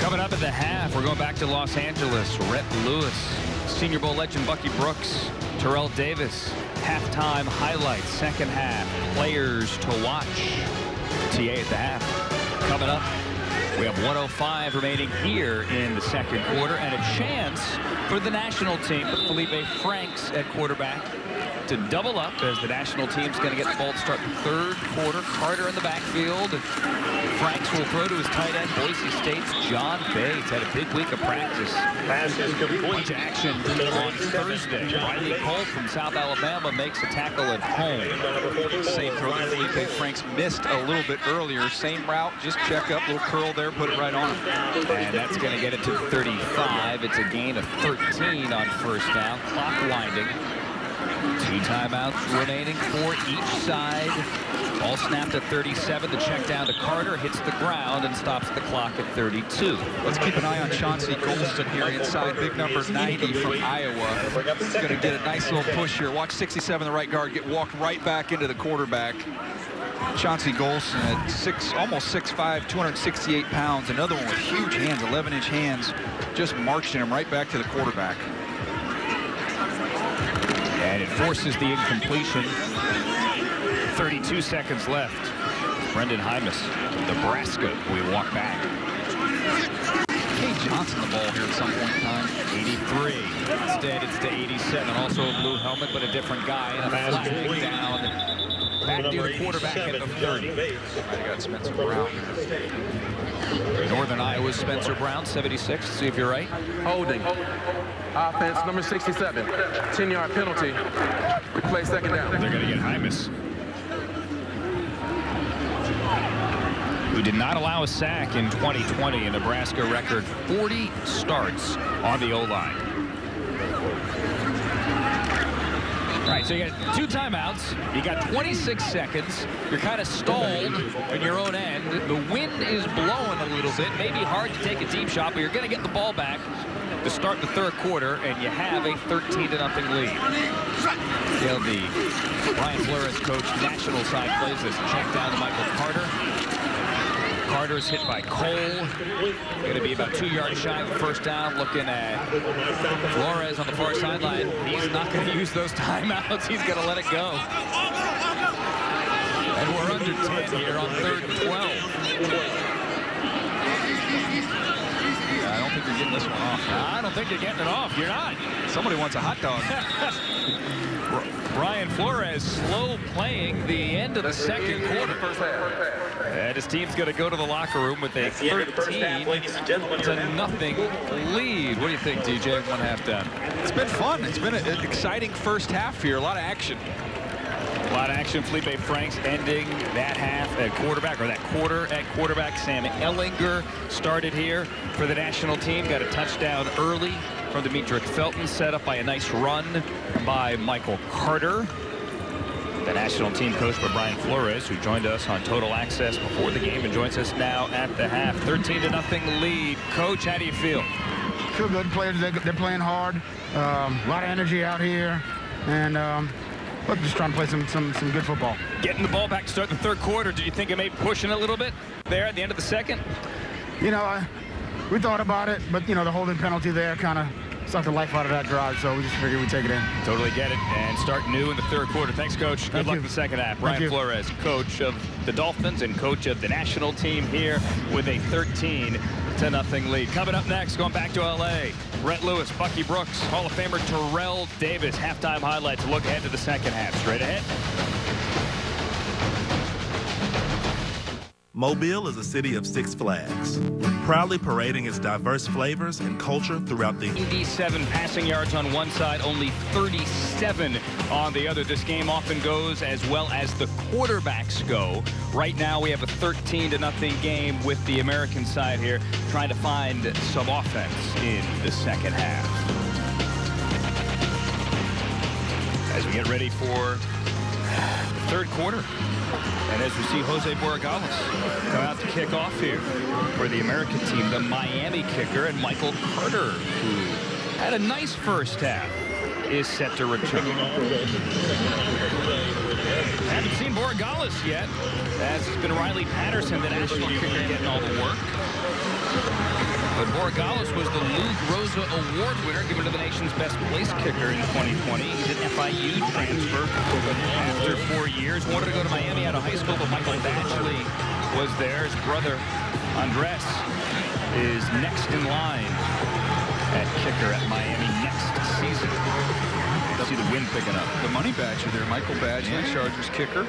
Coming up at the half, we're going back to Los Angeles. Rhett Lewis, Senior Bowl legend Bucky Brooks, Terrell Davis. Halftime highlights, second half, players to watch. TA at the half. Coming up, we have 1:05 remaining here in the second quarter, and a chance for the national team with Felipe Franks at quarterback to double up as the national team's going to get the ball to start the third quarter. Carter in the backfield. Franks will throw to his tight end, Boise State's John Bates. Had a big week of practice. Bunch of action on Thursday. Riley Cole from South Alabama makes a tackle at home. Same throw that Felipe Franks missed a little bit earlier. Same route, just check up, little curl there, put it right on him. And that's going to get it to 35. It's a gain of 13 on first down. Clock winding. 2 timeouts remaining for each side. Ball snapped at 37. The check down to Carter hits the ground and stops the clock at 32. Let's keep an eye on Chauncey Golston here inside. Big number 90 from Iowa. He's going to get a nice little push here. Watch 67, the right guard, get walked right back into the quarterback. Chauncey Golston at almost 6'5", 268 pounds. Another one with huge hands, 11-inch hands, just marching him right back to the quarterback. And it forces the incompletion. 32 seconds left. Brendan Hymas, Nebraska, we walk back. Kate Johnson the ball here at some point in time. 83. Instead, it's to 87. Also a blue helmet, but a different guy. And a flag down. Back to the quarterback at the 30. I got Spencer Brown. Northern Iowa's Spencer Brown, 76. See if you're right. Holding. Offense, number 67. 10-yard penalty. We play second down. They're going to get Hymas, who did not allow a sack in 2020, a Nebraska record 40 starts on the O-line. All right, so you got 2 timeouts. You got 26 seconds. You're kind of stalled in your own end. The wind is blowing a little bit. Maybe hard to take a deep shot, but you're going to get the ball back to start the third quarter, and you have a 13-0 lead. They'll be Brian Flores, coach, national side, plays this check down to Michael Carter. Carter's hit by Cole. Going to be about 2 yards shy of the first down. Looking at Flores on the far sideline. He's not going to use those timeouts. He's going to let it go. And we're under 10 here on 3rd and 12. I don't think you're getting this one off. I don't think you're getting it off. You're not. Somebody wants a hot dog. Brian Flores slow playing the end of the second quarter. And his team's going to go to the locker room with a 13-0 lead. What do you think, DJ, 1/2 done? It's been fun. It's been an exciting first half here. A lot of action. A lot of action. Felipe Franks ending that half at quarterback, or that quarter at quarterback. Sam Ellinger started here for the national team. Got a touchdown early from Demetric Felton, set up by a nice run by Michael Carter. The national team coached by Brian Flores, who joined us on Total Access before the game and joins us now at the half. 13-0 lead. Coach, how do you feel? Feel good. Players, they're playing hard. A lot of energy out here. And but just trying to play some good football. Getting the ball back to start the third quarter. Did you think it may be pushing a little bit there at the end of the second? You know, we thought about it, but, you know, the holding penalty there kind of sucked the life out of that drive, so we just figured we'd take it in. Totally get it, and start new in the third quarter. Thanks, Coach. Good luck in the second half. Brian Flores, coach of the Dolphins and coach of the national team here with a 13-0 lead. Coming up next, going back to L.A., Brett Lewis, Bucky Brooks, Hall of Famer Terrell Davis. Halftime highlights. Look ahead to the second half. Straight ahead. Mobile is a city of 6 flags, proudly parading its diverse flavors and culture throughout the 87 passing yards on one side, only 37 on the other. This game often goes as well as the quarterbacks go. Right now we have a 13-0 game with the American side here, trying to find some offense in the second half. As we get ready for the third quarter. And as we see Jose Borregales come out to kick off here for the American team, the Miami kicker, and Michael Carter, who had a nice first half, is set to return. Haven't seen Borregales yet, as it's been Riley Patterson, the national kicker, getting all the work. But Borregales was the Lou Groza Award winner, given to the nation's best place kicker in 2020. He's an FIU transfer after 4 years. Wanted to go to Miami out of high school, but Michael Badgley was there. His brother, Andres, is next in line at kicker at Miami next season. You see the wind picking up. The money badger there, Michael Badgley, Chargers kicker.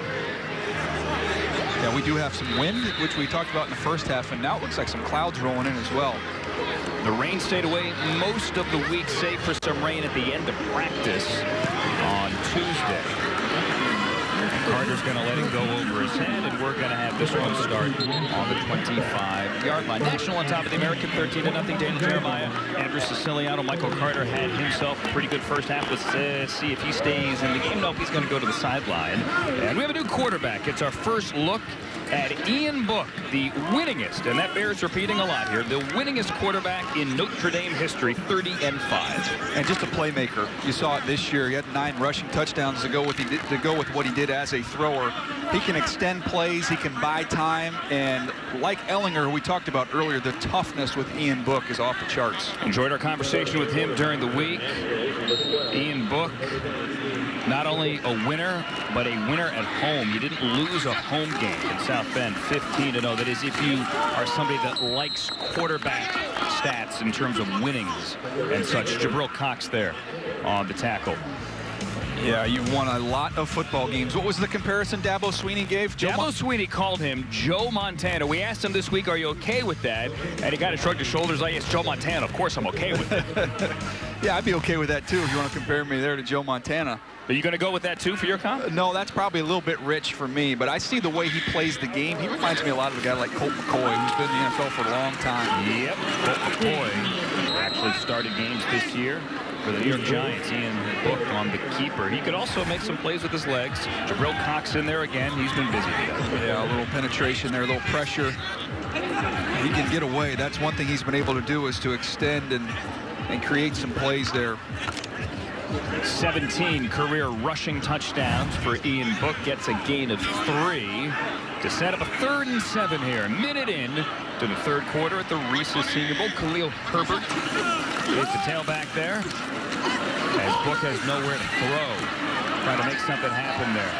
Yeah, we do have some wind, which we talked about in the first half, and now it looks like some clouds rolling in as well. The rain stayed away most of the week, save for some rain at the end of practice on Tuesday. Carter's going to let it go over his head, and we're going to have this one start on the 25-yard line. National on top of the American, 13-0. Daniel Jeremiah, Andrew Siciliano, Michael Carter had himself a pretty good first half. Let's see if he stays in the game. Nope, he's going to go to the sideline. And we have a new quarterback. It's our first look at Ian Book, the winningest, and that bears repeating a lot here, the winningest quarterback in Notre Dame history, 30-5. And just a playmaker. You saw it this year. He had 9 rushing touchdowns to go with what he did as a thrower. He can extend plays. He can buy time. And like Ellinger, who we talked about earlier, the toughness with Ian Book is off the charts. Enjoyed our conversation with him during the week. Ian Book, not only a winner, but a winner at home. You didn't lose a home game in South Bend, 15-0. That is, if you are somebody that likes quarterback stats in terms of winnings and such. Jabril Cox there on the tackle. Yeah, you won a lot of football games. What was the comparison Dabo Sweeney gave? Dabo Sweeney called him Joe Montana. We asked him this week, are you okay with that? And he kind of shrugged his shoulders like, it's Joe Montana. Of course I'm okay with it. Yeah, I'd be okay with that, too, if you want to compare me there to Joe Montana. Are you going to go with that, too, for your comp? No, that's probably a little bit rich for me, but I see the way he plays the game. He reminds me a lot of a guy like Colt McCoy, who's been in the NFL for a long time. Yep, Colt McCoy actually started games this year for the New York Giants. Ian Book on the keeper. He could also make some plays with his legs. Jabril Cox in there again. He's been busy today. Yeah, a little penetration there, a little pressure. He can get away. That's one thing he's been able to do, is to extend and create some plays there. 17 career rushing touchdowns for Ian Book. Gets a gain of 3 to set up a 3rd and 7 here. Minute in to the 3rd quarter at the Reese's Senior Bowl. Khalil Herbert is the tailback there, as Book has nowhere to throw. Trying to make something happen there.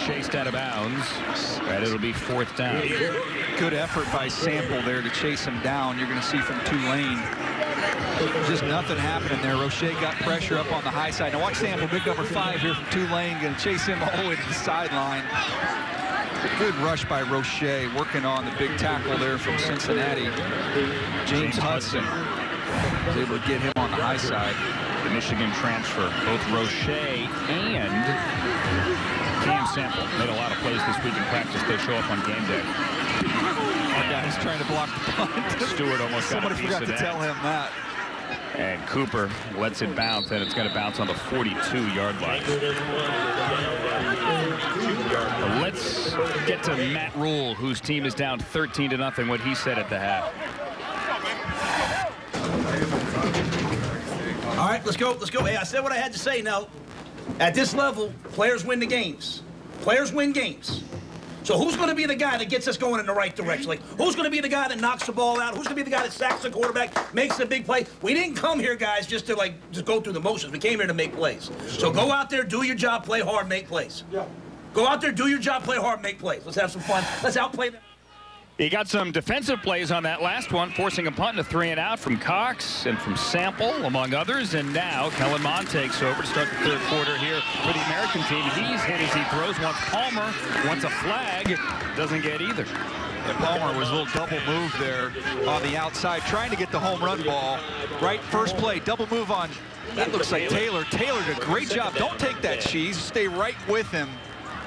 Chased out of bounds, and it'll be 4th down. Good effort by Sample there to chase him down. You're going to see from Tulane, just nothing happening there. Roche got pressure up on the high side. Now watch Sample, big number 5 here from Tulane, going to chase him all the way to the sideline. Good rush by Roche, working on the big tackle there from Cincinnati. James Hudson was able to get him on the high side. The Michigan transfer, both Roche and Cam Sample made a lot of plays this week in practice. They show up on game day. That guy was trying to block the punt. Stewart almost got a piece of that. Somebody forgot to tell him that. And Cooper lets it bounce, and it's going to bounce on the 42-yard line. Let's get to Matt Rule, whose team is down 13-0, what he said at the half. All right, let's go. Let's go. Hey, I said what I had to say. Now, at this level, players win the games. Players win games. So who's going to be the guy that gets us going in the right direction? Like, who's going to be the guy that knocks the ball out? Who's going to be the guy that sacks the quarterback, makes the big play? We didn't come here, guys, just to, just go through the motions. We came here to make plays. So go out there, do your job, play hard, make plays. Yeah. Go out there, do your job, play hard, make plays. Let's have some fun. Let's outplay them. He got some defensive plays on that last one, forcing a punt and a 3-and-out from Cox and from Sample, among others. And now Kellen Mond takes over to start the 3rd quarter here for the American team. He's hit as he throws. Wants Palmer, wants a flag, doesn't get either. And Palmer was a little double move there on the outside, trying to get the home run ball. Right, first play, double move on. That looks like Taylor. Taylor did a great job. Don't take that cheese. Stay right with him.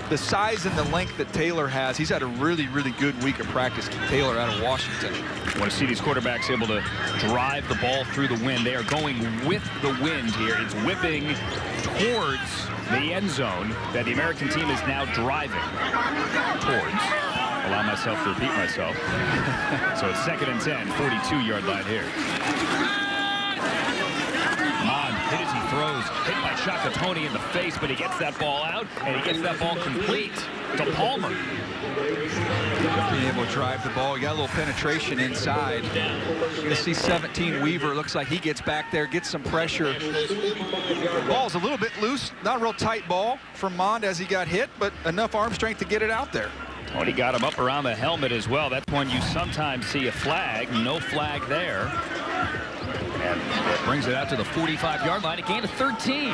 The size and the length that Taylor has, he's had a really, really good week of practice. Taylor out of Washington. I want to see these quarterbacks able to drive the ball through the wind. They are going with the wind here. It's whipping towards the end zone that the American team is now driving towards. Allow myself to repeat myself. So it's 2nd and 10, 42-yard line here. Mond hit as he throws, hit by Shaka Toney in the face, but he gets that ball out, and he gets that ball complete to Palmer. Being able to drive the ball. You got a little penetration inside. You're going to see 17 Weaver. Looks like he gets back there, gets some pressure. The ball's a little bit loose. Not a real tight ball from Mond as he got hit, but enough arm strength to get it out there. Tony got him up around the helmet as well. That's when you sometimes see a flag. No flag there. And brings it out to the 45-yard line. A gain of 13.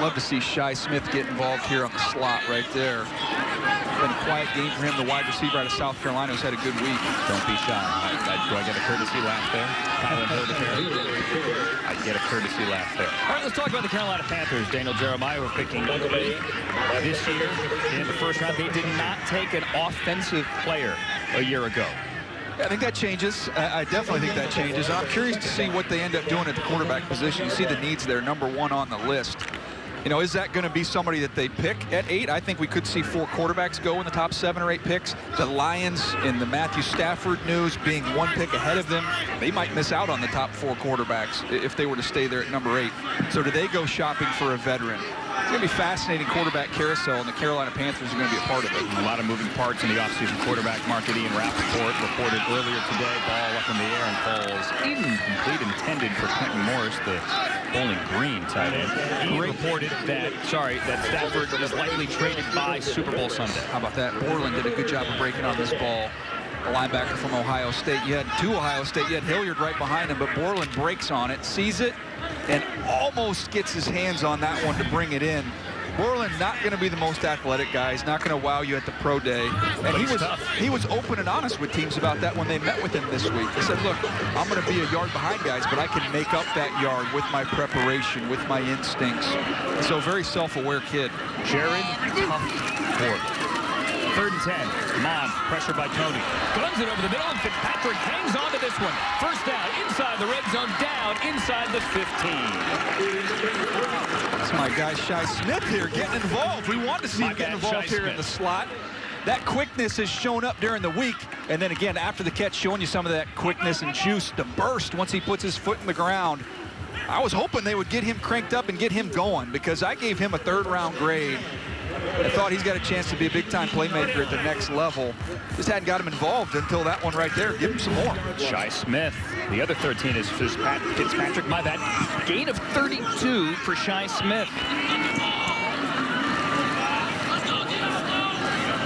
Love to see Shi Smith get involved here on the slot right there. Been a quiet game for him, the wide receiver out of South Carolina, who's had a good week. Don't be shy. Do I get a courtesy laugh there? I get a courtesy laugh there. All right, let's talk about the Carolina Panthers. Daniel Jeremiah were picking this year in the 1st round. They did not take an offensive player a year ago. I think that changes. I definitely think that changes. I'm curious to see what they end up doing at the quarterback position. You see the needs there, number 1 on the list. You know, is that going to be somebody that they pick at 8? I think we could see 4 quarterbacks go in the top 7 or 8 picks. The Lions, in the Matthew Stafford news, being 1 pick ahead of them, they might miss out on the top 4 quarterbacks if they were to stay there at number 8. So do they go shopping for a veteran? It's going to be fascinating quarterback carousel, and the Carolina Panthers are going to be a part of it. A lot of moving parts in the offseason quarterback market. Ian Rappaport reported earlier today, ball up in the air and falls incomplete, intended for Quentin Morris, the Bowling Green tight end. He reported that, that Stafford is likely traded by Super Bowl Sunday. How about that? Borland did a good job of breaking on this ball. A linebacker from Ohio State. You had 2 Ohio State. You had Hilliard right behind him, but Borland breaks on it, sees it, and almost gets his hands on that one to bring it in. Borland not going to be the most athletic guy. He's not going to wow you at the pro day. And he was open and honest with teams about that when they met with him this week. He said, look, I'm going to be a yard behind guys, but I can make up that yard with my preparation, with my instincts. So very self-aware kid. Jared Huff. 3rd and 10. Mond, pressure by Tony. Guns it over the middle, and Fitzpatrick hangs on to this one. First down, inside the red zone, down inside the 15. That's my guy, Shi Smith here, getting involved. We want to see him get involved here in the slot. That quickness has shown up during the week. And then again, after the catch, showing you some of that quickness and juice to burst once he puts his foot in the ground. I was hoping they would get him cranked up and get him going, because I gave him a 3rd-round grade. I thought he's got a chance to be a big-time playmaker at the next level. Just hadn't got him involved until that one right there. Give him some more. Shi Smith. The other 13 is Fitzpatrick. My bad. Gain of 32 for Shi Smith.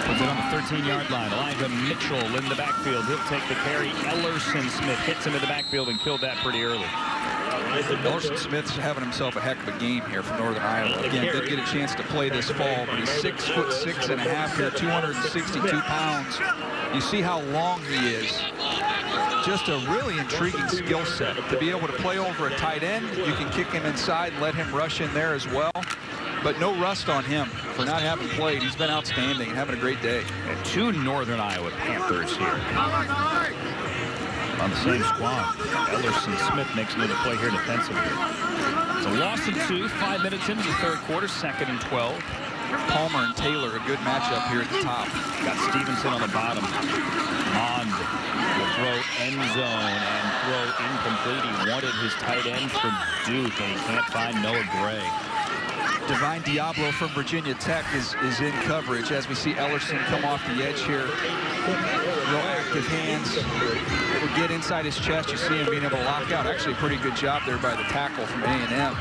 Puts it on the 13-yard line. Elijah Mitchell in the backfield. He'll take the carry. Ellerson Smith hits him in the backfield and killed that pretty early. Ellerson Smith's having himself a heck of a game here for Northern Iowa. Again, did get a chance to play this fall, but he's 6'6.5" here, 262 pounds. You see how long he is. Just a really intriguing skill set. To be able to play over a tight end, you can kick him inside and let him rush in there as well. But no rust on him for not having played. He's been outstanding and having a great day. And 2 Northern Iowa Panthers here on the same squad. Ellerson Smith makes another play here defensively. It's a loss of 2, 5 minutes into the 3rd quarter, 2nd and 12. Palmer and Taylor, a good matchup here at the top. Got Stevenson on the bottom. Mond will throw end zone and throw incomplete. He wanted his tight end from Duke, and he can't find Noah Gray. Divine Diablo from Virginia Tech is in coverage as we see Ellerson come off the edge here. Real active hands. Will get inside his chest. You see him being able to lock out. Actually a pretty good job there by the tackle from A&M.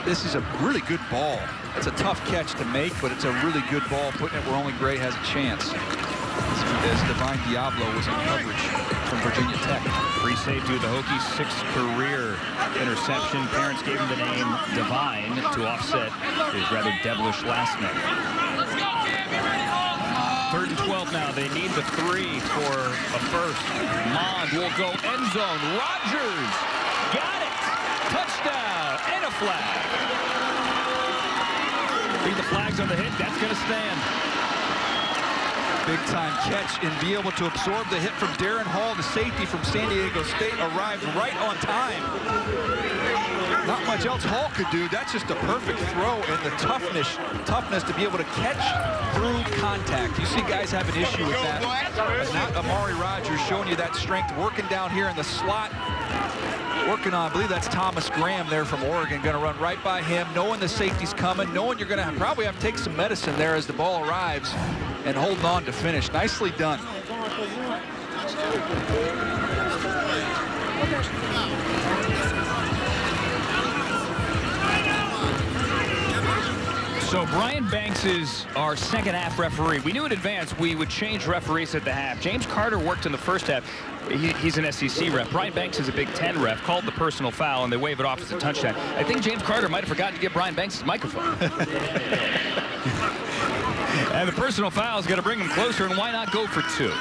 This is a really good ball. It's a tough catch to make, but it's a really good ball, putting it where only Gray has a chance. As Divine Diablo was in coverage from Virginia Tech. Free safety with the Hokies' 6th career interception. Parents gave him the name Divine to offset his rather devilish last name. 3rd and 12 now. They need the 3 for a first. Mond will go end zone. Rogers got it. Touchdown and a flag. Read the flags on the hit. That's going to stand. Big-time catch and be able to absorb the hit from Darren Hall, the safety from San Diego State, arrived right on time. Not much else Hall could do. That's just a perfect throw, and the toughness to be able to catch through contact. You see guys have an issue with that. But not Amari Rogers showing you that strength, working down here in the slot. Working on, I believe that's Thomas Graham there from Oregon, going to run right by him, knowing the safety's coming, knowing you're going to probably have to take some medicine there as the ball arrives, and holding on to finish. Nicely done. So Brian Banks is our 2nd half referee. We knew in advance we would change referees at the half. James Carter worked in the 1st half. He's an SEC ref. Brian Banks is a Big Ten ref, called the personal foul, and they wave it off as a touchdown. I think James Carter might have forgotten to give Brian Banks his microphone. And the personal foul is going to bring him closer, and why not go for 2?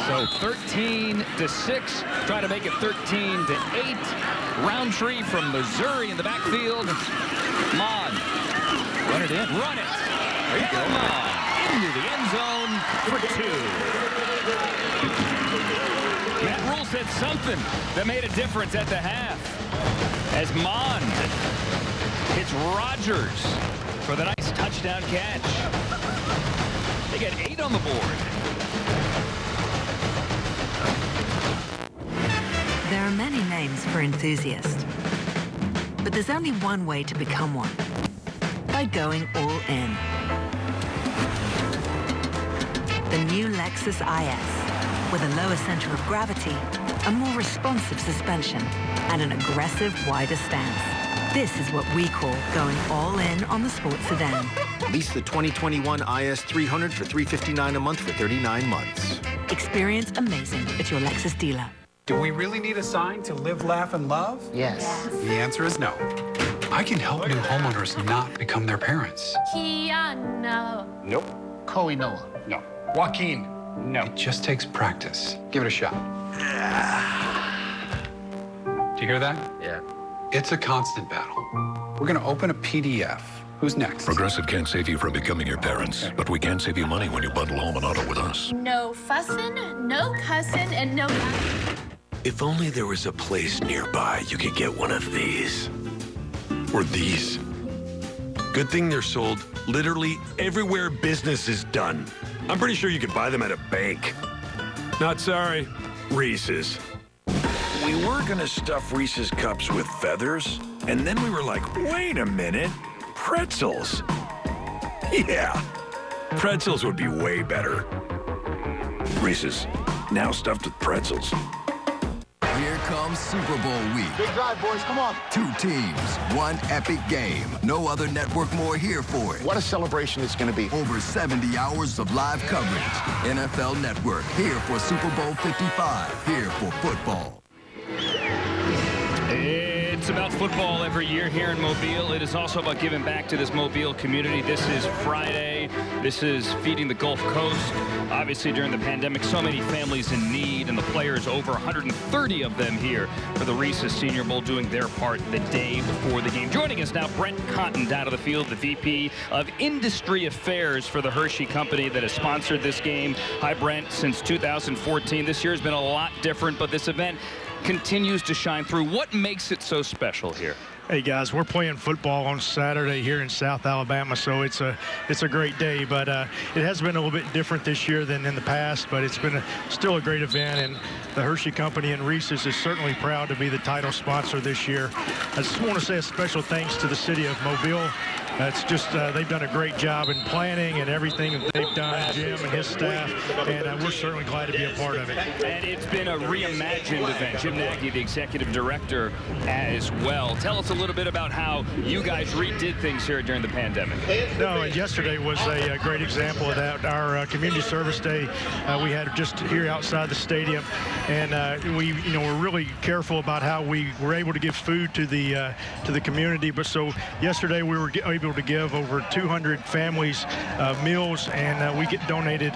So 13-6, try to make it 13-8. Roundtree from Missouri in the backfield. Mond, run it in, run it. There you go. Mond into the end zone for 2. Matt Rule said something that made a difference at the half as Mond It's Rodgers for the nice touchdown catch. They get 8 on the board. There are many names for enthusiasts, but there's only one way to become one, by going all in. The new Lexus IS, with a lower center of gravity, a more responsive suspension, and an aggressive, wider stance. This is what we call going all in on the sports sedan. Lease the 2021 IS 300 for $359 a month for 39 months. Experience amazing at your Lexus dealer. Do we really need a sign to live, laugh, and love? Yes. The answer is no. I can help new homeowners not become their parents. Kiana. Nope. Chloe Noah. No. Joaquin. No. It just takes practice. Give it a shot. Do you hear that? Yeah. It's a constant battle. We're going to open a PDF. Who's next? Progressive can't save you from becoming your parents, but we can save you money when you bundle home and auto with us. No fussin', no cussin', and no... If only there was a place nearby you could get one of these. Or these. Good thing they're sold literally everywhere business is done. I'm pretty sure you could buy them at a bank. Not sorry, Reese's. We were gonna stuff Reese's cups with feathers, and then we were like, wait a minute, pretzels. Yeah, pretzels would be way better. Reese's, now stuffed with pretzels. Here comes Super Bowl week. Big drive, boys, come on. 2 teams, 1 epic game. No other network more here for it. What a celebration it's going to be. Over 70 hours of live coverage. NFL Network, here for Super Bowl 55, here for football. It's about football every year here in Mobile. It is also about giving back to this Mobile community. This is Friday. This is feeding the Gulf Coast. Obviously, during the pandemic, so many families in need, and the players, over 130 of them here for the Reese's Senior Bowl, doing their part the day before the game. Joining us now, Brent Cotton, down to the field, the VP of Industry Affairs for the Hershey Company that has sponsored this game. Hi, Brent. Since 2014, this year has been a lot different, but this event continues to shine through. What makes it so special here? Hey guys, we're playing football on Saturday here in South Alabama, so it's a great day. But it has been a little bit different this year than in the past, but it's been still a great event, and the Hershey Company and Reese's is certainly proud to be the title sponsor this year. I just want to say a special thanks to the city of Mobile. It's just they've done a great job in planning and everything that they've done, Jim and his staff, and we're certainly glad to be a part of it. And it's been a reimagined event. Jim Nagy, the executive director, as well. Tell us a little bit about how you guys redid things here during the pandemic. No, and yesterday was a great example of that. Our community service day we had just here outside the stadium, and we're really careful about how we were able to give food to the community. But so yesterday we were able to give over 200 families meals, and we donated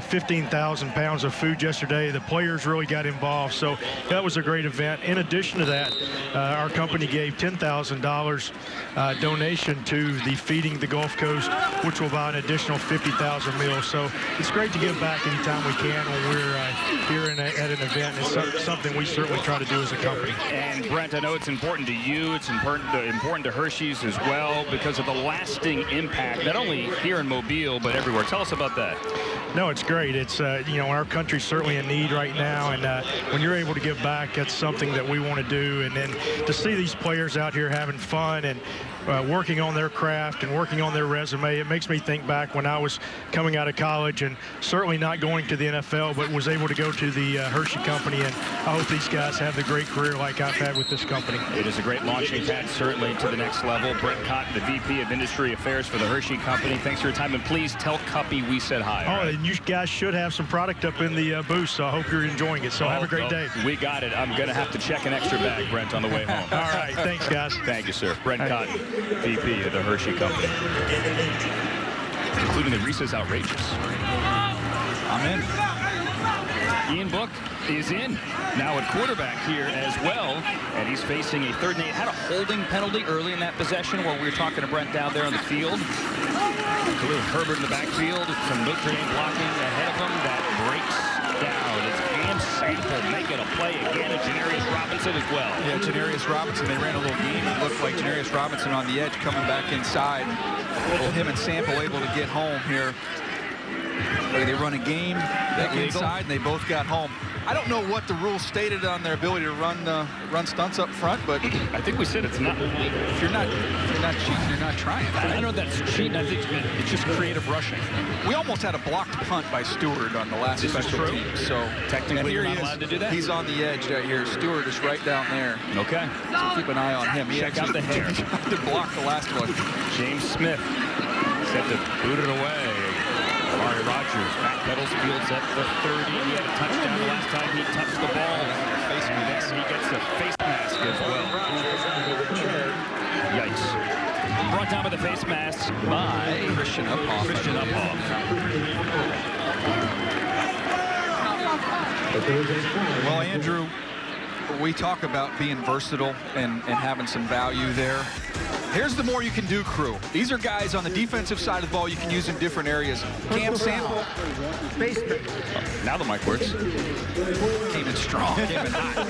15,000 pounds of food yesterday. The players really got involved, so that was a great event. In addition to that, our company gave $10,000 donation to the Feeding the Gulf Coast, which will buy an additional 50,000 meals. So it's great to give back anytime we can when we're here at an event. It's something we certainly try to do as a company. And Brent, I know it's important to you, it's important to Hershey's as well, because of the lasting impact, not only here in Mobile, but everywhere. Tell us about that. No, it's great. It's, our country's certainly in need right now, and when you're able to give back, that's something that we want to do. And then to see these players out here having fun and working on their craft and working on their resume, it makes me think back when I was coming out of college and certainly not going to the NFL, but was able to go to the Hershey Company, and I hope these guys have the great career like I've had with this company. It is a great launching pad, certainly to the next level. Brent Cotton, the VP of Industry Affairs for the Hershey Company. Thanks for your time, and please tell Cuppy we said hi. Oh, and you guys should have some product up in the booth, so I hope you're enjoying it. So have a great day. We got it. I'm going to have to check an extra bag, Brent, on the way home. All right. Thanks, guys. Thank you, sir. Brent Cotton, VP of the Hershey Company. Including the Reese's Outrageous. I'm in. Ian Book is in now at quarterback here as well, and he's facing a 3rd and 8. Had a holding penalty early in that possession while we were talking to Brent down there on the field. Khalil Herbert in the backfield, some Notre Dame blocking ahead of him that breaks down. It's Cam Sample making a play again, and Janarius Robinson as well. Yeah, Janarius Robinson, they ran a little game. It looked like Janarius Robinson on the edge coming back inside. Well, him and Sample able to get home here. They run a game back inside, and they both got home. I don't know what the rules stated on their ability to run stunts up front, but I think we said it's not illegal. If you're not cheating, you're not trying. I don't know if that's cheating. I think it's just creative rushing. We almost had a blocked punt by Stewart on the last special team. So technically, you're not allowed to do that. He's on the edge right here. Stewart is right down there. Okay. So keep an eye on him. Check out the hair. To block the last one. James Smith set to boot it away. Amari Rogers backpedals, fields at the 30. He had a touchdown the last time he touched the ball. And then he gets a face mask as well. Yikes. Brought down with the face mask by Christian Uphoff. Well, Andrew, we talk about being versatile and having some value there. Here's the more you can do crew. These are guys on the defensive side of the ball you can use in different areas. Cam Sample. Now the mic works. Came in strong. Came in hot.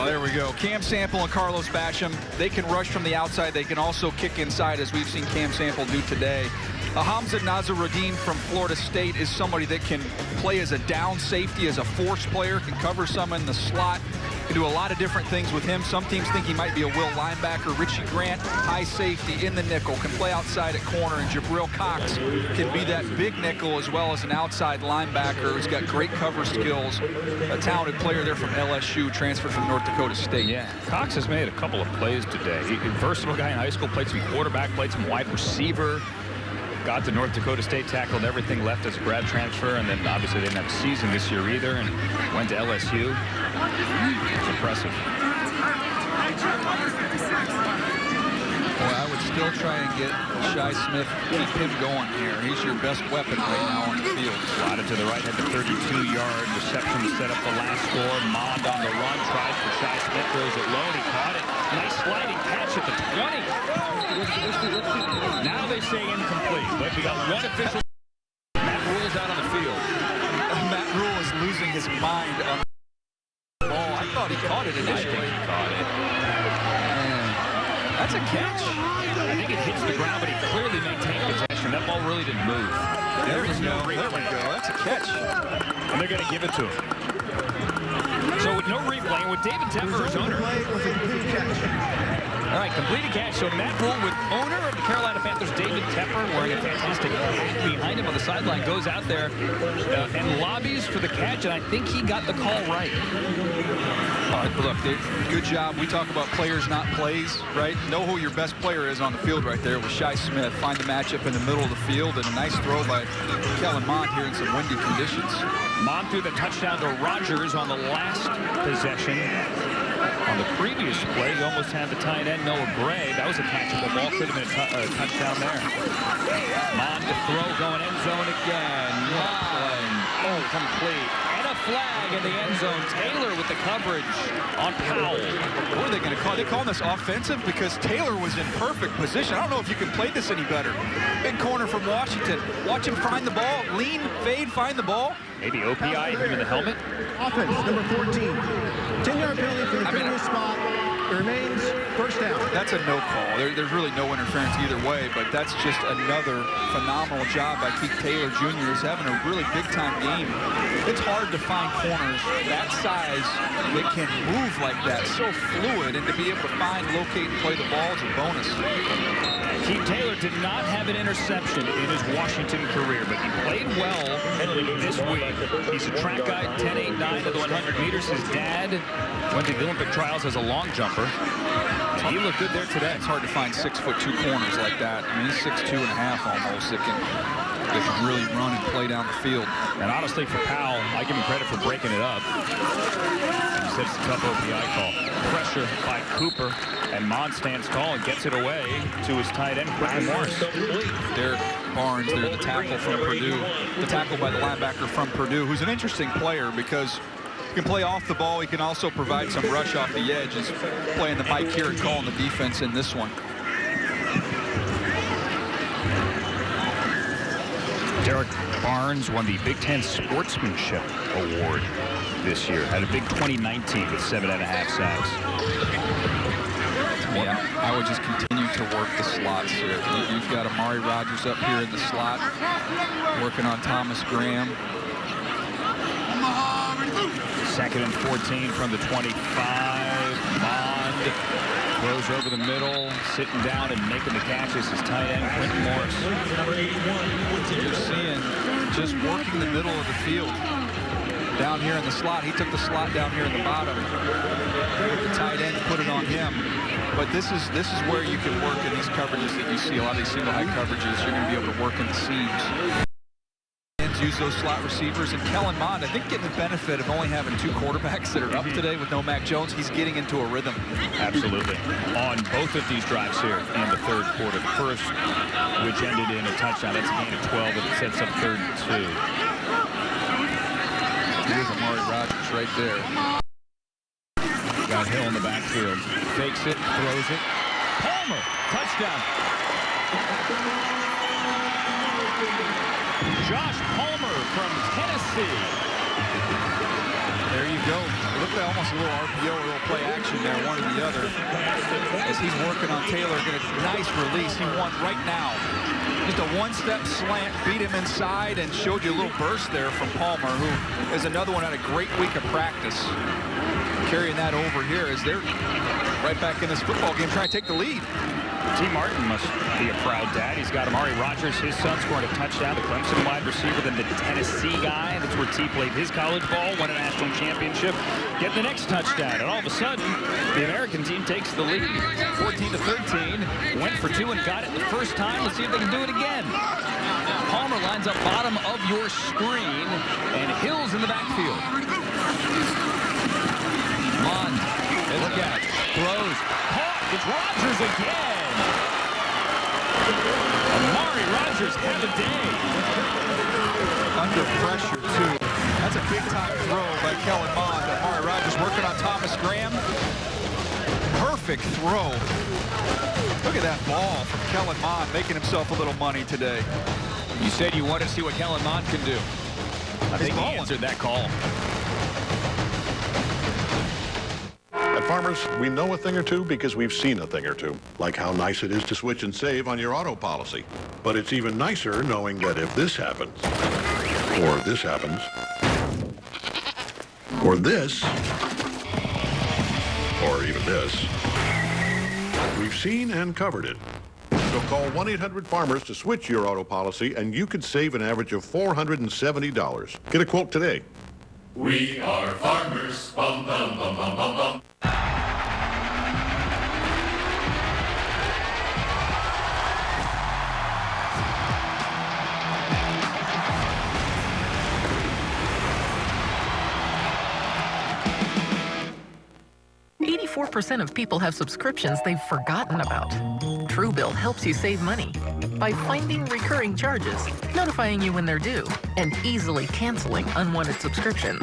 Oh, there we go. Cam Sample and Carlos Basham, they can rush from the outside. They can also kick inside, as we've seen Cam Sample do today. Hamza Nazaruddin from Florida State is somebody that can play as a down safety, as a force player, can cover some in the slot, can do a lot of different things with him. Some teams think he might be a will linebacker. Richie Grant, high safety in the nickel, can play outside at corner, and Jabril Cox can be that big nickel as well as an outside linebacker who's got great cover skills. A talented player there from LSU, transferred from North Dakota State. Yeah, Cox has made a couple of plays today. He's a versatile guy in high school, played some quarterback, played some wide receiver. Got to North Dakota State, tackled everything, left as a grad transfer, and then obviously they didn't have a season this year either, and went to LSU. It's impressive. Boy, I would still try and get Shi Smith, keep him going here. He's your best weapon right now on the field. Slotted to the right, had the 32-yard reception to set up the last score. Mond on the run, tries for Shi Smith, throws it low, and he caught it. Nice sliding catch at the 20. Now they say incomplete, but we got one official. Matt Rule's out on the field. Matt Rule is losing his mind on the ball. I thought he caught it initially. I think he caught it. That's a catch. I think it hits the ground, but he clearly maintained possession. That ball really didn't move. There we go. There we go. That's a catch. And they're going to give it to him. So with no replay, with David Tepper as owner. All right, completed catch. So Matt Rule, with owner of the Carolina Panthers, David Tepper, wearing a fantastic hat behind him on the sideline, goes out there and lobbies for the catch, and I think he got the call right. All right, look, good job. We talk about players, not plays, right? Know who your best player is on the field right there with Shi Smith. Find the matchup in the middle of the field, and a nice throw by Kellen Mond here in some windy conditions. Mond threw the touchdown to Rogers on the last possession. On the previous play, he almost had the tight end, Noah Gray. That was a catchable ball. Could have been a touchdown there. Mond to throw, going end zone again. Mond, complete. And a flag in the end zone. Taylor with the coverage on Powell. What are they going to call? They're calling this offensive because Taylor was in perfect position. I don't know if you can play this any better. Big corner from Washington. Watch him find the ball. Lean, fade, find the ball. Maybe OPI him in the helmet. Offense, number 14. 10-yard penalty for the previous spot. It remains first down. That's a no call. There's really no interference either way, but that's just another phenomenal job by Keith Taylor Jr. He's having a really big-time game. It's hard to find corners that size that can move like that, so fluid, and to be able to find, locate, and play the ball is a bonus. Keith Taylor did not have an interception in his Washington career, but he played well this week. He's a track guy, 10.89 to the 100 meters. His dad went to the Olympic trials as a long jumper. He looked good there today. It's hard to find 6'2" corners like that. I mean, he's 6'2 and a half almost. That can really run and play down the field. And honestly, for Powell, I give him credit for breaking it up. And he said it's a tough OPI call. Pressure by Cooper, and Mond stands tall and gets it away to his tight end, Quentin Morris. Derek Barnes there, the tackle from Purdue. The tackle by the linebacker from Purdue, who's an interesting player because he can play off the ball. He can also provide some rush off the edge. He's playing the mic here and calling the defense in this one. Derek Barnes won the Big Ten Sportsmanship Award this year. Had a big 2019 with 7.5 sacks. Yeah, I would just continue to work the slots here. You've got Amari Rodgers up here in the slot, working on Thomas Graham. 2nd and 14 from the 25. Bond throws over the middle, sitting down and making the catches. His tight end, Quentin Morris. You're seeing just working the middle of the field. Down here in the slot. He took the slot down here in the bottom. The tight end put it on him. But this is where you can work in these coverages that you see. A lot of these single high coverages, you're going to be able to work in the seams. Use those slot receivers, and Kellen Mond, I think, getting the benefit of only having 2 quarterbacks that are up today with no Mac Jones. He's getting into a rhythm. Absolutely. On both of these drives here in the 3rd quarter. The first, which ended in a touchdown. That's a gain of 12, and it sets up 3rd and 2. Here's Amari Rodgers right there. Got Hill in the backfield. Fakes it, throws it. Palmer, touchdown. Josh Palmer from Tennessee. There you go. It looked like almost a little RPO, a little play action there, one or the other. As he's working on Taylor, get a nice release. He won right now. Just a one-step slant, beat him inside, and showed you a little burst there from Palmer, who is another one had a great week of practice. Carrying that over here as they're right back in this football game, trying to take the lead. T. Martin must be a proud dad. He's got Amari Rodgers, his son, scoring a touchdown. The Clemson wide receiver, then the Tennessee guy. That's where T played his college ball, won a national championship. Get the next touchdown, and all of a sudden, the American team takes the lead. 14-13, went for 2 and got it the first time. Let's see if they can do it again. Palmer lines up bottom of your screen, and Hill's in the backfield. Mond, look at it, throws, caught, it's Rodgers again. Amari Rodgers had a day. Under pressure, too. That's a big-time throw by Kellen Mond. Amari Rodgers working on Thomas Graham. Perfect throw. Look at that ball from Kellen Mond, making himself a little money today. You said you wanted to see what Kellen Mond can do. I think he answered that call. At Farmers, we know a thing or two because we've seen a thing or two, like how nice it is to switch and save on your auto policy. But it's even nicer knowing that if this happens, or this happens, or this, or even this, we've seen and covered it. So call 1-800-FARMERS to switch your auto policy, and you could save an average of $470. Get a quote today. We are farmers. Bum, bum, bum, bum, bum, bum. 84% of people have subscriptions they've forgotten about. Truebill helps you save money by finding recurring charges, notifying you when they're due, and easily canceling unwanted subscriptions.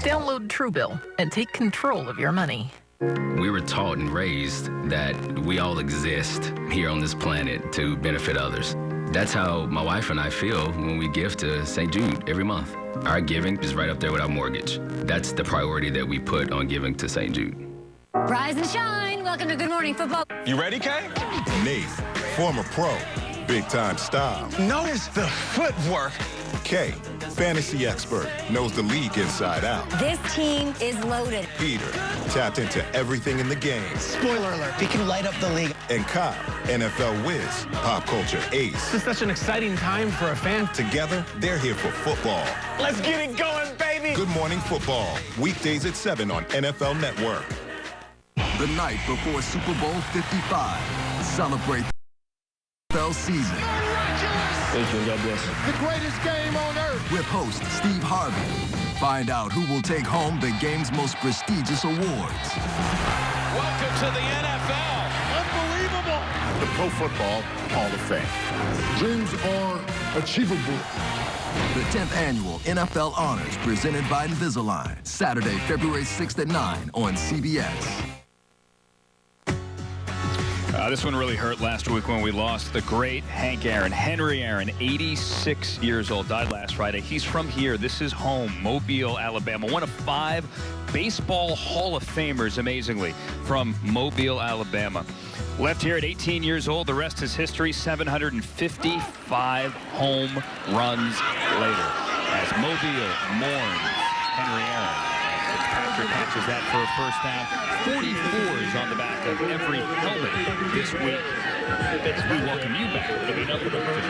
Download Truebill and take control of your money. We were taught and raised that we all exist here on this planet to benefit others. That's how my wife and I feel when we give to St. Jude every month. Our giving is right up there with our mortgage. That's the priority that we put on giving to St. Jude. Rise and shine. Welcome to Good Morning Football. You ready, Kay? Nate, former pro, big-time style. Notice the footwork. Kay, fantasy expert, knows the league inside out. This team is loaded. Peter, tapped into everything in the game. Spoiler alert, he can light up the league. And Kyle, NFL whiz, pop culture ace. This is such an exciting time for a fan. Together, they're here for football. Let's get it going, baby. Good Morning Football, weekdays at 7 on NFL Network. The night before Super Bowl 55. Celebrate the NFL season. Thank you, God bless. The greatest game on earth. With host Steve Harvey. Find out who will take home the game's most prestigious awards. Welcome to the NFL. Unbelievable. The Pro Football Hall of Fame. Dreams are achievable. The 10th annual NFL Honors presented by Invisalign. Saturday, February 6th at 9 on CBS. This one really hurt last week when we lost the great Hank Aaron. Henry Aaron, 86 years old, died last Friday. He's from here. This is home, Mobile, Alabama. One of 5 Baseball Hall of Famers, amazingly, from Mobile, Alabama. Left here at 18 years old. The rest is history. 755 home runs later as Mobile mourns Henry Aaron. Fitzpatrick catches that for a first down. 44s on the back of every helmet this week. We welcome you back to the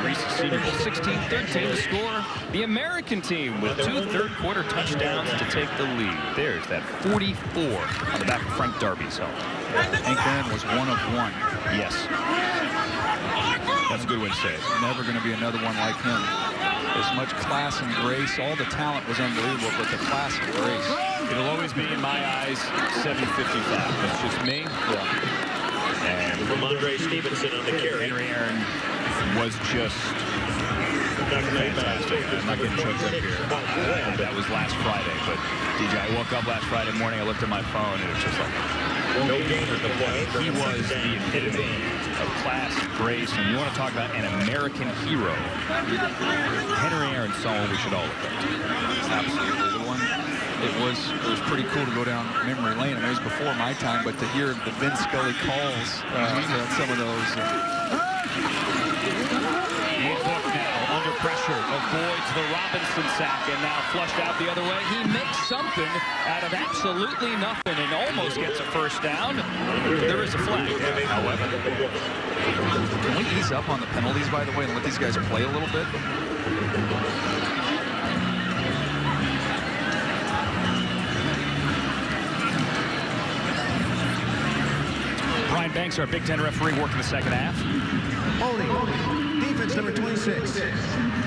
Reese's Senior Bowl. 16-13 to score. The American team with 2 third-quarter touchdowns to take the lead. There's that 44 on the back of Frank Darby's helmet. Hank Aaron was 1 of 1. Yes. That's a good way to say it. Never going to be another one like him. As much class and grace. All the talent was unbelievable, but the class and grace. It'll always be, in my eyes, 755. That's just me. Yeah. And Ramondre Stevenson on the carry. Henry Aaron was just fantastic. I'm not getting choked up here. That was last Friday, but DJ, I woke up last Friday morning, I looked at my phone, and it was just like, no gain on the play. He was the epitome of class, grace, and you want to talk about an American hero. Henry Aaron saw what we should all look up to. Absolutely. The one, it was pretty cool to go down memory lane. I mean, it was before my time, but to hear the Vince Scully calls on some of those. Book now under pressure, avoids the Robinson sack, and now flushed out the other way. He makes something out of absolutely nothing and almost gets a first down. There is a flag, however. Can we ease up on the penalties, by the way, and let these guys play a little bit? Brian Banks, our Big Ten referee, working the second half. Holding. Defense number 26.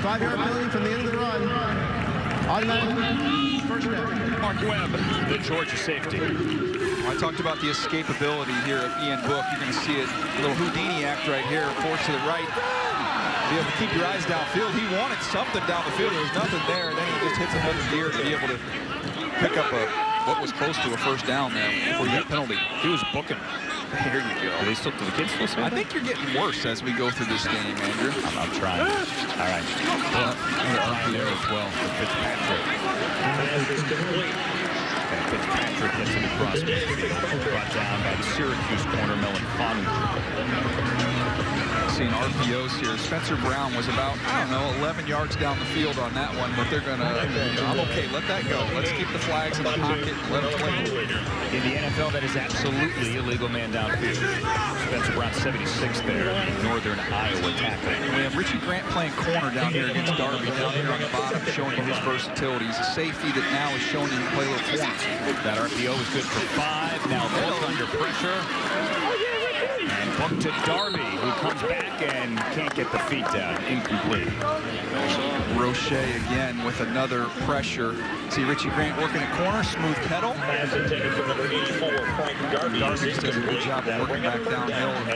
5-yard penalty from the end of the run. Automatic first down. Mark Webb, the Georgia safety. I talked about the escapability here of Ian Book. You're going to see it. A little Houdini act right here. Force to the right. Be able to keep your eyes downfield. He wanted something down the field. There was nothing there. Then he just hits another gear to be able to pick up what was close to a first down there before you got penalty. He was booking. Here you go. Do the kids still say I think you're getting worse as we go through this game, Andrew. I'm trying. All right. Well, trying there as well for Fitzpatrick. And Fitzpatrick gets him across midfield. Brought down by the Syracuse corner, Melon Fonu. Seeing RPOs here. Spencer Brown was about, I don't know, 11 yards down the field on that one, but they're going to, I'm okay, let that go. Let's keep the flags in the pocket and let them play. In the NFL, that is absolutely illegal man downfield. Spencer Brown, 76 there in Northern Iowa tackling. We have Richie Grant playing corner down here against Darby, down here on the bottom, showing you his versatility. He's a safety that now is showing you to play a little corner. That RPO was good for 5. Now Book under pressure. And Book to Darby, who comes back and can't get the feet down. Incomplete. Roche again with another pressure. See Richie Grant working at corner, smooth pedal. Pass intended for number 84, Frank Darby. Darby's does a good job of working back downhill and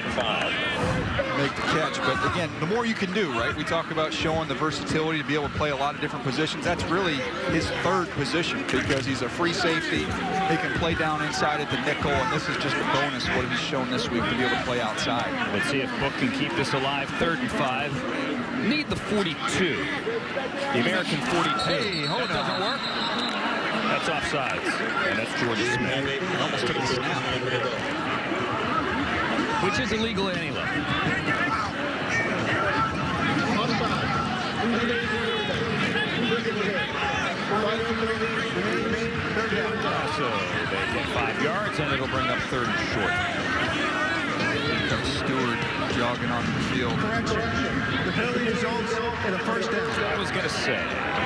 make the catch. But again, the more you can do, right? We talk about showing the versatility to be able to play a lot of different positions. That's really his 3rd position because he's a free safety. He can play down inside at the nickel, and this is just a bonus what he's shown this week to be able to play outside. Let's see if Book can keep this alive. 3rd and 5. Need the 42. The American 42. Hey, hold that doesn't work. That's offsides. And that's Georgia Smith. Almost took the snap. Which is illegal at any level. So they get 5 yards, and it'll bring up 3rd and short. Here comes Stewart jogging onto the field. Correction. The penalty results in a first down. I was going to say.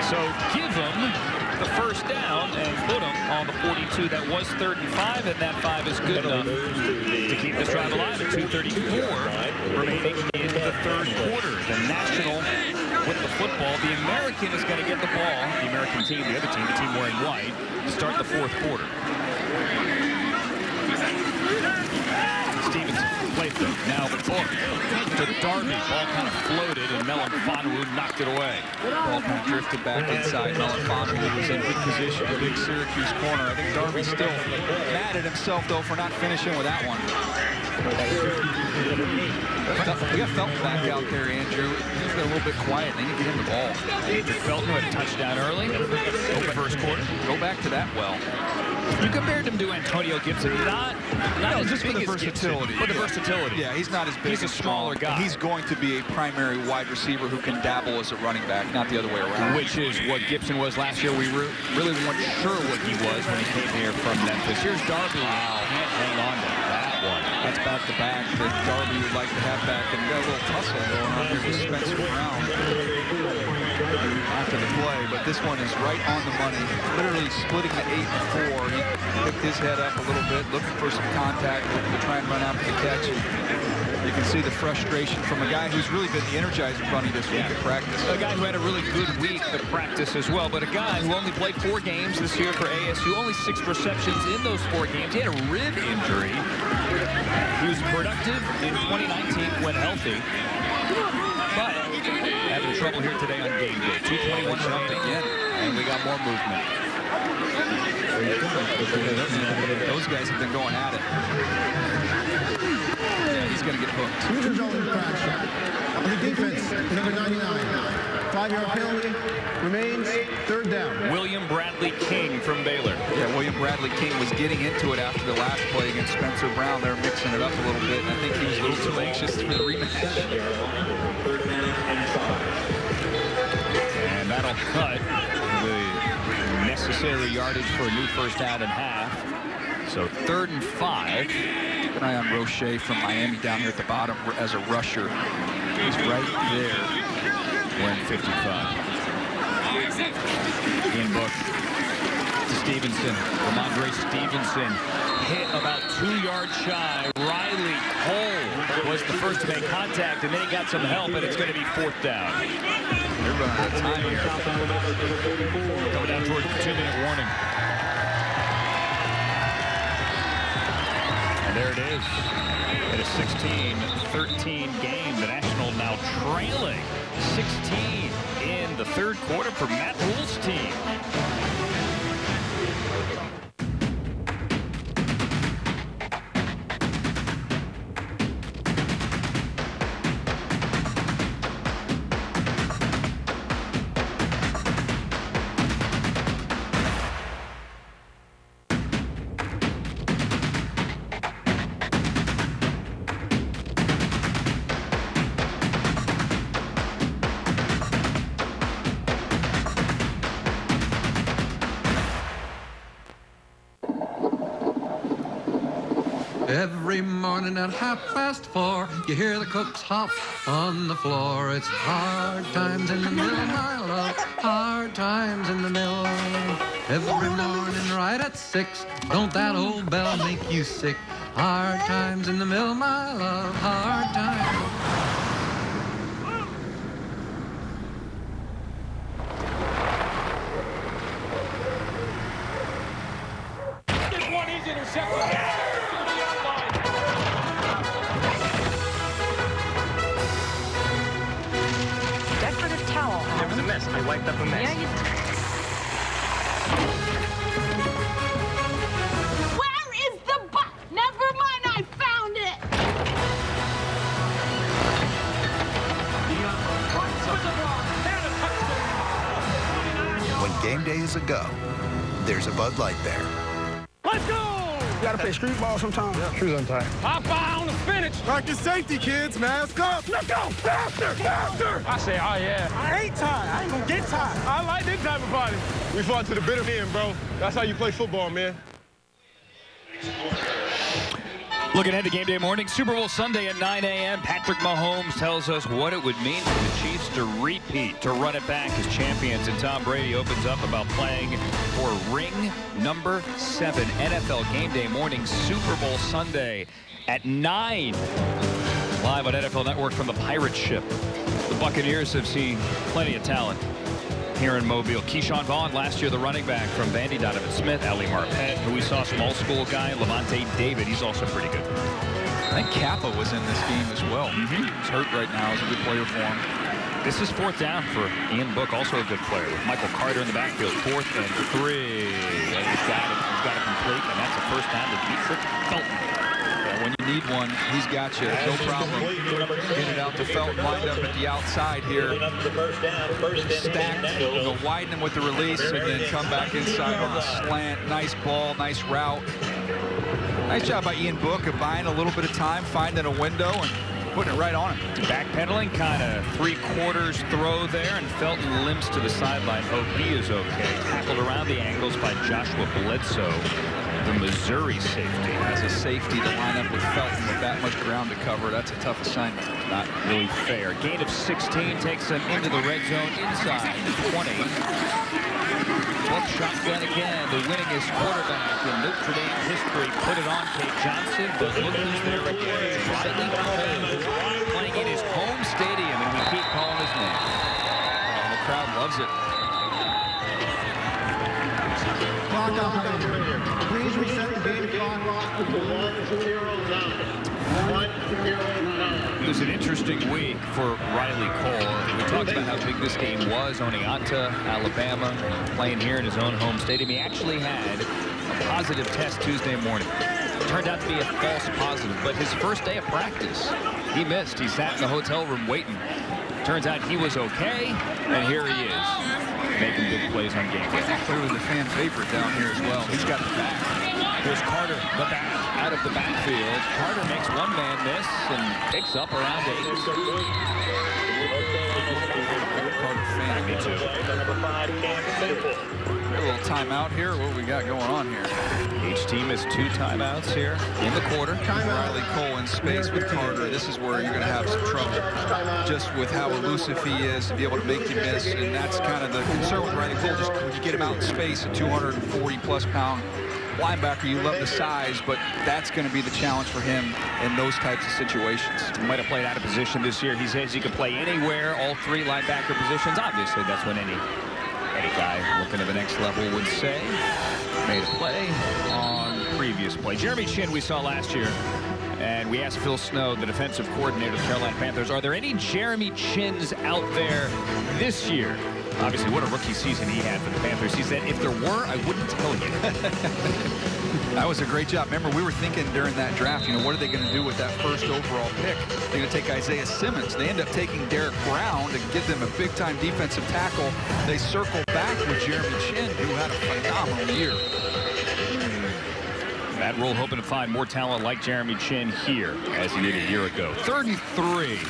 So give them the first down and put them on the 42. That was 3rd and 5, and that 5 is good enough to keep this drive alive at 2:34 remaining in the 3rd quarter. The National with the football. The American is going to get the ball. The American team, the other team, the team wearing white, to start the 4th quarter. Stevenson, play Lathan. Now Book to Darby. Ball kind of floated, and Melanfonu knocked it away. Ball kind of drifted back inside. Melanfonu was in good position. A big Syracuse corner. I think Darby's still mad at himself, though, for not finishing with that one. We got Felton back out there, Andrew. He's been a little bit quiet. They need to get him the ball. Adrian Felton had a touchdown early in the first quarter. Go back to that well. You compared him to Antonio Gibson, not as just big for the as versatility. Gibson, but the versatility. Yeah, he's not as big. He's a smaller guy. He's going to be a primary wide receiver who can dabble as a running back, not the other way around. Which is what Gibson was last year. We really weren't sure what he was when he came here from Memphis. Here's Darby. Wow, Can't hang on to that one. That's back-to-back that Darby would like to have back, and got a little tussle going on here with Spencer Brown after the play, but this one is right on the money, literally splitting the 8 and 4. He picked his head up a little bit, looking for some contact, looking to try and run after the catch. You can see the frustration from a guy who's really been the energizer bunny this week at practice. A guy who had a really good week at practice as well, but a guy who only played 4 games this year for ASU, only 6 receptions in those 4 games. He had a rib injury. He was productive in 2019 when healthy, but having trouble here today on game day. 2:21 jumping again, and we got more movement. Those guys have been going at it. Yeah, he's going to get hooked. Users only crash. On the defense, number 99. 5-yard penalty. Remains 3rd down. William Bradley King from Baylor. Yeah, William Bradley King was getting into it after the last play against Spencer Brown. They were mixing it up a little bit, and I think he was a little too anxious for the rematch. And that'll cut the necessary yardage for a new first down and half. So 3rd and 5. Keep an eye on Roche from Miami down here at the bottom as a rusher. He's right there. We're in 55. Ian Book to Stevenson. Ramondre Stevenson hit about 2 yards shy. Riley Cole was the first to make contact, and then he got some help, and it's going to be 4th down. They're running out of time here. Coming down towards the 2-minute warning. And there it is. At a 16-13 game, the National now trailing 16 in the 3rd quarter for Matt Rhule's team. Every morning at 4:30, you hear the cooks hop on the floor. It's hard times in the mill, my love, hard times in the mill. Every morning right at 6, don't that old bell make you sick? Hard times in the mill, my love, hard times. Get one easy interception. It was a mess. I wiped up a mess. Yeah, Where is the butt? Never mind, I found it. When game day is a go, there's a Bud Light there. Let's go! You gotta play street ball sometimes. Yeah. Shoes untied. Hop on the spinach. Rocket safety, kids. Mask up. Let's go! Faster! Faster! I say, oh, yeah. I ain't tired. I ain't gonna get tired. I like this type of party. We fought to the bitter end, bro. That's how you play football, man. Looking ahead to game day morning, Super Bowl Sunday at 9 a.m. Patrick Mahomes tells us what it would mean for the Chiefs to repeat, to run it back as champions. And Tom Brady opens up about playing for ring number 7. NFL game day morning, Super Bowl Sunday at 9. Live on NFL Network from the Pirate Ship. The Buccaneers have seen plenty of talent here in Mobile. Keyshawn Vaughn, last year the running back from Vandy, Donovan Smith, Ali Marpet, who we saw, small school guy, Levante David. He's also pretty good. I think Kappa was in this game as well. He's hurt right now. He's a good player for him. This is 4th down for Ian Book, also a good player, with Michael Carter in the backfield. 4th and 3. And he's got it complete, and that's a first down to Dietrich Felton. When you need one, he's got you. No problem. Get it out to Felton, lined up at the outside here. Stacked, go widen him with the release, and then come back inside on the slant. Nice ball, nice route. Nice job by Ian Book of buying a little bit of time, finding a window, and putting it right on him. Backpedaling, kind of 3/4 throw there, and Felton limps to the sideline. Hope he is okay. Tackled around the ankles by Joshua Bledsoe, the Missouri safety. As a safety to line up with Felton with that much ground to cover, that's a tough assignment. Not really fair. Gain of 16 takes them into the red zone inside the 20. Book shotgun again, the winningest quarterback in Notre Dame history. Put it on Kate Johnson, but look who's there again. Riley Cole, playing in his home stadium, and we keep calling his name. The crowd loves it. Clock operator, please reset the game clock to 1:09. It was an interesting week for Riley Cole. We talked about how big this game was, Oneonta, Alabama, playing here in his own home stadium. He actually had a positive test Tuesday morning. It turned out to be a false positive, but his first day of practice, he missed. He sat in the hotel room waiting. Turns out he was okay, and here he is, making big plays on game day. Clearly the fan favorite down here as well. He's got the back. Here's Carter, the back, out of the backfield. Carter makes one man miss and picks up around 8. Carter fan. Me too. A little timeout here. What we got going on here? Each team has 2 timeouts here in the quarter. Riley Cole in space with Carter. This is where you're going to have some trouble, just with how elusive he is to be able to make you miss. And that's kind of the concern with Riley Cole. Just when you get him out in space, a 240-plus pound linebacker, you love the size, but that's going to be the challenge for him in those types of situations. He might have played out of position this year. He says he can play anywhere, all 3 linebacker positions. Obviously, that's what any guy looking at the next level would say. Made a play on previous play. Jeremy Chinn we saw last year, and we asked Phil Snow, the defensive coordinator of the Carolina Panthers, are there any Jeremy Chinns out there this year? Obviously, what a rookie season he had for the Panthers. He said, if there were, I wouldn't tell you. That was a great job. Remember, we were thinking during that draft, what are they going to do with that first overall pick? They're going to take Isaiah Simmons. They end up taking Derek Brown to give them a big-time defensive tackle. They circle back with Jeremy Chinn, who had a phenomenal year. Matt Rule hoping to find more talent like Jeremy Chinn here, as he did a year ago. 3rd and 3.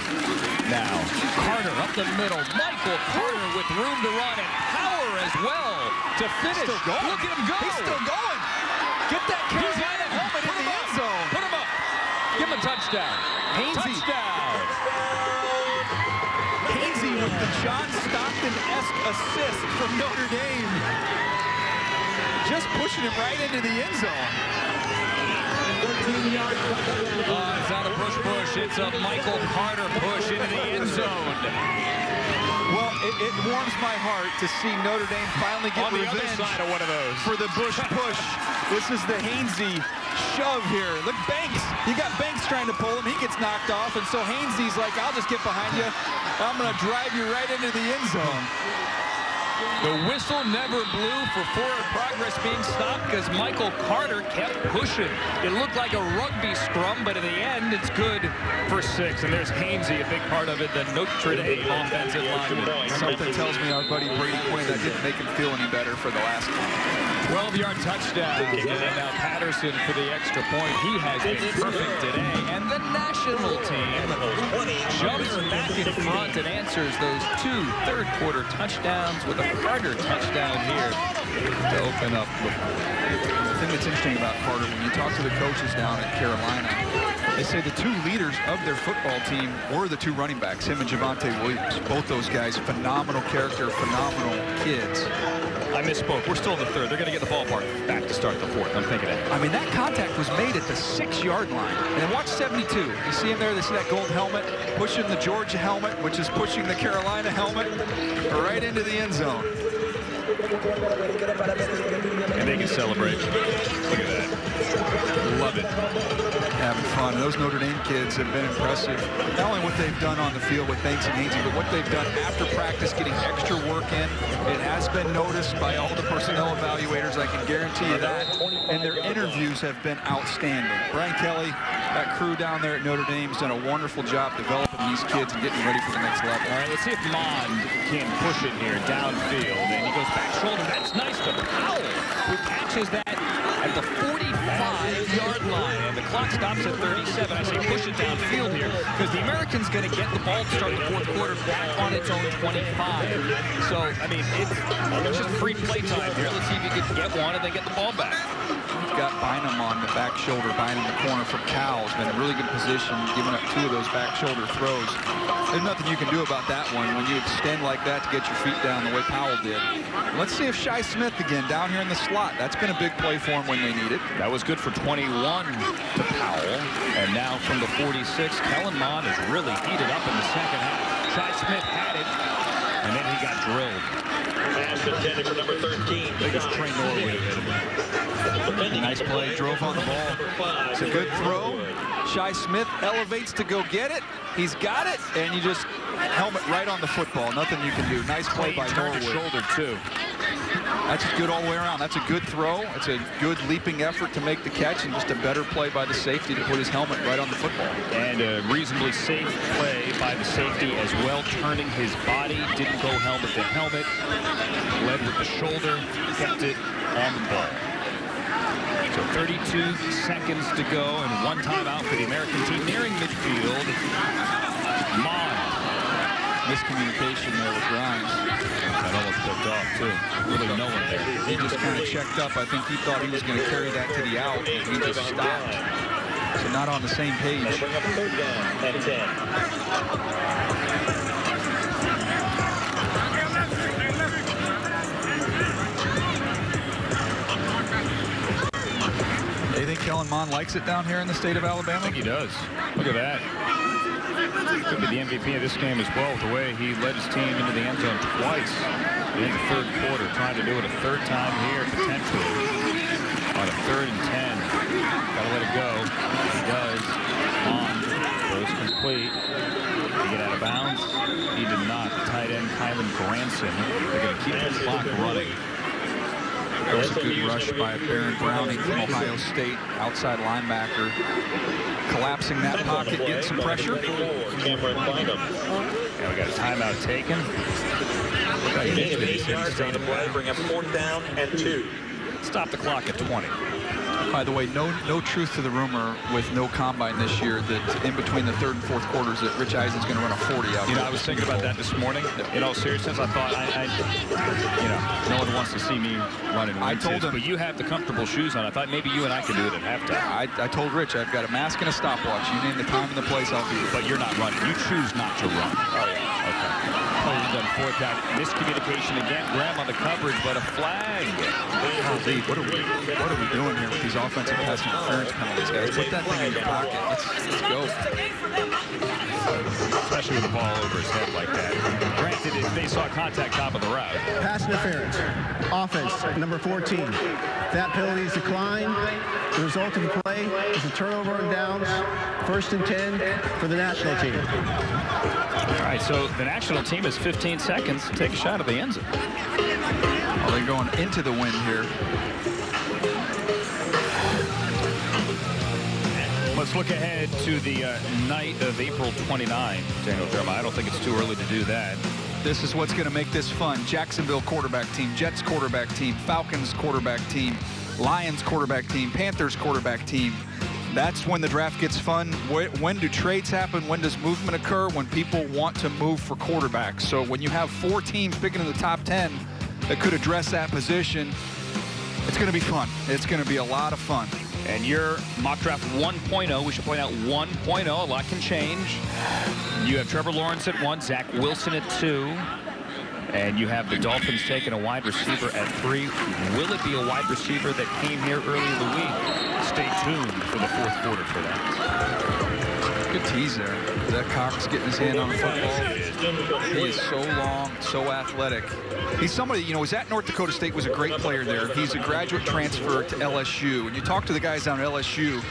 Now, Carter up the middle. Michael Carter with room to run and power as well to finish. Look at him go. He's still going. Get that Carolina helmet in the end zone. Put him up. Give him a touchdown. Hainsey. Touchdown. Hainsey with the John Stockton-esque assist from Notre Dame. Just pushing him right into the end zone. It's not a push. It's a Michael Carter push into the end zone. Well, it warms my heart to see Notre Dame finally get on the revenge other side of one of those for the Bush push. This is the Hainsey shove here. Look, Banks. You got Banks trying to pull him. He gets knocked off, and so Hainsey's like, I'll just get behind you. I'm going to drive you right into the end zone. The whistle never blew for forward progress being stopped because Michael Carter kept pushing. It looked like a rugby scrum, but in the end, it's good for 6. And there's Hainsey, a big part of it, the Notre Dame offensive lineman. Something tells me our buddy Brady Quinn, that didn't make him feel any better for the last one. 12-yard touchdown. And now Patterson for the extra point. He has been perfect today. And the national team jumps back in front and answers those 2 third-quarter touchdowns with a Carter touchdown here to open up the The thing that's interesting about Carter, when you talk to the coaches down at Carolina, they say the 2 leaders of their football team were the 2 running backs, him and Javonte Williams. Both those guys, phenomenal character, phenomenal kids. I misspoke. We're still in the 3rd. They're going to get the ballpark back to start the 4th. I'm thinking that. I mean, that contact was made at the 6-yard line. And watch 72. You see him there? They see that gold helmet pushing the Georgia helmet, which is pushing the Carolina helmet right into the end zone. And they can celebrate. Look at that. Love it. Having fun. And those Notre Dame kids have been impressive. Not only what they've done on the field with Banks and Hainsey, but what they've done after practice, getting extra work in. It has been noticed by all the personnel evaluators, I can guarantee you that. And their interviews have been outstanding. Brian Kelly, that crew down there at Notre Dame, has done a wonderful job developing these kids and getting ready for the next level. All right, let's see if Mond can push it here downfield. And he goes back shoulder. That's nice to Powell, who catches that at the 45-yard line. And the clock stops at 37. I say push it downfield here because the American's going to get the ball to start the fourth quarter back on its own 25. So, I mean, it's just free play time here. Let's see if you can get one and then get the ball back. You've got Bynum on the back shoulder. Bynum in the corner for Cal has been in a really good position, giving up 2 of those back shoulder throws. There's nothing you can do about that one when you extend like that to get your feet down the way Powell did. Let's see if Shi Smith again down here in the slot. That's been a big play for him when they need it. That was good for 21 to Powell. And now from the 46, Kellen Mond is really heated up in the second half. Shi Smith had it, and then he got drilled. Pass intended for number 13. Biggest Trey Norwood have hit him. Nice play, drove on the ball. It's a good throw. Shi Smith elevates to go get it. He's got it, and you just helmet right on the football. Nothing you can do. Nice play by Norwood. Shoulder, too. That's just good all the way around. That's a good throw. It's a good leaping effort to make the catch, and just a better play by the safety to put his helmet right on the football. And a reasonably safe play by the safety as well, turning his body. Didn't go helmet to helmet. Led with the shoulder, kept it on the ball. So 32 seconds to go and 1 timeout for the American team nearing midfield. Mond. Miscommunication there with Grimes. That almost picked off, too. Really no one there. He just kind of checked up. I think he thought he was going to carry that to the out, and he just stopped. So not on the same page. Bring up 3rd down and 10. Do you think Kellen Mond likes it down here in the state of Alabama? I think he does. Look at that. Could be the MVP of this game as well, with the way he led his team into the end zone twice in the 3rd quarter, trying to do it a 3rd time here, potentially, on a 3rd and 10. Gotta let it go. He does. Mond goes complete. Did he get out of bounds? He did not. The tight end, Kylan Granson. They're going to keep the clock running. That was a good rush by Baron Browning from Ohio State, outside linebacker. Collapsing that pocket, getting some pressure. Cameron Bynum. Yeah, we got a timeout taken. Gain of 8 yards on the play, bring up 4th down and 2. Stop the clock at 20. By the way, no truth to the rumor with no combine this year that in between the 3rd and 4th quarters that Rich Eisen's going to run a 40 out. You know, I was thinking about that this morning. In all seriousness, I thought, you know, no one wants to see me running. I told him, but you have the comfortable shoes on. I thought maybe you and I could do it at halftime. I told Rich I've got a mask and a stopwatch. You name the time and the place, I'll be there. But you're not running. You choose not to run. Oh yeah. Okay. On 4th down. Miscommunication again. Graham on the coverage, but a flag. Golly, what are we doing here with these offensive pass interference penalties, guys? Put that thing in your pocket. Let's go. Especially with the ball over his head like that. Granted, if they saw contact top of the route. Pass interference. Offense, number 14. That penalty is declined. The result of the play is a turnover on downs. 1st and 10 for the national team. All right, so the national team has 15 seconds to take a shot at the end zone. Well, they're going into the wind here. Let's look ahead to the night of April 29, Daniel Jeremiah. I don't think it's too early to do that. This is what's going to make this fun. Jacksonville quarterback team, Jets quarterback team, Falcons quarterback team, Lions quarterback team, Panthers quarterback team. That's when the draft gets fun. When do trades happen? When does movement occur? When people want to move for quarterbacks. So when you have 4 teams picking in the top 10 that could address that position, it's going to be fun. It's going to be a lot of fun. And your mock draft 1.0, we should point out 1.0, a lot can change. You have Trevor Lawrence at 1, Zach Wilson at 2. And you have the Dolphins taking a wide receiver at 3. Will it be a wide receiver that came here early in the week? Stay tuned for the 4th quarter for that. Good tease there. That Cox getting his hand on the football. He is so long, so athletic. He's somebody, you know, was at North Dakota State, was a great player there. He's a graduate transfer to LSU. And you talk to the guys down at LSU,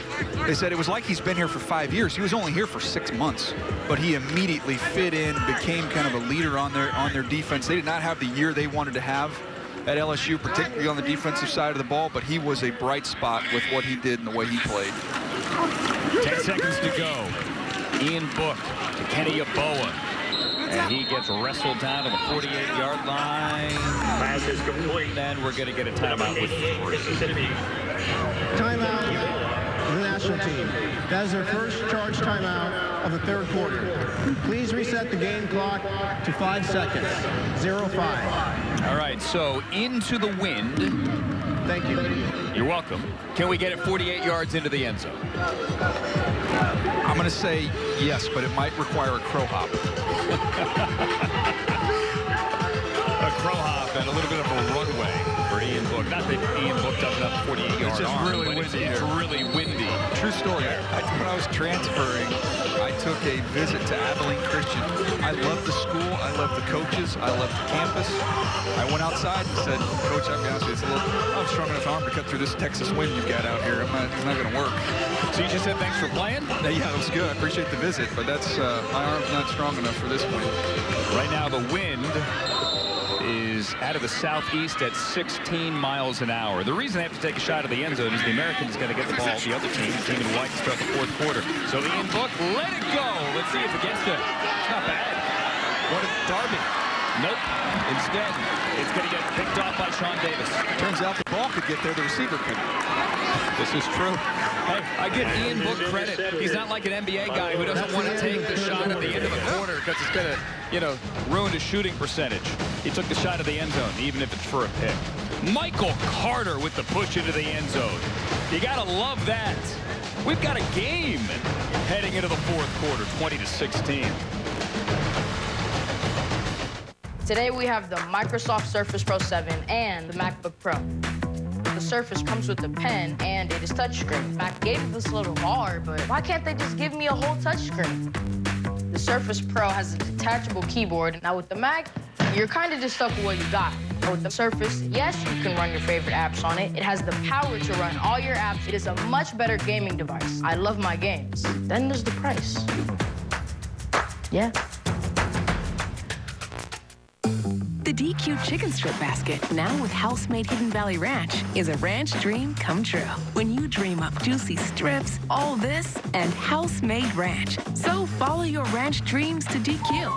they said it was like he's been here for 5 years. He was only here for 6 months, but he immediately fit in, became kind of a leader on their defense. They did not have the year they wanted to have at LSU, particularly on the defensive side of the ball, but he was a bright spot with what he did and the way he played. 10 seconds to go. Ian Book to Kenny Yeboah. And he gets wrestled down to the 48-yard line. Pass is complete. And then we're going to get a timeout with 3. Timeout for the national team. That is their first charge timeout of the third quarter. Please reset the game clock to 5 seconds. 0-5. All right, so into the wind. Thank you. You're welcome. Can we get it 48 yards into the end zone? I'm going to say yes, but it might require a crow hop. A crow hop and a little bit of a runway for Ian Book. Not that Ian Book doesn't have a 48-yard It's just arm, really but windy. it's really windy. True story. When I was transferring, I took a visit to Abilene Christian. I love the school. I love the coaches. I love the campus. I went outside and said, Coach, I've got to say, I'm strong enough arm to cut through this Texas wind you've got out here. It's not going to work. So you just said thanks for playing? Yeah, it was good. I appreciate the visit, but that's my arm's not strong enough for this wind. Right now, the wind is out of the southeast at 16 miles an hour. The reason they have to take a shot at the end zone is the Americans got to get the ball. The other team in white, to start the fourth quarter. So Ian Book, let it go. Let's see if it gets there. It's not bad. What a Darby. Nope. Instead, it's going to get picked off by Sean Davis. Turns out the ball could get there, the receiver couldn't. This is true. Hey, I give Ian Book credit. He's not like an NBA guy who doesn't want to take the shot at the end of the quarter because it's going to, you know, ruin his shooting percentage. He took the shot at the end zone, even if it's for a pick. Michael Carter with the push into the end zone. You got to love that. We've got a game heading into the fourth quarter, 20-16. Today we have the Microsoft Surface Pro 7 and the MacBook Pro. The Surface comes with a pen and it is touchscreen. Mac gave me this little bar, but why can't they just give me a whole touchscreen? The Surface Pro has a detachable keyboard. Now with the Mac, you're kind of just stuck with what you got. But with the Surface, yes, you can run your favorite apps on it. It has the power to run all your apps. It is a much better gaming device. I love my games. Then there's the price. Yeah. The DQ Chicken Strip Basket, now with house-made Hidden Valley Ranch, is a ranch dream come true. When you dream up juicy strips, all this, and house-made ranch. So follow your ranch dreams to DQ.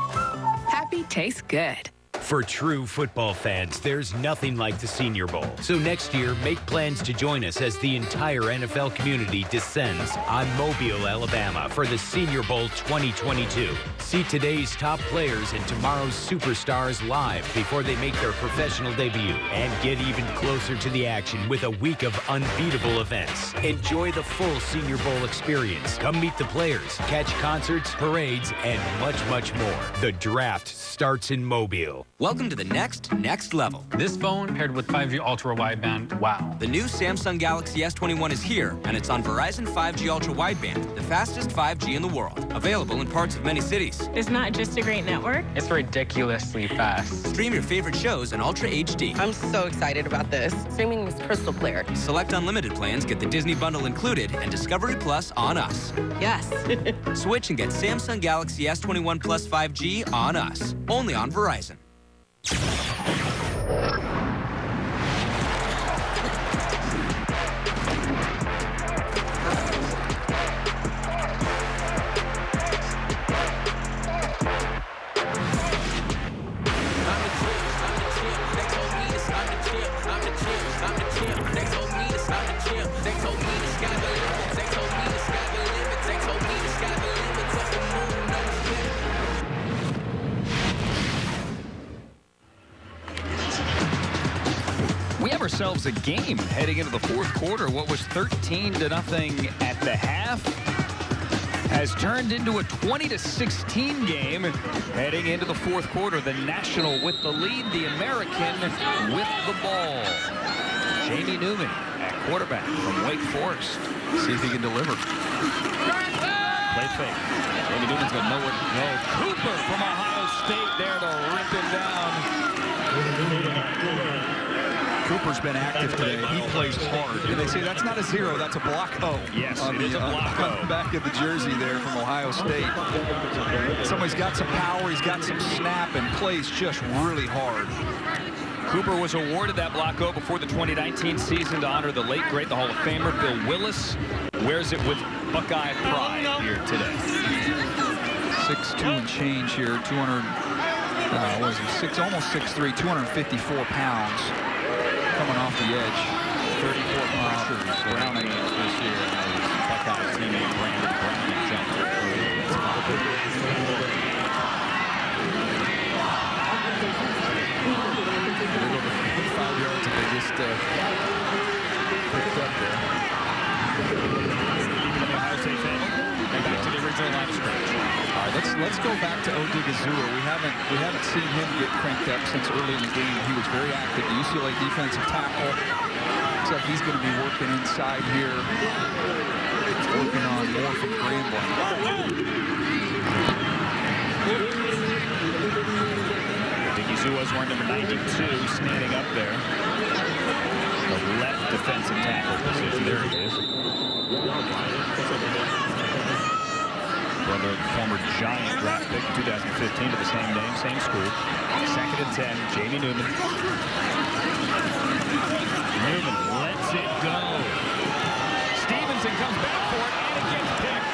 Happy tastes good. For true football fans, there's nothing like the Senior Bowl. So next year, make plans to join us as the entire NFL community descends on Mobile, Alabama for the Senior Bowl 2022. See today's top players and tomorrow's superstars live before they make their professional debut. And get even closer to the action with a week of unbeatable events. Enjoy the full Senior Bowl experience. Come meet the players, catch concerts, parades, and much, much more. The draft starts in Mobile. Welcome to the next level. This phone paired with 5G ultra wideband, wow. The new Samsung Galaxy S21 is here, and it's on Verizon 5G ultra wideband, the fastest 5G in the world. Available in parts of many cities. It's not just a great network. It's ridiculously fast. Stream your favorite shows in Ultra HD. I'm so excited about this. Streaming is crystal clear. Select unlimited plans, get the Disney bundle included, and Discovery Plus on us. Yes. Switch and get Samsung Galaxy S21 Plus 5G on us. Only on Verizon. Ourselves a game heading into the fourth quarter. What was 13-0 at the half has turned into a 20-16 game heading into the fourth quarter. The National with the lead, the American with the ball. Jamie Newman at quarterback from Wake Forest. See if he can deliver. Play fake. Jamie Newman's got nowhere to go. Cooper from Ohio State there to rip him down. Cooper's been active today. He plays hard. And they say that's not a 0, that's a block O. Yes, on it is a block O. On the back of the jersey there from Ohio State. Somebody's got some power, he's got some snap, and plays just really hard. Cooper was awarded that block O before the 2019 season to honor the late, great, the Hall of Famer Bill Willis. Wears it with Buckeye pride here today. 6'2" and change here, 200, what is he, almost 6'3", 254 pounds. Coming off the edge, 34 pounds. Browning this year, his Buckeye teammate Brandon Browning jumped early. 5 yards that they just picked up there. Keeping the Ohio State family. And back to the original line of scrimmage. All right, let's go back to Odigizua. We haven't seen him get cranked up since early in the game. He was very active. The UCLA defensive tackle. Looks like he's going to be working inside here. Working on more from Grambling. Odighizua's wearing number 92, standing up there. The left defensive tackle position. There he is. Brother, former Giant draft pick in 2015 to the same name, same school. 2nd and 10, Jamie Newman. Newman lets it go. Stevenson comes back for it, and it gets picked.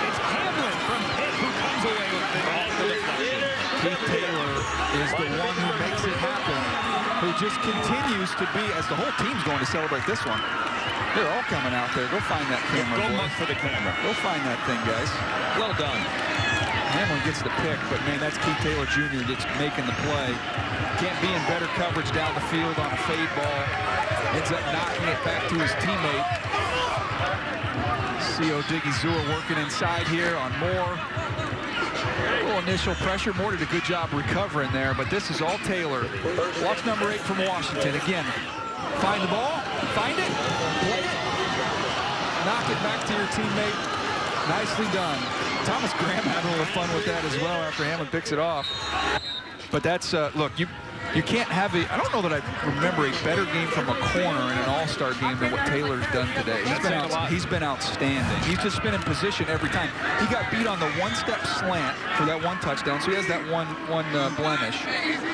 It's Hamlin from Pitt who comes away with it off the deflection. Keith Taylor is the one who makes it happen, who just continues to be, as the whole team's going to celebrate this one. They're all coming out there. Go find that camera. Go look for the camera. Go find that thing, guys. Well done. Hamlin gets the pick, but man, that's Keith Taylor Jr. that's making the play. Can't be in better coverage down the field on a fade ball. Ends up knocking it back to his teammate. See Odighizuwa working inside here on Moore. A little initial pressure. Moore did a good job recovering there, but this is all Taylor. Watch number 8 from Washington. Again, find the ball, find it, play it, knock it back to your teammate. Nicely done. Thomas Graham had a little fun with that as well after Hamlin picks it off. But that's, look, you can't have a, I don't know that I remember a better game from a corner in an all-star game than what Taylor's done today. He's been outstanding. He's just been in position every time. He got beat on the one-step slant for that one touchdown, so he has that one blemish.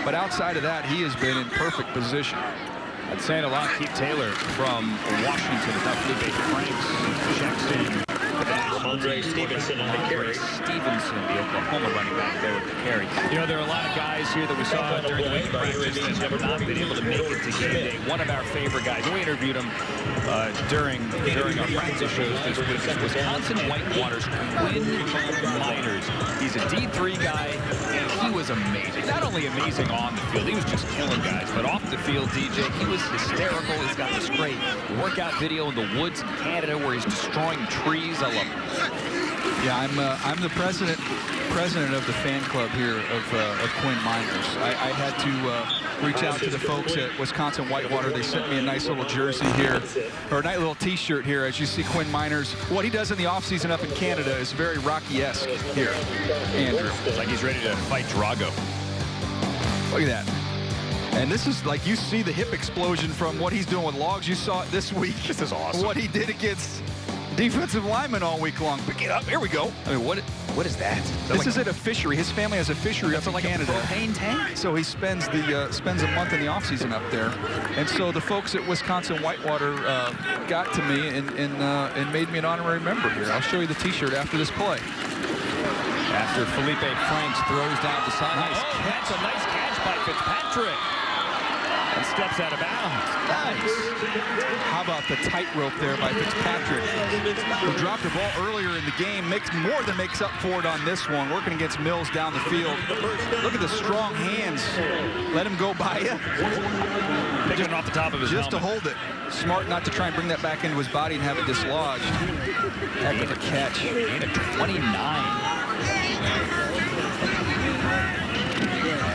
But outside of that, he has been in perfect position. That's saying a lot. Keith Taylor from Washington. Now Felipe Franks checks in. Andre Stevenson on the carry. Stevenson, the Oklahoma running back there with the carry. You know, there are a lot of guys here that we saw during the week practice that have not been able to make it to game day. One of our favorite guys, and we interviewed him during our practice shows this week, is Wisconsin Whitewater's Quinn Miners. He's a D3 guy, and he was amazing. Not only amazing on the field, he was just killing guys, but off the field, DJ, he was hysterical. He's got this great workout video in the woods in Canada where he's destroying trees. I love him. Yeah, I'm the president of the fan club here of Quinn Miners. I had to reach out to the folks at Wisconsin Whitewater. They sent me a nice little jersey here, or a nice little T-shirt here. As you see, Quinn Miners, what he does in the offseason up in Canada is very Rocky-esque here, Andrew. Like he's ready to fight Drago. Look at that. And this is like, you see the hip explosion from what he's doing with logs. You saw it this week. This is awesome. What he did against defensive linemen all week long. Pick it up. Here we go. I mean, what is that? This is at a fishery. His family has a fishery up in Canada. A propane tank? So he spends a month in the offseason up there. And so the folks at Wisconsin Whitewater got to me and made me an honorary member here. I'll show you the T-shirt after this play. After Felipe Franks throws down the sideline. That's a nice catch by Fitzpatrick. And steps out of bounds. Nice. How about the tightrope there by Fitzpatrick, who dropped the ball earlier in the game, more than makes up for it on this one, working against Mills down the field. Look at the strong hands. Let him go by you. Picking it off the top of his just helmet. To hold it. Smart not to try and bring that back into his body and have it dislodged. Heck of a catch. And a 29.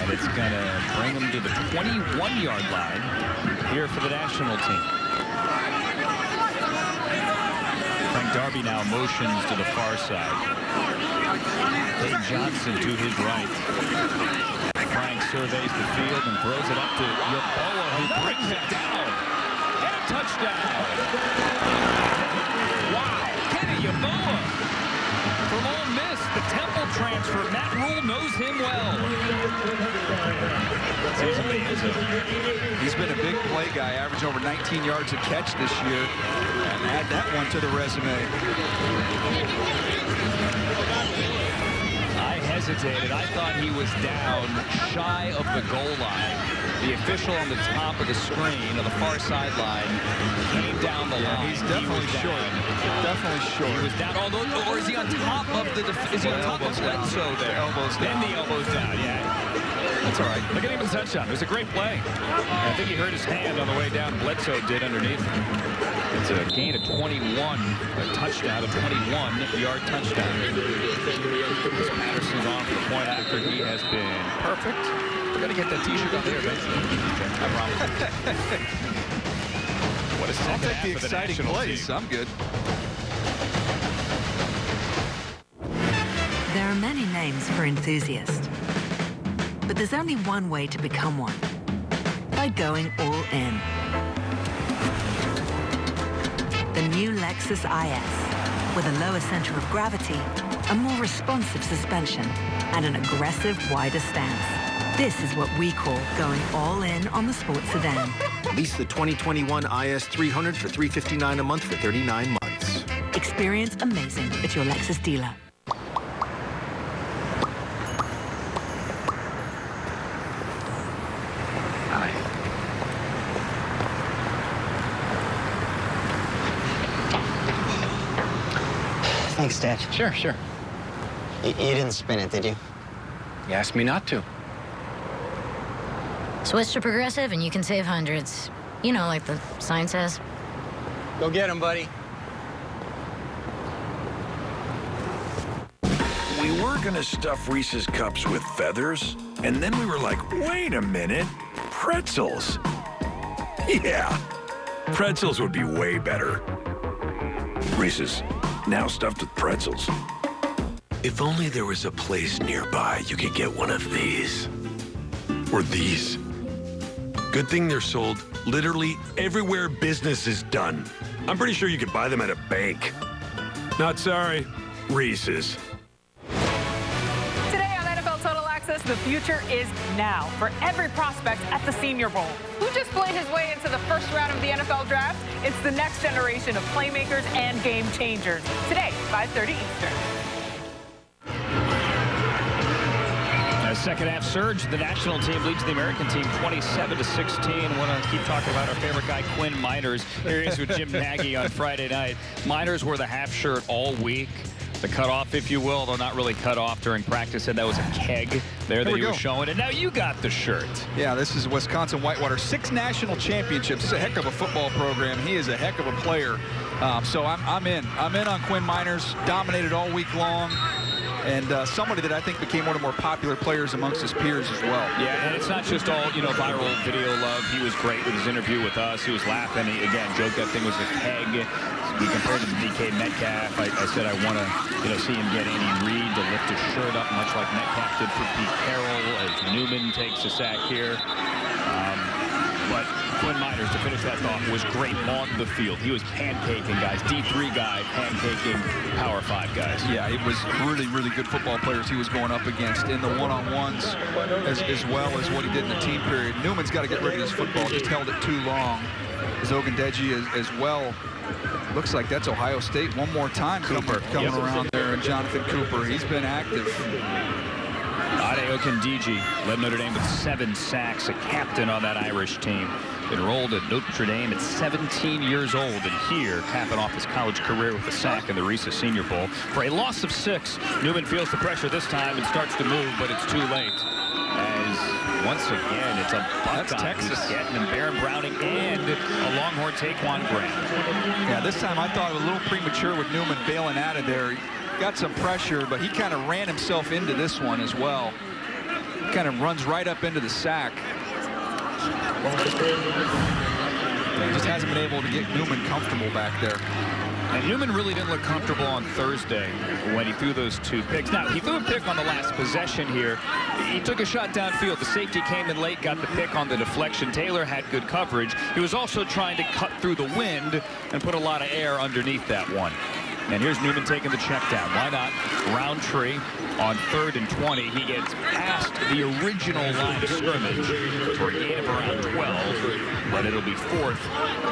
And it's going to bring him to the 21-yard line here for the national team. Frank Darby now motions to the far side. Dave Johnson to his right. Frank surveys the field and throws it up to Yeboah, who brings it down. And a touchdown. Wow. Kenny Yeboah from Ole Miss, the Temple transfer. Matt Rule knows him well. He's been a big play guy, averaging over 19 yards a catch this year. And add that one to the resume. I hesitated. I thought he was down shy of the goal line. The official on the top of the screen, on the far sideline, came down the line. He's definitely short. Definitely short. He was down. Or is he on top of the? Is he on top of Bledsoe there? Elbows down. Then the elbows down. Yeah. That's all right. Look at him in the touchdown. It was a great play. I think he hurt his hand on the way down. Bledsoe did underneath. It's a gain of 21, a touchdown, a 21-yard touchdown. Patterson's on for the point after he has been perfect. We're going to get that T-shirt out there, Benson. I promise. What a second half the of the exciting national plays. team. I'm good. There are many names for enthusiasts, but there's only one way to become one: by going all in. The new Lexus IS, with a lower center of gravity, a more responsive suspension, and an aggressive, wider stance. This is what we call going all in on the sports sedan. Lease the 2021 IS 300 for $359 a month for 39 months. Experience amazing at your Lexus dealer. Thanks, Dad. Sure, sure. You didn't spin it, did you? You asked me not to. Switch to Progressive and you can save hundreds. You know, like the sign says. Go get him, buddy. We were gonna stuff Reese's cups with feathers, and then we were like, wait a minute, pretzels. Yeah, pretzels would be way better. Reese's, now stuffed with pretzels. If only there was a place nearby you could get one of these. Or these. Good thing they're sold literally everywhere business is done. I'm pretty sure you could buy them at a bank. Not sorry, Reese's. Today on NFL Total Access, the future is now for every prospect at the Senior Bowl. Who just played his way into the first round of the NFL Draft? It's the next generation of playmakers and game changers. Today, 5:30 Eastern. A second half surge. The national team leads the American team 27-16. Want to keep talking about our favorite guy, Quinn Miners. Here he is with Jim Nagy on Friday night. Miners wore the half shirt all week. The cutoff, if you will, though not really cut off during practice, and that was a keg there that he was showing. And now you got the shirt. Yeah, this is Wisconsin Whitewater. 6 national championships. It's a heck of a football program. He is a heck of a player. So I'm in. I'm in on Quinn Miners. Dominated all week long. And somebody that I think became one of the more popular players amongst his peers as well. Yeah, and it's not just all, viral video love. He was great with his interview with us. He was laughing. He, again, joked that thing was a keg. We compared him to DK Metcalf. I said I want to, see him get Andy Reid to lift his shirt up, much like Metcalf did for Pete Carroll, as Newman takes a sack here. But Quinn Miners, to finish that thought, was great on the field. He was pancaking guys, D3 guy, pancaking Power 5 guys. Yeah, it was really, really good football players he was going up against in the one-on-ones as well as what he did in the team period. Newman's got to get rid of this football, just held it too long. Ogundeji as well. Looks like that's Ohio State one more time coming around there. And Jonathan Cooper, he's been active. Ade Okindiji led Notre Dame with 7 sacks, a captain on that Irish team. Enrolled at Notre Dame at 17 years old, and here, capping off his college career with a sack in the Reese's Senior Bowl. For a loss of 6, Newman feels the pressure this time and starts to move, but it's too late. As once again, it's a Buckeye who's getting him, Baron Browning and a Longhorn Taquan Graham. Yeah, this time I thought it was a little premature with Newman bailing out of there. He got some pressure, but he kind of ran himself into this one as well. Kind of runs right up into the sack. He just hasn't been able to get Newman comfortable back there. And Newman really didn't look comfortable on Thursday when he threw those 2 picks. Now, he threw a pick on the last possession here. He took a shot downfield. The safety came in late, got the pick on the deflection. Taylor had good coverage. He was also trying to cut through the wind and put a lot of air underneath that one. And here's Newman taking the check down. Why not? Roundtree on 3rd and 20. He gets past the original line of scrimmage for a gain of around 12, but it'll be 4th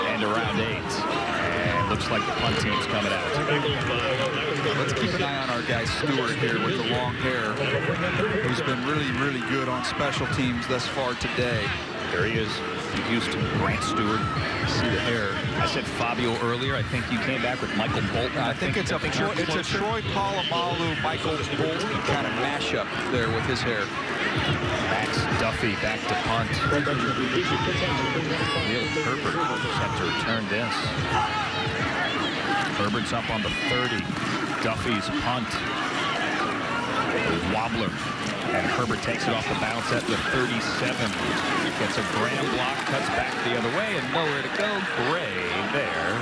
and around 8. And looks like the punt team's coming out. Let's keep an eye on our guy Stewart here with the long hair, who's been really, really good on special teams thus far today. There he is from Houston, Grant Stewart. See the hair. I said Fabio earlier. I think you came back with Michael Bolton. I think it's a Troy Polamalu, Michael Bolton kind of mashup there with his hair. Max Duffy back to punt. Neil Herbert set to return this. Herbert's up on the 30. Duffy's punt. Wobbler. And Herbert takes it off the bounce at the 37. Gets a Graham block, cuts back the other way, and nowhere to go. Gray there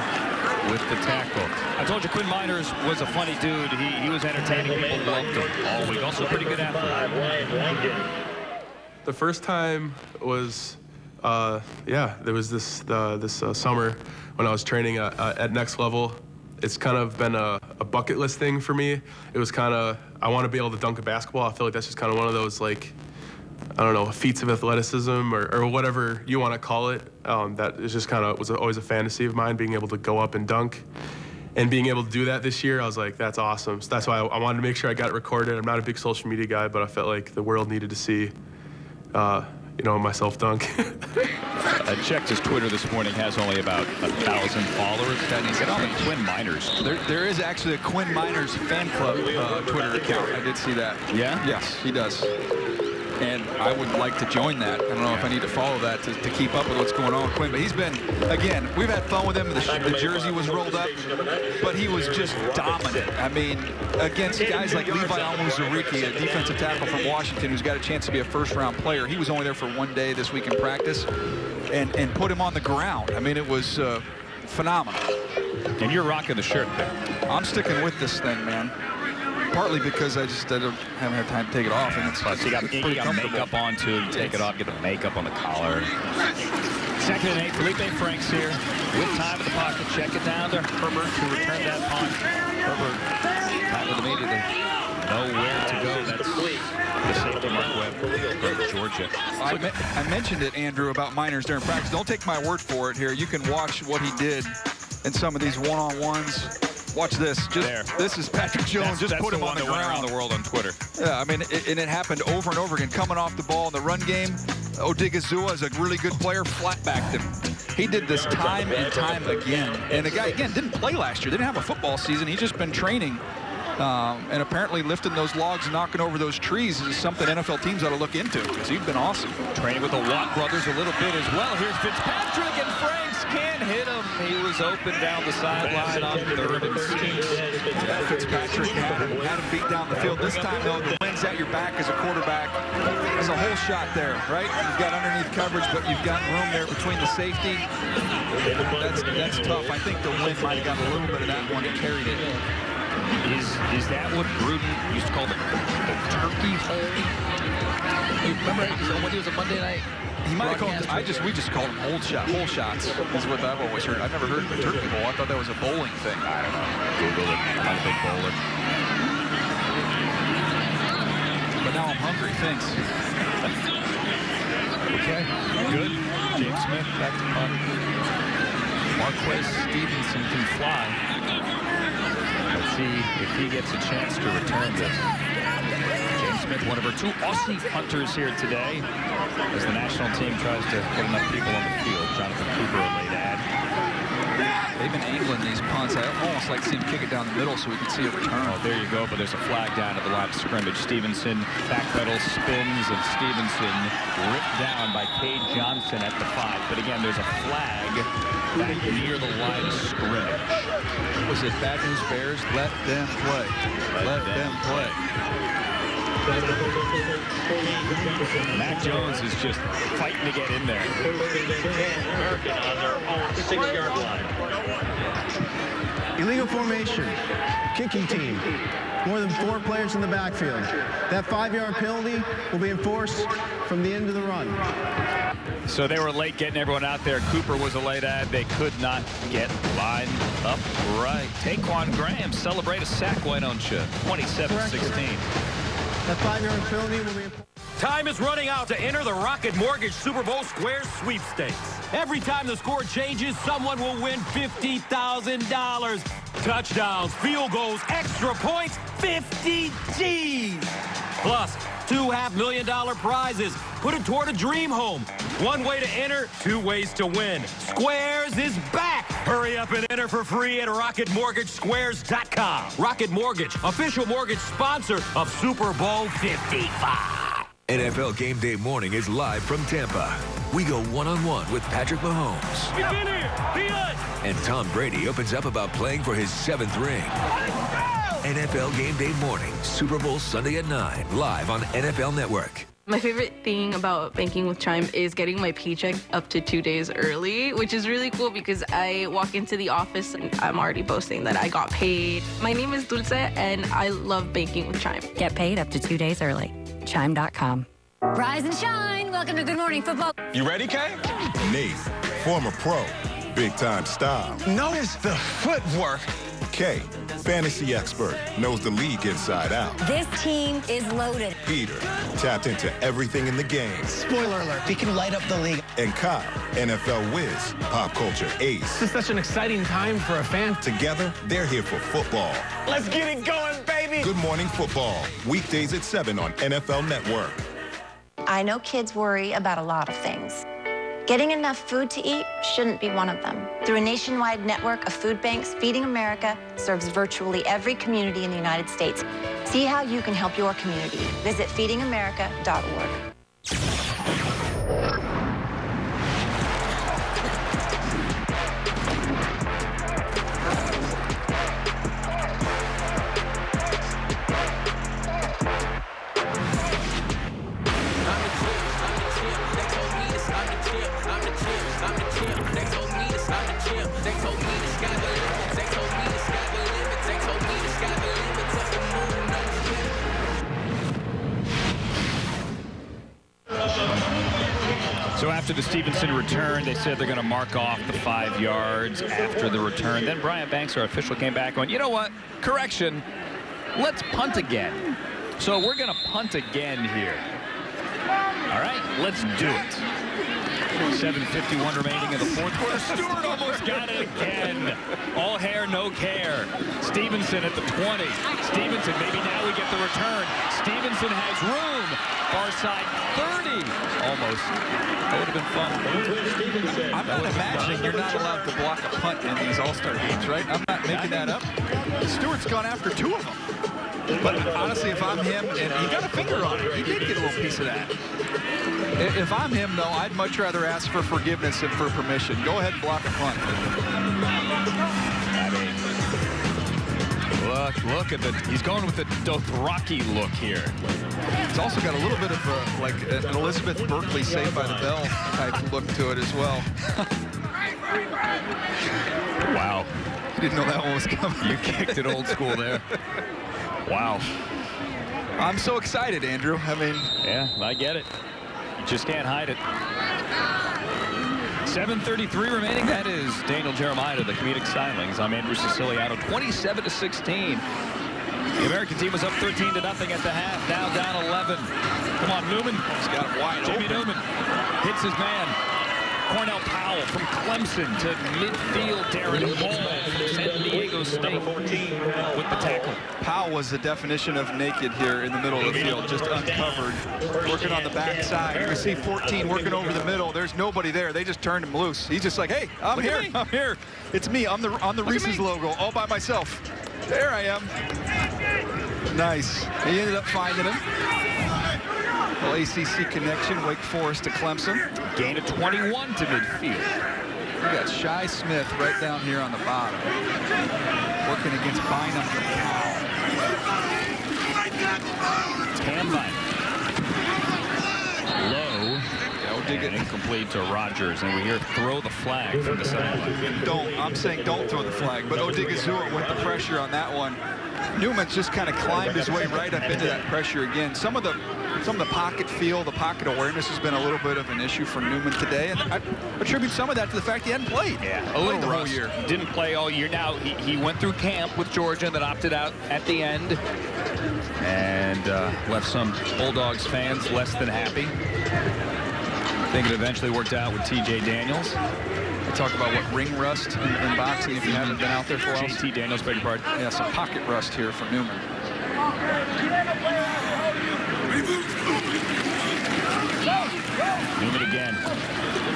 with the tackle. I told you Quinn Miners was a funny dude. He was entertaining. People loved him all week. Also pretty good athlete. The first time was, there was this summer when I was training at Next Level. It's kind of been a bucket list thing for me. It was kind of, I want to be able to dunk a basketball. I feel like that's just kind of one of those, like, I don't know, feats of athleticism or whatever you want to call it. That is just kind of was always a fantasy of mine, being able to go up and dunk. And being able to do that this year, I was like, that's awesome. So that's why I wanted to make sure I got it recorded. I'm not a big social media guy, but I felt like the world needed to see, myself dunk. I checked his Twitter this morning, has only about 1,000 followers. Get on the Quinn Miners. There is actually a Quinn Miners fan club Twitter account. I did see that. Yeah? Yes, he does. And I would like to join that. I don't know if I need to follow that to keep up with what's going on with Quinn. But he's been, again, we've had fun with him. The jersey was rolled up, but he was just dominant. I mean, against guys like Levi Almuzariki, a defensive tackle from Washington who's got a chance to be a first-round player. He was only there for 1 day this week in practice and put him on the ground. I mean, it was phenomenal. And you're rocking the shirt there. I'm sticking with this thing, man. Partly because I haven't had time to take it off, and it's you got makeup on too. You take it off, get the makeup on the collar. 2nd and 8. Felipe Franks here with time in the pocket. Check it down to Herbert to return that punt. Herbert kind of immediately nowhere to go. That's the safety Mark Webb from Georgia. I mentioned it, Andrew, about Miners during practice. Don't take my word for it here. You can watch what he did in some of these one-on-ones. Watch this. This is Patrick Jones. Just put him on the ground. Around the world on Twitter. Yeah, I mean, and it happened over and over again. Coming off the ball in the run game, Odigizua is a really good player. Flat-backed him. He did this time and time again. And the guy, again, didn't play last year. Didn't have a football season. He's just been training. And apparently lifting those logs and knocking over those trees is something NFL teams ought to look into because he's been awesome. Training with the Watt brothers a little bit as well. Here's Fitzpatrick, and Franks can't hit him. He was open down the sideline on 3rd and 6. Yeah, Fitzpatrick had him beat down the field. This time, though, the wind's at your back as a quarterback. There's a whole shot there, right? You've got underneath coverage, but you've got room there between the safety. That's tough. I think the wind might have gotten a little bit of that one and carried it. Is that what Gruden used to call the turkey hole? You remember when he was a Monday night? He might have called it, we just called them hole shots is what I've always heard. I've never heard of a turkey hole. I thought that was a bowling thing. I don't know. Google it. I'm not a big bowler. But now I'm hungry. Thanks. Okay. Good. James Smith back to punt. Marquez Stevenson can fly. Let's see if he gets a chance to return this. James Smith, one of our 2 Aussie punters here today, as the national team tries to get enough people on the field. Jonathan Cooper, a late ad. They've been angling these punts. I almost like to see him kick it down the middle so we can see a return. Oh, there you go, but there's a flag down at the line of scrimmage. Stevenson backpedal, spins, and Stevenson ripped down by Cade Johnson at the 5. But again, there's a flag back near the line of scrimmage. Was it Bad News Bears? Let them play. Let them play. Mac Jones is just fighting to get in there. American on their own 6-yard line. Illegal formation. Kicking team. More than 4 players in the backfield. That 5-yard penalty will be enforced from the end of the run. So they were late getting everyone out there. Cooper was a late ad. They could not get lined up right. Taquan Graham celebrate a sack, why don't you? 27-16. That 5-yard penalty will be enforced. Time is running out to enter the Rocket Mortgage Super Bowl Squares sweepstakes. Every time the score changes, someone will win $50,000. Touchdowns, field goals, extra points, 50 G's. Plus, $2 $500,000 prizes. Put it toward a dream home. One way to enter, 2 ways to win. Squares is back. Hurry up and enter for free at RocketMortgageSquares.com. Rocket Mortgage, official mortgage sponsor of Super Bowl 55. NFL Game Day Morning is live from Tampa. We go one-on-one with Patrick Mahomes. We've been here. Be us. And Tom Brady opens up about playing for his 7th ring. NFL Game Day Morning, Super Bowl Sunday at 9, live on NFL Network. My favorite thing about banking with Chime is getting my paycheck up to 2 days early, which is really cool because I walk into the office and I'm already boasting that I got paid. My name is Dulce and I love banking with Chime. Get paid up to 2 days early. Chime.com. Rise and shine. Welcome to Good Morning Football. You ready, Kay? Nate, former pro, big-time style. Notice the footwork. Kay, fantasy expert, knows the league inside out. This team is loaded. Peter, tapped into everything in the game. Spoiler alert, he can light up the league. And Kyle, NFL whiz, pop culture ace. This is such an exciting time for a fan. Together, they're here for football. Let's get it going, baby. Good Morning Football, weekdays at 7 on NFL Network. I know kids worry about a lot of things. Getting enough food to eat shouldn't be one of them. Through a nationwide network of food banks, Feeding America serves virtually every community in the United States. See how you can help your community. Visit feedingamerica.org. So after the Stevenson return, they said they're going to mark off the 5 yards after the return. Then Brian Banks, our official, came back going, you know what? Correction. Let's punt again. So we're going to punt again here. All right, let's do it. 7:51 remaining in the fourth quarter. Stewart almost got it again. All hair, no care. Stevenson at the 20. Stevenson, maybe now we get the return. Stevenson has room. Far side 30. Almost. That would have been fun. I'm not imagining you're not allowed to block a punt in these All-Star games, right? I'm not making that up. Stewart's gone after 2 of them. But honestly, if I'm him, and he got a finger on it, he did get a little piece of that. If I'm him, though, I'd much rather ask for forgiveness than for permission. Go ahead and block a punt. Look at the, he's going with the Dothraki look here. It's also got a little bit of like an Elizabeth Berkley Saved by the Bell type look to it as well. Wow. You didn't know that one was coming. You kicked it old school there. Wow. I'm so excited, Andrew. I mean, yeah, I get it. You just can't hide it. 7:33 remaining. That is Daniel Jeremiah, the comedic signings. I'm Andrew Siciliano. 27-16. The American team was up 13-0 at the half. Now down 11. Come on, Newman. He's got it wide Jamie open. Newman hits his man. Cornell Powell from Clemson to midfield. Darren Hall from San Diego State with the tackle. Powell was the definition of naked here in the middle of the field, just uncovered, working on the backside. You see 14 working over the middle. There's nobody there. They just turned him loose. He's just like, hey, I'm here. I'm here. It's me. I'm on the Reese's logo, all by myself. There I am. Nice. He ended up finding him. Well, ACC connection, Wake Forest to Clemson. Gain of 21 to midfield. We got Shy Smith right down here on the bottom. Working against Bynum from Cal. Tam Bynum. Low. Odiga. Incomplete to Rogers, and we hear throw the flag from the sideline. I'm saying don't throw the flag, but Odigizua with the pressure on that one. Newman's just kind of climbed his way right up into that pressure again. Some of the pocket feel, the pocket awareness has been a little bit of an issue for Newman today, and I attribute some of that to the fact he hadn't played. Yeah, a little the whole rust. year. Didn't play all year. Now he went through camp with Georgia and then opted out at the end, and left some Bulldogs fans less than happy. I think it eventually worked out with T.J. Daniels. I talk about what ring rust in boxing if you haven't been out there for a while. J.T. Daniels, beg your pardon. Yeah, some pocket rust here for Newman. Newman again.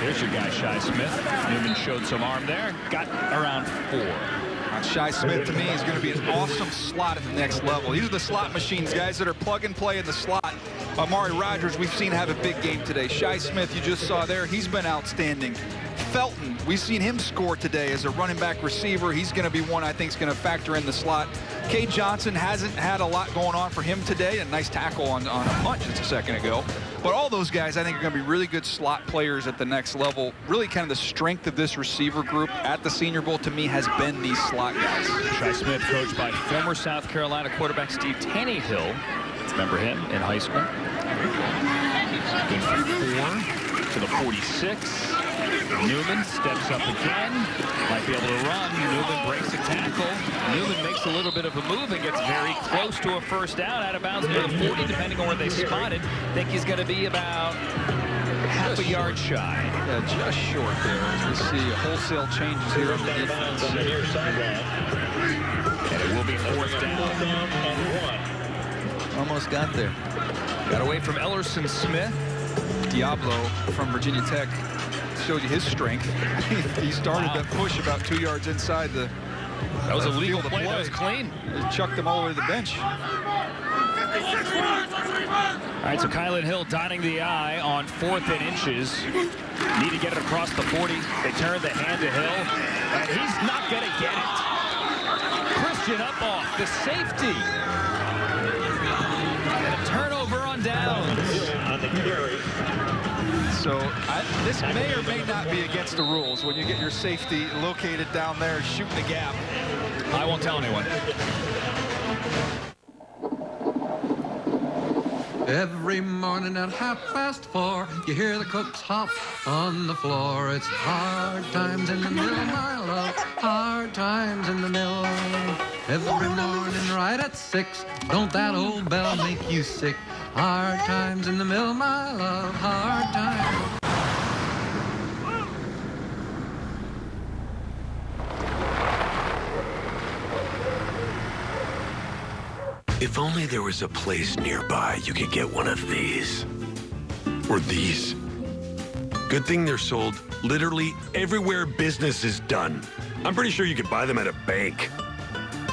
There's your guy, Shi Smith. Newman showed some arm there. Got around 4. Shi Smith, to me, is going to be an awesome slot at the next level. These are the slot machines, guys that are plug and play in the slot. Amari Rogers, we've seen have a big game today. Shi Smith, you just saw there, he's been outstanding. Felton, we've seen him score today as a running back receiver. He's going to be one I think is going to factor in the slot. Cade Johnson hasn't had a lot going on for him today. A nice tackle on a punch just a second ago. But all those guys I think are going to be really good slot players at the next level. Really kind of the strength of this receiver group at the Senior Bowl to me has been these slot guys. Shi Smith, coached by former South Carolina quarterback Steve Tannehill. Remember him in high school? Good for 4 to the 46. Newman steps up again. Might be able to run. Newman breaks a tackle. Newman makes a little bit of a move and gets very close to a first down, out of bounds near the 40, depending on where they spot it. Think he's going to be about half a yard shy. Yeah, just short there. As we see wholesale changes here on the defense. And it will be 4th down. Almost got there. Got away from Ellerson Smith. Diablo from Virginia Tech showed you his strength. He started that push about 2 yards inside the That was a legal play. That was clean. He chucked them all the way to the bench. All right, so Kylan Hill dotting the I on 4th and inches. Need to get it across the 40. They turn the hand to Hill, and he's not going to get it. Christian Upoff, the safety. And a turnover on downs. So this may or may not be against the rules when you get your safety located down there shooting the gap. I won't tell anyone. Every morning at 4:30, you hear the cooks hop on the floor. It's hard times in the mill, my love, hard times in the mill. Every morning right at 6, don't that old bell make you sick? Hard times in the mill, my love, hard times. If only there was a place nearby you could get one of these. Or these. Good thing they're sold literally everywhere business is done. I'm pretty sure you could buy them at a bank.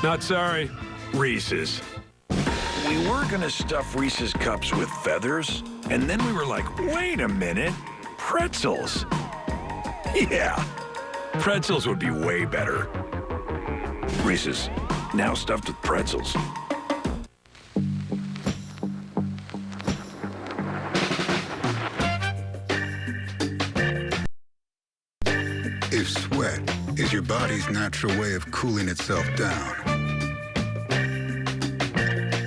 Not sorry, Reese's. We were gonna stuff Reese's cups with feathers, and then we were like, wait a minute, pretzels. Yeah, pretzels would be way better. Reese's, now stuffed with pretzels. If sweat is your body's natural way of cooling itself down,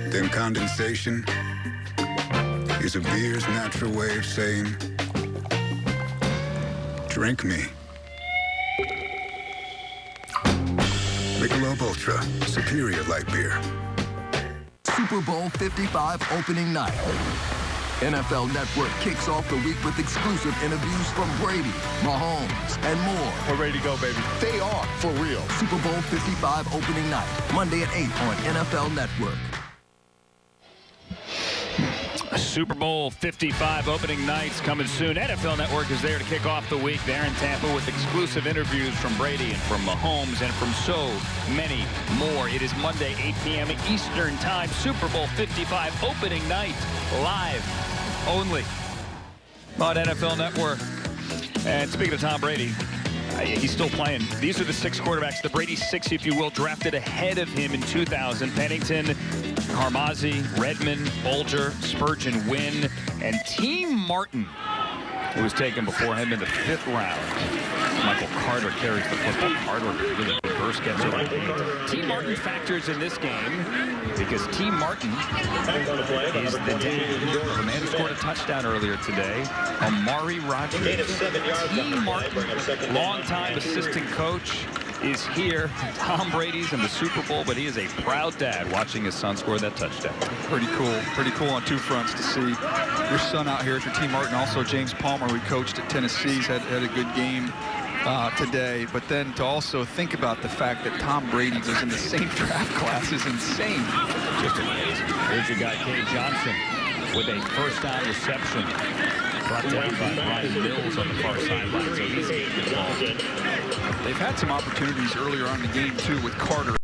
then condensation is a beer's natural way of saying, drink me. Michelob Ultra, superior light beer. Super Bowl 55 opening night. NFL Network kicks off the week with exclusive interviews from Brady, Mahomes, and more. We're ready to go, baby. They are for real. Super Bowl 55 opening night, Monday at 8 on NFL Network. Super Bowl 55 opening nights coming soon. NFL Network is there to kick off the week there in Tampa with exclusive interviews from Brady and from Mahomes and from so many more. It is Monday, 8 p.m. Eastern Time. Super Bowl 55 opening night, live only on NFL Network. And speaking of Tom Brady, he's still playing. These are the 6 quarterbacks, the Brady 6, if you will, drafted ahead of him in 2000. Pennington, Harmazi, Redmond, Bolger, Spurgeon, Wynn, and Team Martin. who was taken before him in the 5th round. Michael Carter carries the football. Carter really good burst, gets over the 8. T. Martin factors in this game because T. Martin is the dad of a man who scored a touchdown earlier today, Amari Rogers. T. Martin, longtime assistant coach, is here. Tom Brady's in the Super Bowl, but he is a proud dad watching his son score that touchdown. Pretty cool on two fronts to see your son out here for T. Martin. Also James Palmer, who coached at Tennessee's, had a good game today. But then to also think about the fact that Tom Brady was in the same draft class is insane. Just amazing. Here's your guy, Kay Johnson, with a first down reception. Brought down by Ryan Mills on the far sideline, so he's getting involved. They've had some opportunities earlier on in the game, too, with Carter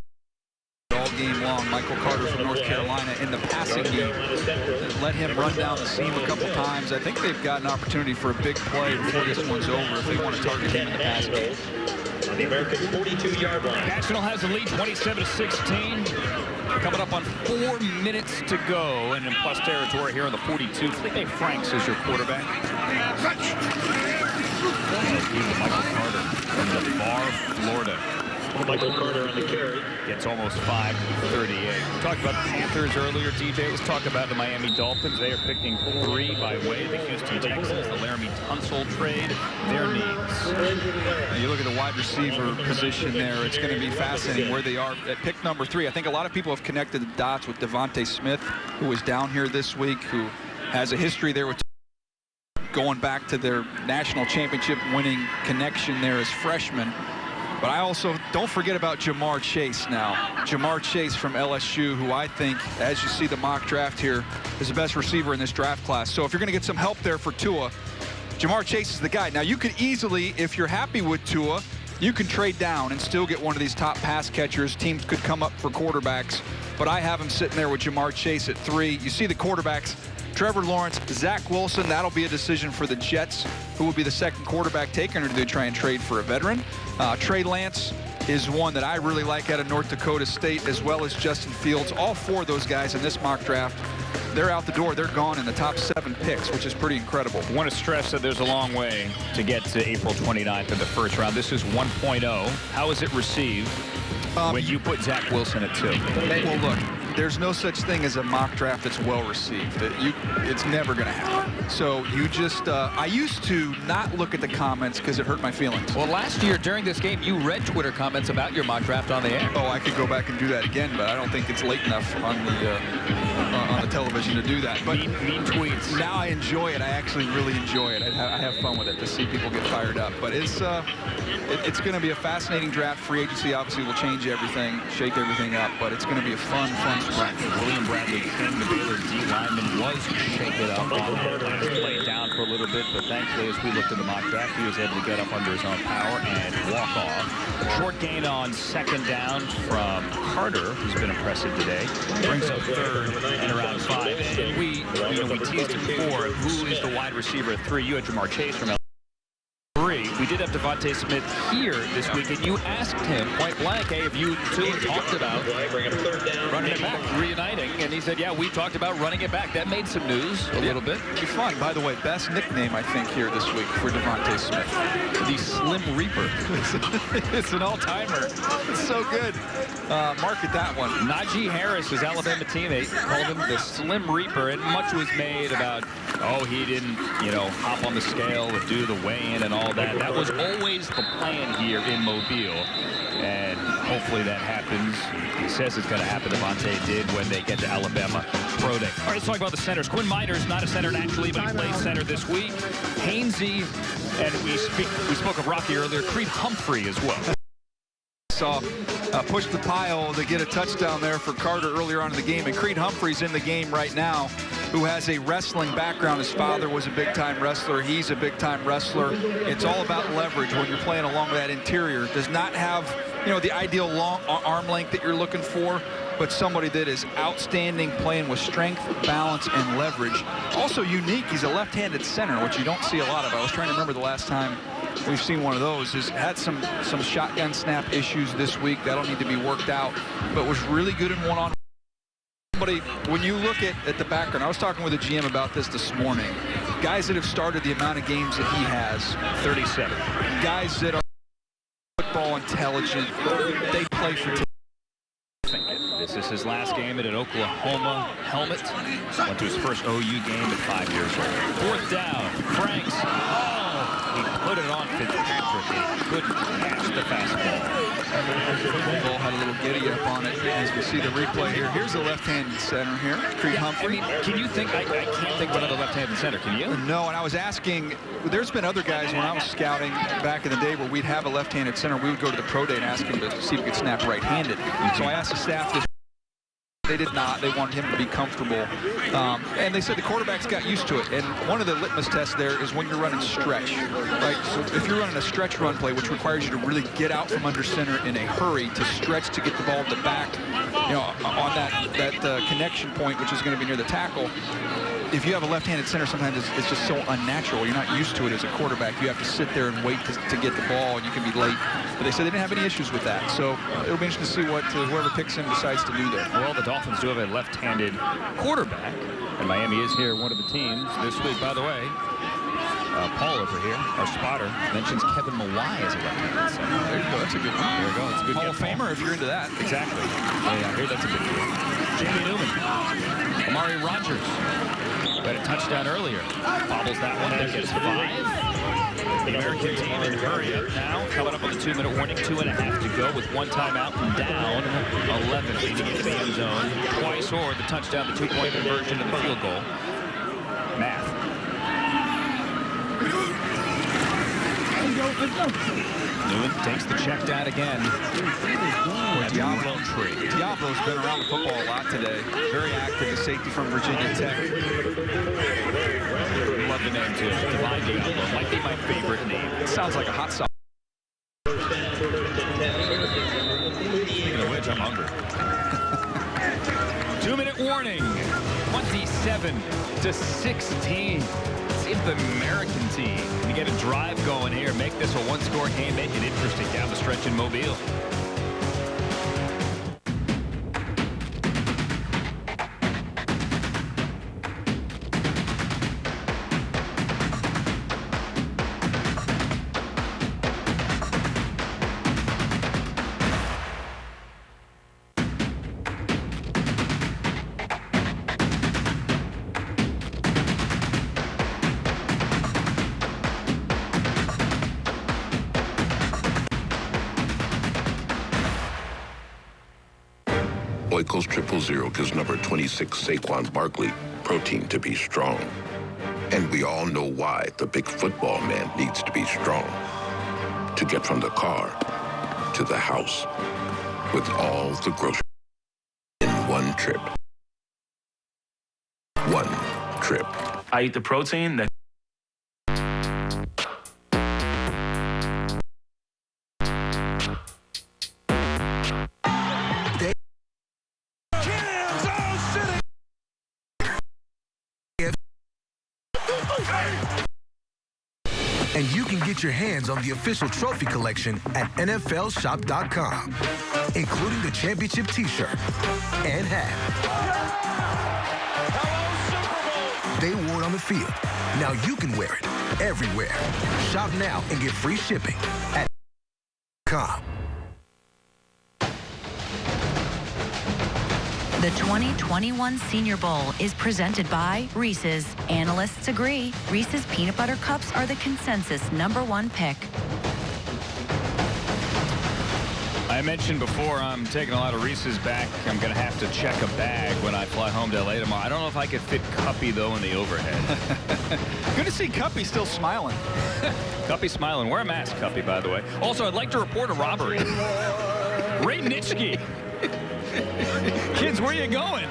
all game long. Michael Carter from North Carolina in the passing game. Let him run down the seam a couple times. I think they've got an opportunity for a big play before this one's over if they want to target him in the passing game. On the American 42-yard line. National has the lead 27-16. Coming up on 4 minutes to go, and in plus territory here on the 42. Felipe Franks is your quarterback. Michael Carter from the Bar, Florida. Michael Carter on the carry. Gets almost 5-38. We talked about the Panthers earlier, DJ. Let's talk about the Miami Dolphins. They are picking 3 by way of the Houston Texans. The Laramie Tunsil trade. Their needs. You look at the wide receiver position there. It's going to be fascinating where they are at pick number 3. I think a lot of people have connected the dots with Devontae Smith, who was down here this week, who has a history there with going back to their national championship winning connection there as freshmen. But I also don't forget about Jamar Chase now. Jamar Chase from LSU, who I think, as you see the mock draft here, is the best receiver in this draft class. So if you're going to get some help there for Tua, Jamar Chase is the guy. Now you could easily, if you're happy with Tua, you can trade down and still get one of these top pass catchers. Teams could come up for quarterbacks. But I have him sitting there with Jamar Chase at 3. You see the quarterbacks. Trevor Lawrence, Zach Wilson, that'll be a decision for the Jets, who will be the second quarterback taken, or do they try and trade for a veteran? Trey Lance is one that I really like out of North Dakota State, as well as Justin Fields. All 4 of those guys in this mock draft, they're out the door. They're gone in the top 7 picks, which is pretty incredible. I want to stress that there's a long way to get to April 29th in the first round. This is 1.0. How is it received when you put Zach Wilson at 2? Well, look, there's no such thing as a mock draft that's well received. It's never going to happen. So you just, I used to not look at the comments because it hurt my feelings. Well, last year during this game, you read Twitter comments about your mock draft on the air. Oh, I could go back and do that again, but I don't think it's late enough on the television to do that. But mean tweets. Now I enjoy it. I actually really enjoy it. I have fun with it to see people get fired up. But it's going to be a fascinating draft. Free agency obviously will change everything, shake everything up, but it's going to be a fun sprint. William Bradley King, the Baylor D lineman, was shaken up on that last play, down for a little bit, but thankfully as we looked at the mock draft, he was able to get up under his own power and walk off. Short gain on second down from Carter, who's been impressive today. Brings up 3rd and around 5. And we teased it before. Who is the wide receiver at 3? You had Jamar Chase from 3. We did have Devontae Smith here this week, and you asked him point blank, hey, have you two talked about running it back, reuniting? And he said, yeah, we talked about running it back. That made some news a little bit. It'd be fun. By the way, best nickname, I think, here this week for Devontae Smith. The Slim Reaper. It's an all-timer. It's so good. Market that one. Najee Harris, his Alabama teammate, called him the Slim Reaper, and much was made about, oh, he didn't, hop on the scale and do the weigh-in and all that. That was always the plan here in Mobile, and hopefully that happens. He says it's going to happen. Devontae did when they get to Alabama Pro Day. All right, let's talk about the centers. Quinn Miners, not a center naturally, but he plays center this week. Hainsey, and we spoke of Rocky earlier, Creed Humphrey as well. Saw push the pile to get a touchdown there for Carter earlier on in the game, and Creed Humphrey's in the game right now, who has a wrestling background. His father was a big-time wrestler. He's a big-time wrestler. It's all about leverage when you're playing along that interior. Does not have, the ideal long arm length that you're looking for, but somebody that is outstanding playing with strength, balance, and leverage. Also unique, he's a left-handed center, which you don't see a lot of. I was trying to remember the last time we've seen one of those. Has had some shotgun snap issues this week. That'll need to be worked out, but was really good in one-on-one. When you look at the background, I was talking with a GM about this morning. guys that have started the amount of games that he has. 37. Guys that are football intelligent. They play for teams. This is his last game at an Oklahoma helmet. Went to his first OU game at 5 years old. 4th down. Franks. Oh, he put it on Fitzpatrick. He couldn't catch the fastball. The ball had a little giddy up on it, as we see the replay here. Here's the left-handed center here, Creed Humphrey. I mean, can you think? I can't think of another left-handed center. Can you? No, and I was asking. There's been other guys when I was scouting back in the day where we'd have a left-handed center. We would go to the pro day and ask him to see if he could snap right-handed. So I asked the staff this. They did not. They wanted him to be comfortable. And they said the quarterback's got used to it. And one of the litmus tests there is when you're running stretch, right? So if you're running a stretch run play, which requires you to really get out from under center in a hurry to stretch to get the ball at the back, you know, on that connection point, which is going to be near the tackle. If you have a left-handed center, sometimes it's just so unnatural. You're not used to it as a quarterback. You have to sit there and wait to get the ball, and you can be late. But they said they didn't have any issues with that. So it'll be interesting to see what whoever picks him decides to do there. Well, the Dolphins do have a left-handed quarterback, and Miami is here, one of the teams this week. By the way, Paul over here, our spotter, mentions Kevin Mawai as a left-handed center. There you go. That's a good one. There you go. It's a good Hall of Famer if you're into that. Exactly. Yeah, I hear that's a big deal. Jamie Newman. Amari Rogers. Got a touchdown earlier. Bobbles that one. That gets 5. The American team in hurry up now. Coming up on the 2-minute warning. 2.5 to go with 1 timeout and down 11. Leading into the end zone twice, or the touchdown, the 2-point conversion, and the field goal. Math. Newman takes the check down again. Diablo's been around the football a lot today. Very active, the safety from Virginia Tech. Love the name, too. Divine Diablo might be my favorite name. It sounds like a hot sauce. Speaking of which, I'm hungry. 2-minute warning. 27-16. See if the American team can get a drive going here, make this a 1-score game, make it interesting down the stretch in Mobile. Oikos 000 gives number 26 Saquon Barkley protein to be strong. And we all know why the big football man needs to be strong. To get from the car to the house with all the groceries in one trip. One trip. I eat the protein that And you can get your hands on the official trophy collection at NFLshop.com, including the championship t-shirt and hat. They wore it on the field. Now you can wear it everywhere. Shop now and get free shipping at NFLshop.com. The 2021 Senior Bowl is presented by Reese's. Analysts agree Reese's Peanut Butter Cups are the consensus #1 pick. I mentioned before I'm taking a lot of Reese's back. I'm going to have to check a bag when I fly home to LA tomorrow. I don't know if I could fit Cuppy, though, in the overhead. Good to see Cuppy still smiling. Cuppy smiling. Wear a mask, Cuppy, by the way. Also, I'd like to report a robbery. Ray Nitschke. Kids, where you going?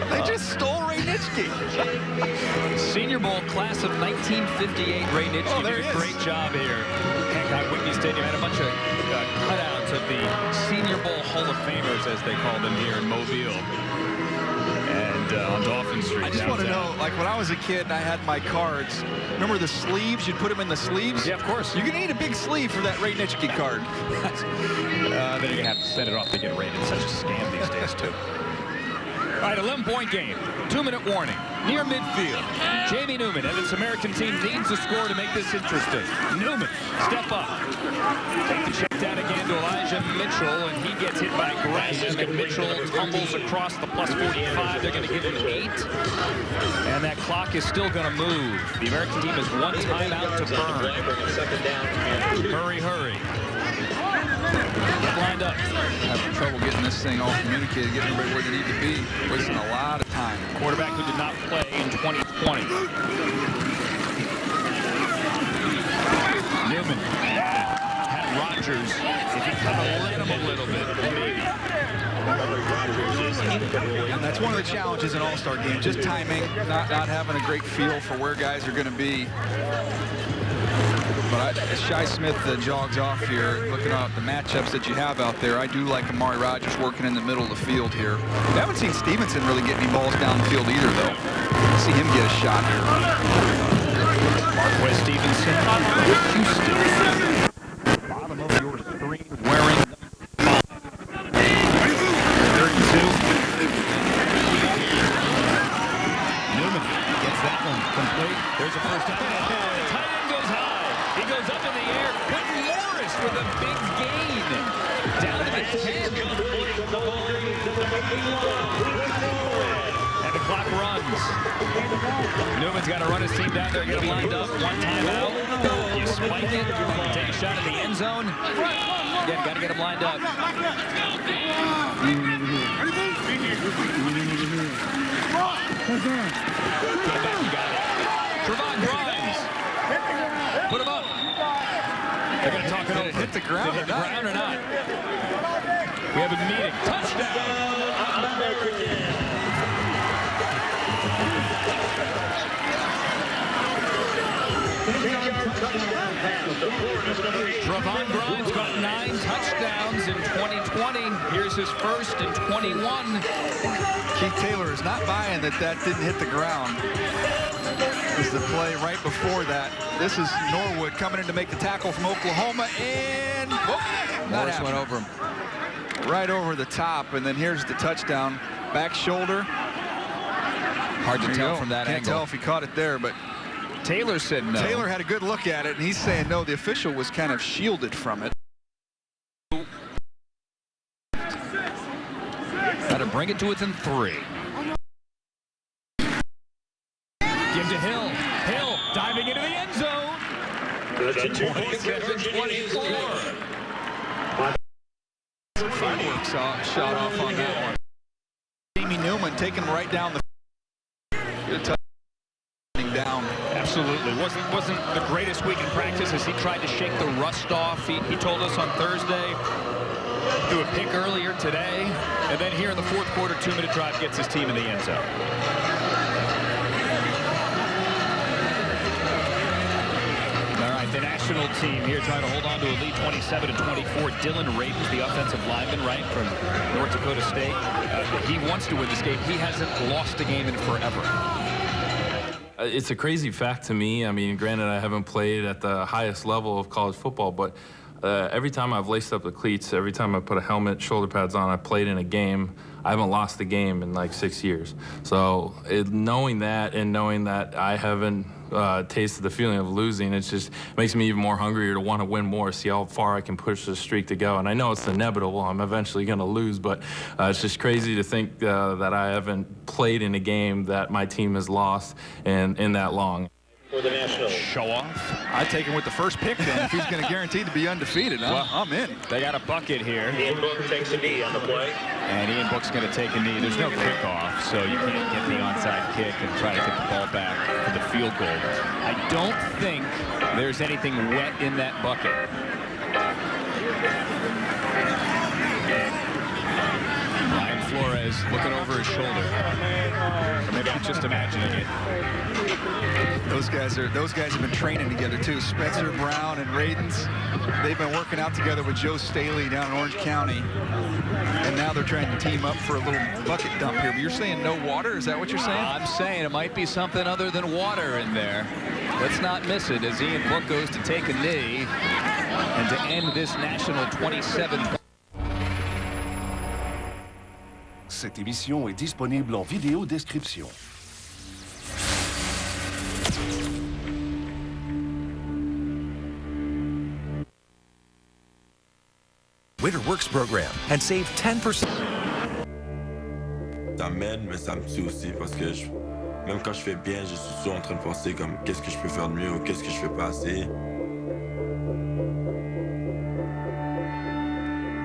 They just stole Ray Nitschke. Senior Bowl class of 1958. Ray Nitschke did a great job here. Hancock Whitney Stadium had a bunch of cutouts of the Senior Bowl Hall of Famers, as they call them here in Mobile. And on Dolphin Street. I just want to know, like when I was a kid and I had my cards, remember the sleeves? You'd put them in the sleeves? Yeah, of course. You're going to need a big sleeve for that Ray Nitschke card. Then you're going to have to send it off to get rated. Such a scam these days, too. All right, 11-point game. 2-minute warning. Near midfield. Jamie Newman and this American team needs a score to make this interesting. Newman, step up. Take the check down again to Elijah Mitchell, and he gets hit by Graham, and Mitchell tumbles across the plus 45. They're going to give him 8. And that clock is still going to move. The American team has one timeout to burn. Hurry. Get lined up. Having trouble getting this thing all communicated, getting everybody where they need to be. Wasting a lot of time. Quarterback who did not play in 2020. Newman had Rodgers. If he kind of let him a little bit, maybe. And that's one of the challenges in All-Star games, just timing, not having a great feel for where guys are going to be. But as Shi Smith jogs off here, looking at the matchups that you have out there, I do like Amari Rodgers working in the middle of the field here. I haven't seen Stevenson really get any balls down the field either, though. See him get a shot here. Marquez Stevenson on Houston. Bottom of your screen, wearing 32. Newman gets that one complete. There's a first down. The tight end goes high. He goes up in the air. Quentin Morris with a big gain. Down to the 10. And the clock runs. Newman's got to run his team down there, get him lined up. One timeout. You spike it. Take a shot at the end zone. Again, got to get him lined up. Get back, you got it. Trevon Grimes. Put him up. They're going to talk it over. Hit the ground or not? We have a meeting. Touchdown. Trevon Grimes got 9 touchdowns in 2020. Here's his first in 21. Keith Taylor is not buying that didn't hit the ground. This is the play right before that. This is Norwood coming in to make the tackle from Oklahoma, and Morris went over him. Right over the top, and then here's the touchdown. Back shoulder. Hard to tell from that angle. Can't tell if he caught it there, but Taylor said no. Taylor had a good look at it, and he's saying no. The official was kind of shielded from it. Got to bring it to within 3. Give to Hill. Hill diving into the end zone. That's a 24. Fireworks shot off on that one. Jamie Newman taking him right down the down. Absolutely. Wasn't the greatest week in practice as he tried to shake the rust off. He told us on Thursday. Threw a pick earlier today. And then here in the fourth quarter, 2-minute drive gets his team in the end zone. The national team here trying to hold on to a lead 27 and 24. Dylan Ravens, the offensive lineman, right, from North Dakota State. He wants to win this game. He hasn't lost a game in forever. It's a crazy fact to me. I mean, granted, I haven't played at the highest level of college football, but every time I've laced up the cleats, every time I put a helmet, shoulder pads on, I played in a game, I haven't lost a game in like 6 years. So knowing that and knowing that I haven't tasted the feeling of losing, it just makes me even more hungrier to want to win more, see how far I can push this streak to go. And I know it's inevitable, I'm eventually going to lose, but it's just crazy to think that I haven't played in a game that my team has lost in that long. For the national show off. I'd take him with the first pick then if he's going to guarantee to be undefeated. I'm in. They got a bucket here. Ian Book takes a knee on the play. And Ian Book's going to take a knee. There's no kickoff, so you can't get the onside kick and try to get the ball back for the field goal. I don't think there's anything wet in that bucket. Ryan Flores looking over his shoulder. Or maybe I'm just imagining it. Those guys have been training together too. Spencer Brown and Radens, they've been working out together with Joe Staley down in Orange County, and now they're trying to team up for a little bucket dump here. But you're saying no water? Is that what you're saying? I'm saying it might be something other than water in there. Let's not miss it as Ian Book goes to take a knee and to end this national 27. Cette émission est disponible en vidéo description. Winter Works program and save 10%. Ça m'aide, mais ça me tue aussi parce que même quand je fais bien, je suis toujours en train de penser comme qu'est-ce que je peux faire de mieux ou qu'est-ce que je fais pas assez.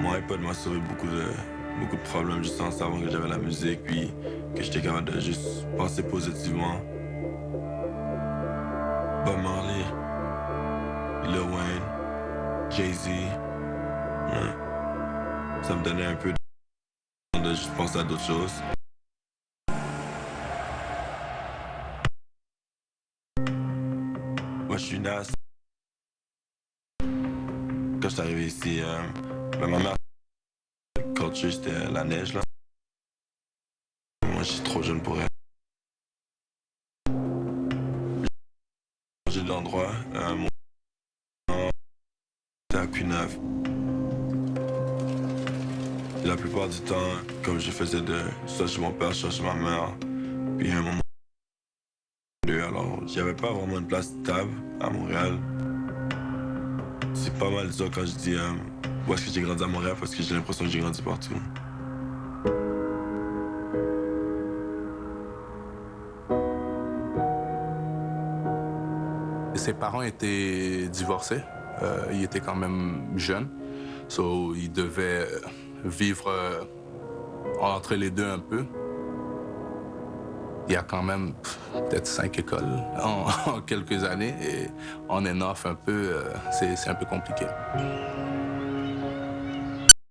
Mon iPod m'a sauvé beaucoup de problèmes juste en savant que j'avais la musique puis que j'étais capable de juste penser positivement. Bob Marley, Lil Wayne, Jay-Z. Ouais. Ça me donnait un peu de juste penser à d'autres choses. Moi, je suis né à... Quand je suis arrivé ici, ma mère, culture, c'était la neige, là. Moi, je suis trop jeune pour elle. J'ai changé d'endroit. Mon... C'était à Cuinave. Et la plupart du temps, comme je faisais soit chez mon père, soit chez ma mère, puis à un moment, alors j'avais pas vraiment une place stable à Montréal. C'est pas mal ça quand je dis où est-ce que j'ai grandi à Montréal, parce que j'ai l'impression que j'ai grandi partout. Ses parents étaient divorcés, ils étaient quand même jeunes, so ils devaient vivre entre les deux un peu. Il y a quand même peut-être 5 écoles en quelques années et on est off un peu, c'est un peu compliqué.